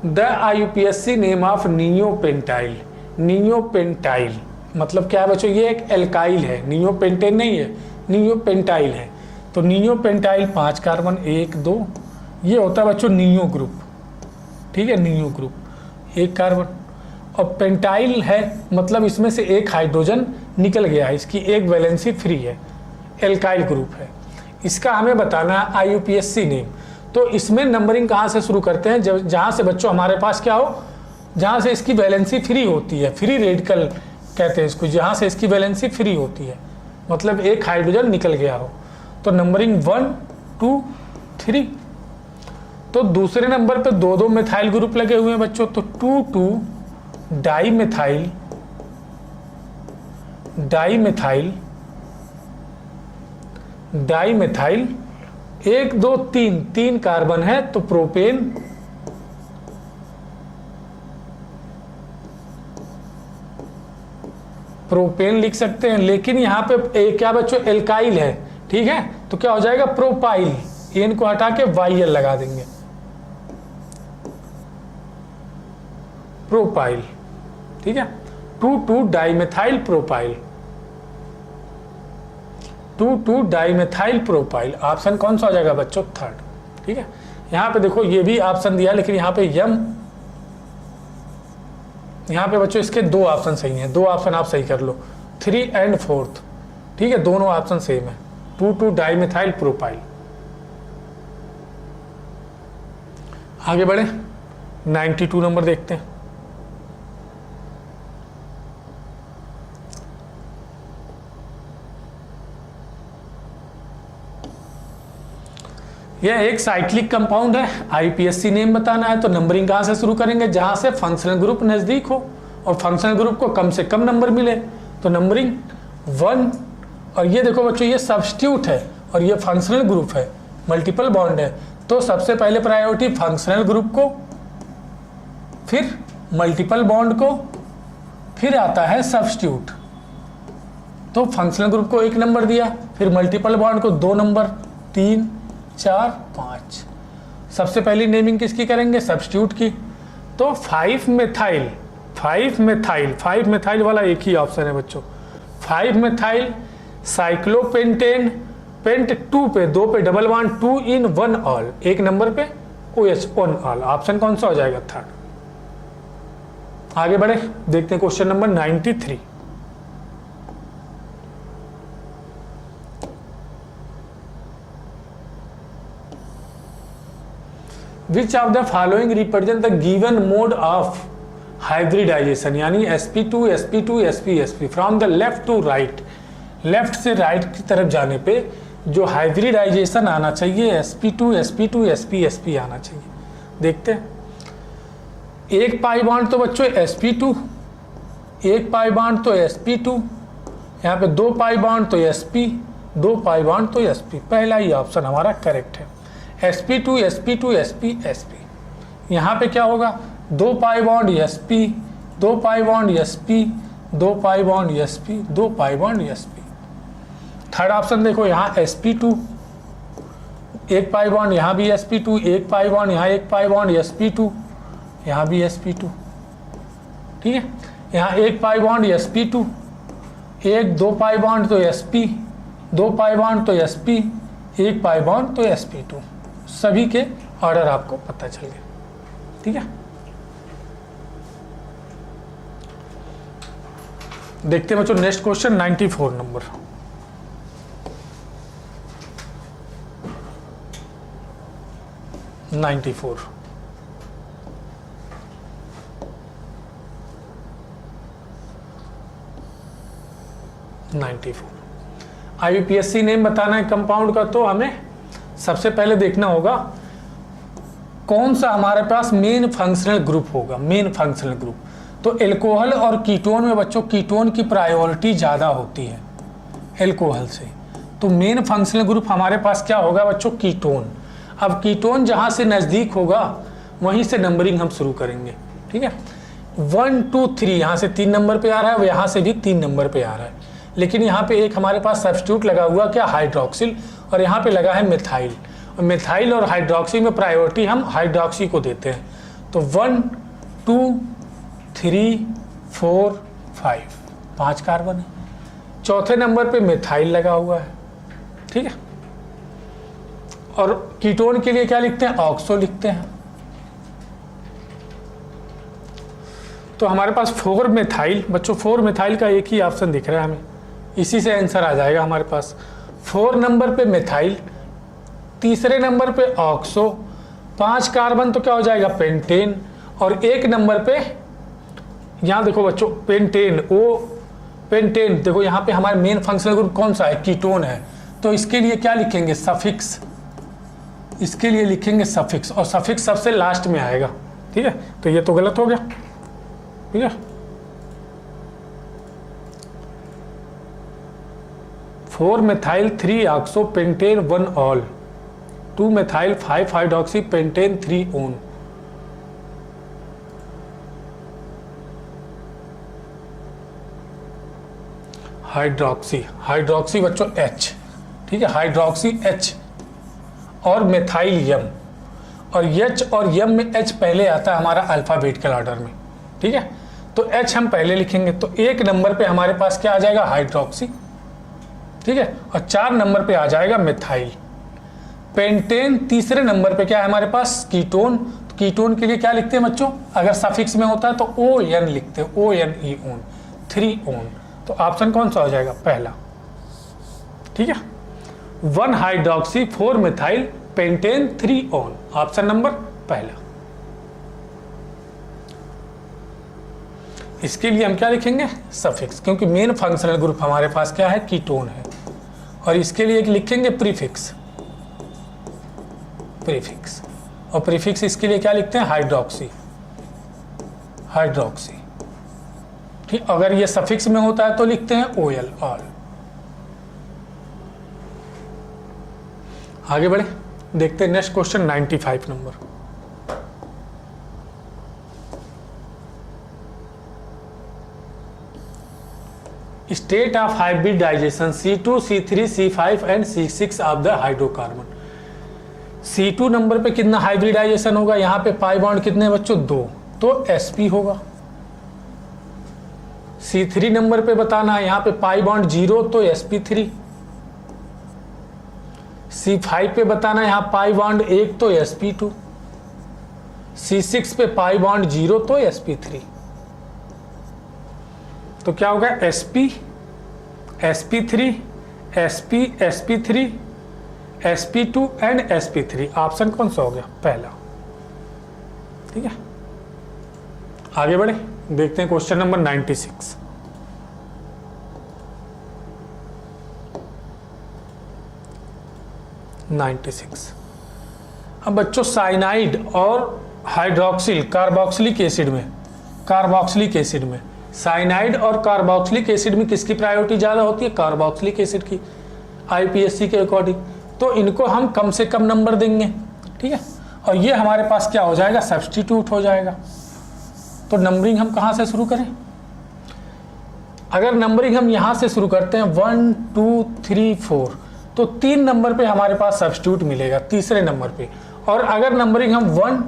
The IUPAC name of neopentyl, neopentyl मतलब क्या है बच्चों, ये एक एल्काइल है, नियोपेंटेन नहीं है, नियोपेंटाइल है। तो नियोपेंटाइल 5 कार्बन 1 2, ये होता है बच्चों नियो ग्रुप, ठीक है, नियो ग्रुप 1 कार्बन, और पेंटाइल है मतलब इसमें से एक हाइड्रोजन निकल गया है, इसकी एक वैलेंसी फ्री है, एल्काइल ग्रुप है। इसका हमें बताना है IUPAC नेम। तो इसमें नंबरिंग कहाँ से शुरू करते हैं, जब जहाँ से बच्चों हमारे पास क्या हो, जहाँ से इसकी वैलेंसी फ्री होती है, फ्री रेडिकल कहते हैं इसको, जहाँ से इसकी वैलेंसी फ्री होती है, मतलब एक हाइड्रोजन निकल गया हो। तो नंबरिंग 1 2 3। तो दूसरे नंबर पे 2 2 मिथाइल ग्रुप लगे हुए हैं बच्चों, तो 2 2 di methyl, di methyl, di methyl 1 2 3, 3 carbon है, तो प्रोपेन, प्रोपेन लिख सकते हैं, लेकिन यहां पे क्या बच्चों, एल्काइल है, ठीक है, तो क्या हो जाएगा, प्रोपाइल, एन को हटा के YL लगा देंगे, प्रोपाइल, ठीक है। 2 2 dimethyl propyl, 2 2 dimethyl propyl, option कौन सा हो जाएगा बच्चों, थर्ड, ठीक है। यहाँ पे देखो ये भी ऑप्शन दिया, लेकिन यहाँ पे यम, यहाँ पे बच्चों इसके 2 ऑप्शन सही हैं, 2 ऑप्शन आप सही कर लो, 3 and 4, ठीक है, दोनों ऑप्शन सेम है, 2 2 डाइमेथाइल प्रोपाइल। आगे बढ़े, 92 नंबर देखते हैं। यह एक साइक्लिक कंपाउंड है, IUPAC नेम बताना है, तो नंबरिंग कहाँ से शुरू करेंगे, जहाँ से फंक्शनल ग्रुप नज़दीक हो और फंक्शनल ग्रुप को कम से कम नंबर मिले, तो नंबरिंग 1। और ये देखो बच्चों, ये सब्स्टिट्यूट है और ये फंक्शनल ग्रुप है, मल्टीपल बॉन्ड है, तो सबसे पहले प्रायोरिटी फंक्शनल ग्रुप को, फिर मल्टीपल बॉन्ड को, फिर आता है सब्स्टिट्यूट। तो फंक्शनल ग्रुप को 1 नंबर दिया, फिर मल्टीपल बॉन्ड को 2 नंबर, 3 4 5। सबसे पहली नेमिंग किसकी करेंगे, सब्स्टिट्यूट की। तो 5 मेथाइल वाला एक ही ऑप्शन है बच्चों, 5 मेथाइल साइक्लोपेंटेन, पेंट 2 पे, 2 पे डबल बॉन्ड 2 इन 1 ऑल, एक नंबर पे OH ऑन ऑल। ऑप्शन कौन सा हो जाएगा, थर्ड। आगे बढ़े, देखते हैं question number 93। Which of the following represent the given mode of hybridization, यानी sp2 sp2 sp sp from the left to right, left से राइट की तरफ जाने पे जो हाइब्रिडाइजेशन आना चाहिए sp2 sp2 sp sp आना चाहिए। देखते हैं, एक पाई बॉन्ड तो बच्चों sp2, एक पाई बॉन्ड तो sp2, यहाँ पे 2 पाई बॉन्ड तो sp, 2 पाई बॉन्ड तो sp, पहला ही ऑप्शन हमारा करेक्ट है, sp2 sp2 sp sp। यहाँ पे क्या होगा, 2 pi bond sp, 2 pi bond sp, 2 pi bond sp, 2 pi bond sp। Third option देखो, यहाँ sp2, एक पाई बॉन्ड यहाँ भी sp2, एक पाई बॉन्ड यहाँ, एक पाई बॉन्ड sp2, यहाँ भी sp2, ठीक है। यहाँ एक पाई बॉन्ड sp2, एक 2 पाई बॉन्ड तो sp, 2 पाई बॉन्ड तो sp, एक पाई बॉन्ड तो sp2। सभी के ऑर्डर आपको पता चल गया, ठीक है। देखते हैं बच्चों next question 94 number. IUPAC name बताना है कंपाउंड का, तो हमें सबसे पहले देखना होगा कौन सा हमारे पास मेन फंक्शनल ग्रुप होगा, मेन फंक्शनल ग्रुप। तो एल्कोहल और कीटोन में बच्चों कीटोन की प्रायोरिटी ज़्यादा होती है एल्कोहल से, तो मेन फंक्शनल ग्रुप हमारे पास क्या होगा बच्चों, कीटोन। अब कीटोन जहाँ से नज़दीक होगा वहीं से नंबरिंग हम शुरू करेंगे, ठीक है। 1 2 3 यहाँ से 3 नंबर पे आ रहा है, यहाँ से भी 3 नंबर पे आ रहा है, लेकिन यहाँ पे एक हमारे पास सब्स्टिट्यूट लगा हुआ क्या, हाइड्रोक्सिल, और यहाँ पे लगा है मिथाइल। और मिथाइल और हाइड्रोक्सी में प्रायोरिटी हम हाइड्रोक्सी को देते हैं। तो 1 2 3 4 5, 5 कार्बन है। चौथे नंबर पे मिथाइल लगा हुआ है, ठीक है। और कीटोन के लिए क्या लिखते हैं, ऑक्सो लिखते हैं। तो हमारे पास 4 मिथाइल बच्चों, 4 मिथाइल का एक ही ऑप्शन दिख रहा है हमें, इसी से आंसर आ जाएगा हमारे पास। 4 नंबर पे मिथाइल, तीसरे नंबर पे ऑक्सो, 5 कार्बन तो क्या हो जाएगा, पेंटेन, और 1 नंबर पे यहाँ देखो बच्चों पेंटेन, ओ पेंटेन, देखो यहाँ पे हमारे मेन फंक्शनल ग्रुप कौन सा है, कीटोन है। तो इसके लिए क्या लिखेंगे, सफिक्स, इसके लिए लिखेंगे सफिक्स, और सफिक्स सबसे लास्ट में आएगा, ठीक है। तो ये तो गलत हो गया, ठीक है। 4 methyl 3 oxo pentane 1 all, 2 methyl 5 hydroxy pentane 3 own. Hydroxy, hydroxy बच्चों H, ठीक है, हाइड्रोक्सी H और मिथाइल M, और H और M में H पहले आता है हमारा अल्फाबेटिकल ऑर्डर में, ठीक है। तो H हम पहले लिखेंगे, तो 1 नंबर पे हमारे पास क्या आ जाएगा, हाइड्रोक्सी, ठीक है, और 4 नंबर पे आ जाएगा मिथाइल। पेंटेन तीसरे नंबर पे क्या है हमारे पास, कीटोन। तो कीटोन के लिए क्या लिखते हैं बच्चों, अगर सफिक्स में होता है तो ON लिखते हैं, ONE ओन, 3 ओन। तो ऑप्शन कौन सा हो जाएगा, पहला, ठीक है। 1 hydroxy 4 methyl pentane 3 own, option number पहला। इसके लिए हम क्या लिखेंगे, सफिक्स, क्योंकि मेन फंक्शनल ग्रुप हमारे पास क्या है, कीटोन है। और इसके लिए लिखेंगे प्रीफिक्स, प्रीफिक्स, और प्रीफिक्स इसके लिए क्या लिखते हैं, हाइड्रोक्सी, हाइड्रोक्सी, ठीक। अगर ये सफिक्स में होता है तो लिखते हैं OL, ऑल। आगे बढ़े, देखते हैं next question 95 number. State of hybridization C2 C3 C5 and C6 of the hydrocarbon. C2 number पे कितना हाइब्रिडाइजेशन होगा, यहाँ पे पाई बॉन्ड कितने बच्चों 2, तो sp होगा। C3 नंबर पे बताना है, यहाँ पे पाई बॉन्ड 0 तो sp3। C5 पे बताना है, यहाँ पाई बॉन्ड 1 तो sp2। C6 पे पाई बॉन्ड 0 तो sp3। तो क्या होगा sp, sp3, sp, sp3, sp2 and sp3। Option कौन सा हो गया, पहला। ठीक है, आगे बढ़े, देखते हैं क्वेश्चन नंबर 96। अब बच्चों साइनाइड और हाइड्रोक्सिल कार्बोक्सिलिक एसिड में साइनाइड और कार्बोक्सिलिक एसिड में किसकी प्रायोरिटी ज़्यादा होती है, कार्बोक्सिलिक एसिड की, आईपीएससी के अकॉर्डिंग। तो इनको हम कम से कम नंबर देंगे। ठीक है, और ये हमारे पास क्या हो जाएगा, सब्स्टिट्यूट हो जाएगा। तो नंबरिंग हम कहाँ से शुरू करें, अगर नंबरिंग हम यहाँ से शुरू करते हैं 1 2 3 4, तो 3 नंबर पे हमारे पास सब्स्टिट्यूट मिलेगा तीसरे नंबर पे। और अगर नंबरिंग हम 1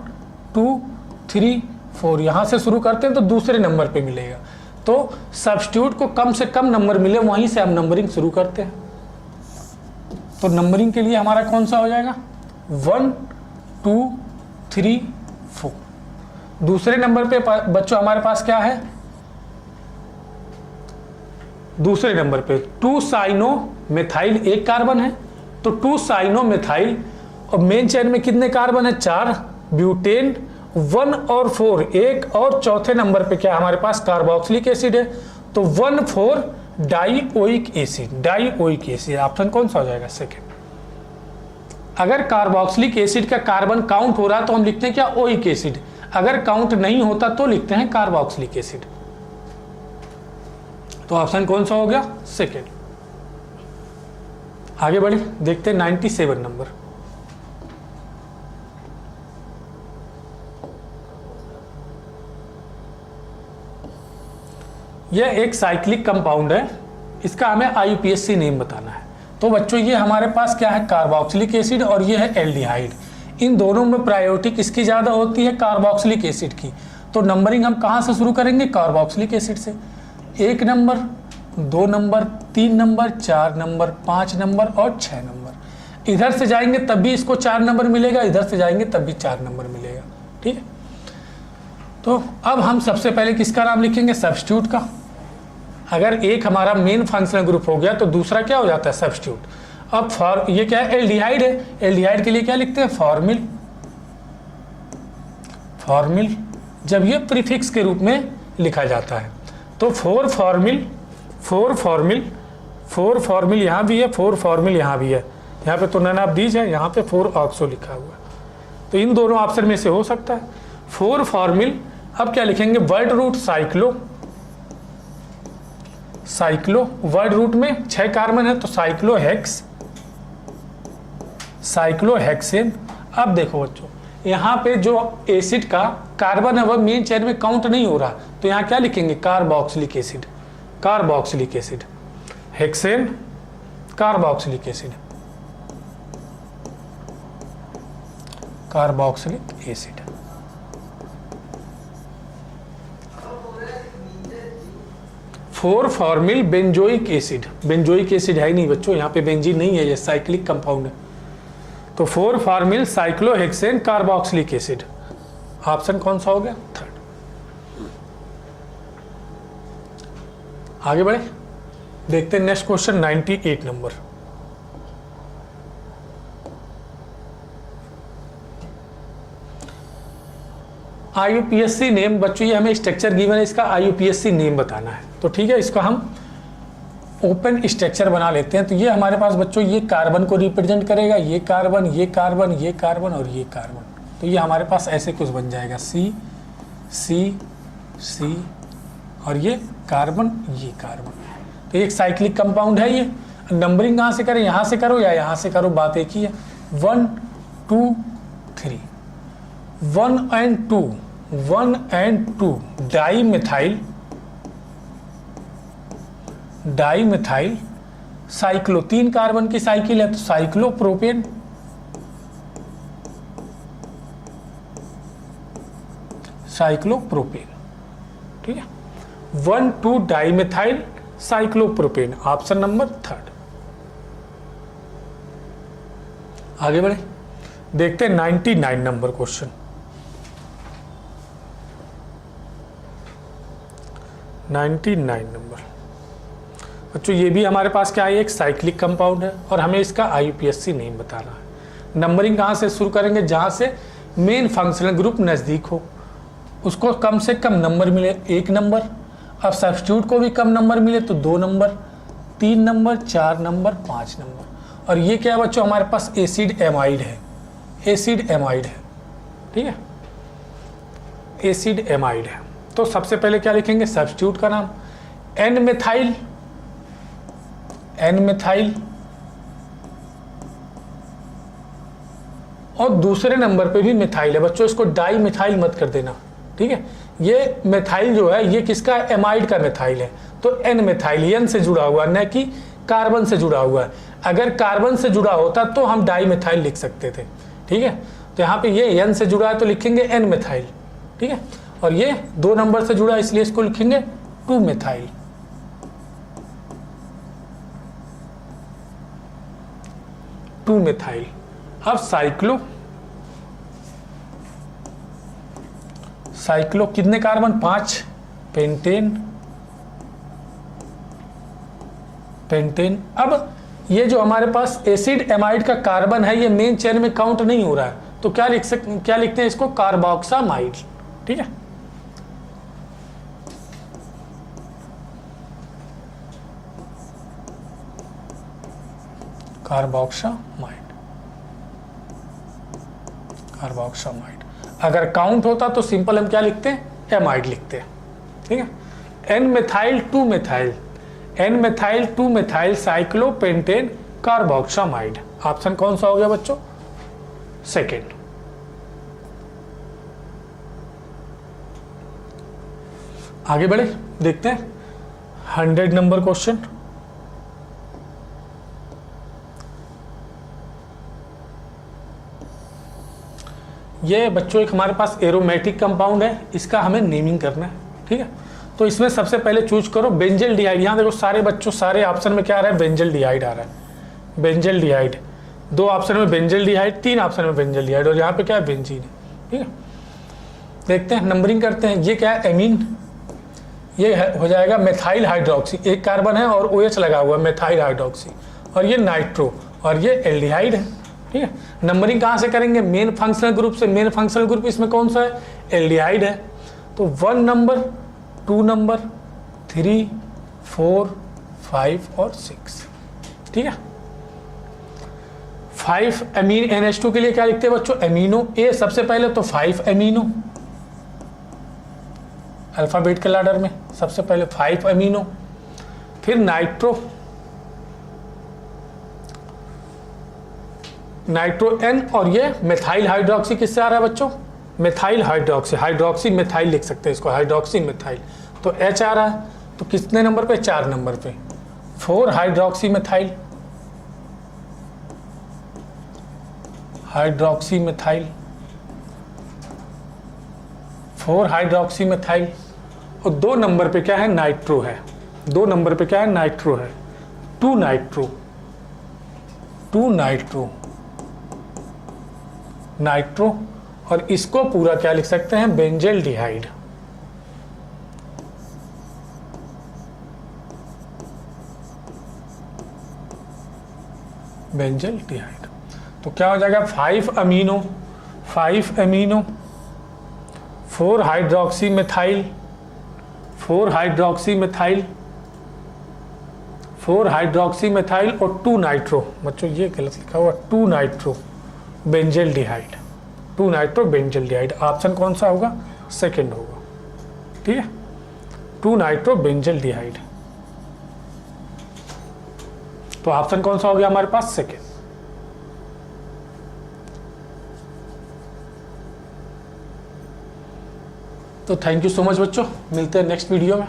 2 3 4 यहाँ से शुरू करते हैं तो दूसरे नंबर पे मिलेगा। तो सब्स्टिट्यूट को कम से कम नंबर मिले वहीं से हम नंबरिंग शुरू करते हैं। तो नंबरिंग के लिए हमारा कौन सा हो जाएगा, 1 2 3 4। दूसरे नंबर पे बच्चों हमारे पास क्या है, दूसरे नंबर पे 2 साइनो मिथाइल, एक कार्बन है, तो 2 साइनो मिथाइल, और मेन चेन में कितने कार्बन है, 4, ब्यूटेन 1 और 4 एक, और चौथे नंबर पे क्या हमारे पास कार्बोक्सिलिक एसिड है, तो 1,4 डाइओइक एसिड। ऑप्शन कौन सा हो जाएगा, सेकेंड। अगर कार्बोक्सिलिक एसिड का कार्बन काउंट हो रहा तो हम लिखते हैं क्या, ओइक एसिड। अगर काउंट नहीं होता तो लिखते हैं कार्बोक्सिलिक एसिड। तो ऑप्शन कौन सा हो गया, सेकेंड। आगे बढ़े, देखते हैं 97 नंबर। यह एक साइक्लिक कंपाउंड है, इसका हमें आईयूपीएसी नेम बताना है। तो बच्चों ये हमारे पास क्या है, कार्बोक्सिलिक एसिड, और ये है एल्डिहाइड। इन दोनों में प्रायोरिटी किसकी ज़्यादा होती है, कार्बोक्सिलिक एसिड की। तो नंबरिंग हम कहाँ से शुरू करेंगे, कार्बोक्सिलिक एसिड से। 1 number, 2 number, 3 number, 4 number, 5 number और 6 नंबर। इधर से जाएंगे तब भी इसको 4 नंबर मिलेगा, इधर से जाएंगे तब भी 4 नंबर मिलेगा। ठीक है, तो अब हम सबसे पहले किसका नाम लिखेंगे, सब्स्टिट्यूट का। अगर एक हमारा मेन फंक्शनल ग्रुप हो गया तो दूसरा क्या हो जाता है, सब्स्टिट्यूट। अब ये क्या है, एल्डिहाइड है, एल्डिहाइड के लिए क्या लिखते हैं, फॉर्मिल, जब ये प्रीफिक्स के रूप में लिखा जाता है। तो 4 फॉर्मिल यहाँ भी है, 4 फॉर्मिल यहाँ भी है। यहाँ पे तो नन ऑफ दीज है, यहाँ पे 4 ऑक्सो लिखा हुआ है। तो इन दोनों ऑप्शन में से हो सकता है 4 फॉर्मिल। अब क्या लिखेंगे, word root cyclo, word root में 6 कार्बन है तो साइक्लोहेक्सेन। अब देखो बच्चों, यहाँ पे जो एसिड का कार्बन है वह मेन चेन में काउंट नहीं हो रहा, तो यहाँ क्या लिखेंगे, carboxylic acid, hexane, carboxylic acid. Four formal benzoic acid है ही नहीं बच्चों, यहाँ पे बेंजीन नहीं है, ये साइक्लिक कंपाउंड है। तो 4 formal cyclohexane carboxylic acid. Option कौन सा हो गया, थर्ड। आगे बढ़े, देखते हैं नेक्स्ट क्वेश्चन 98 नंबर। आईयूपीएससी नेम बच्चों, ये हमें स्ट्रक्चर गिवन है, इसका आईयूपीएससी नेम बताना है। तो ठीक है, इसका हम ओपन स्ट्रक्चर बना लेते हैं। तो ये हमारे पास बच्चों ये कार्बन को रिप्रेजेंट करेगा, ये कार्बन और ये कार्बन। तो ये हमारे पास ऐसे कुछ बन जाएगा, सी और ये कार्बन। तो एक साइक्लिक कंपाउंड है ये। नंबरिंग कहाँ से करें, यहाँ से करो या यहाँ से करो, बात एक ही है। 1 2 3, 1 and 2 डाईमिथाइल साइक्लो, 3 कार्बन की साइकिल है तो साइक्लोप्रोपेन। साइक्लोप्रोपेन, ठीक है। 1,2 डाइमेथाइल साइक्लोप्रोपेन, ऑप्शन नंबर 3। आगे बढ़े, देखते हैं 99 नंबर क्वेश्चन। 99 नंबर बच्चों, ये भी हमारे पास क्या है, एक साइक्लिक कंपाउंड है और हमें इसका IUPAC नेम बताना है। नंबरिंग कहाँ से शुरू करेंगे, जहाँ से मेन फंक्शनल ग्रुप नज़दीक हो, उसको कम से कम नंबर मिले 1 नंबर। अब सब्स्टिट्यूट को भी कम नंबर मिले तो 2 नंबर, 3 नंबर, 4 नंबर, 5 नंबर। और ये क्या है बच्चों, हमारे पास एसिड एमाइड है, एसिड एमाइड है, ठीक है, एसिड एमाइड है। तो सबसे पहले क्या लिखेंगे, सब्स्टिट्यूट का नाम एन मिथाइल, एन मिथाइल, और दूसरे नंबर पे भी मिथाइल है बच्चों, इसको डाई मिथाइल मत कर देना, ठीक है। ये मिथाइल जो है ये किसका, एमाइड का मिथाइल है, तो एन मिथाइल एन से जुड़ा हुआ, न कि कार्बन से जुड़ा हुआ है। अगर कार्बन से जुड़ा होता तो हम डाई मिथाइल लिख सकते थे, ठीक है। तो यहाँ पे ये एन से जुड़ा है तो लिखेंगे एन मिथाइल, ठीक है। और ये 2 नंबर से जुड़ा है इसलिए इसको लिखेंगे 2 मिथाइल, 2 मिथाइल। अब साइक्लो, साइक्लो कितने कार्बन, 5, पेंटेन, पेंटेन। अब ये जो हमारे पास एसिड एमाइड का कार्बन है ये मेन चेन में काउंट नहीं हो रहा है, तो क्या लिखते हैं इसको, कार्बोक्सामाइड, ठीक है। Carboxamide, carboxamide. अगर काउंट होता तो सिंपल हम क्या लिखते हैं, एमाइड लिखते हैं, ठीक है। N methyl 2 methyl, N methyl 2 methyl cyclopentane carboxamide. Option कौन सा हो गया बच्चों, 2nd। आगे बढ़े, देखते हैं 100 नंबर क्वेश्चन। ये बच्चों एक हमारे पास एरोमेटिक कंपाउंड है, इसका हमें नेमिंग करना है, ठीक है। तो इसमें सबसे पहले चूज करो बेंजल डिहाइड। यहाँ देखो सारे बच्चों, सारे ऑप्शन में क्या आ रहा है, बेंजल डिहाइड आ रहा है, बेंजल डिहाइड। 2 ऑप्शन में बेंजल डिहाइड, 3 ऑप्शन में बेंजल डिहाइड, और यहाँ पे क्या है, बेंजीन है, ठीक है। देखते हैं, नंबरिंग करते हैं। ये क्या है, एमीन, ये हो जाएगा मेथाइल हाइड्रोक्सी, 1 कार्बन है और OH लगा हुआ है, मेथाइल हाइड्रोक्सी। और ये नाइट्रो, और ये एल्डिहाइड है, ठीक है। नंबरिंग कहाँ से करेंगे, मेन फंक्शनल ग्रुप से। मेन फंक्शनल ग्रुप इसमें कौन सा है, एल्डिहाइड है। तो 1 नंबर, 2 नंबर, 3, 4, 5 और 6, ठीक है। 5 एमीन NH2 के लिए क्या लिखते हैं बच्चों, एमिनो ए सबसे पहले, तो 5 एमिनो, अल्फाबेटिकल ऑर्डर में सबसे पहले 5 एमिनो। फिर नाइट्रो, नाइट्रो N, और ये मेथाइल हाइड्रोक्सी किससे आ रहा है बच्चों, मेथाइल हाइड्रोक्सी, हाइड्रोक्सी मेथाइल लिख सकते हैं इसको, हाइड्रोक्सी मेथाइल। तो H आ रहा है, तो कितने नंबर पे, 4 नंबर पे, 4 hydroxy methyl, hydroxy methyl, 4 hydroxy methyl. और 2 नंबर पे क्या है, नाइट्रो है, 2 नंबर पे क्या है, नाइट्रो है, 2 नाइट्रो, 2 नाइट्रो, नाइट्रो। और इसको पूरा क्या लिख सकते हैं, बेंजल डिहाइड, बेंजल डिहाइड। तो क्या हो जाएगा, 5 amino, 5 amino, 4 hydroxy methyl, 4 hydroxy methyl, 4 hydroxy methyl और 2 नाइट्रो। बच्चों ये गलत लिखा हुआ, 2 nitro benzaldehyde, 2 nitro benzaldehyde. Option कौन सा होगा, 2nd होगा, ठीक है, 2 नाइट्रो बेंजल डिहाइड। तो ऑप्शन कौन सा हो गया हमारे पास, 2nd। तो थैंक यू सो मच बच्चों, मिलते हैं नेक्स्ट वीडियो में।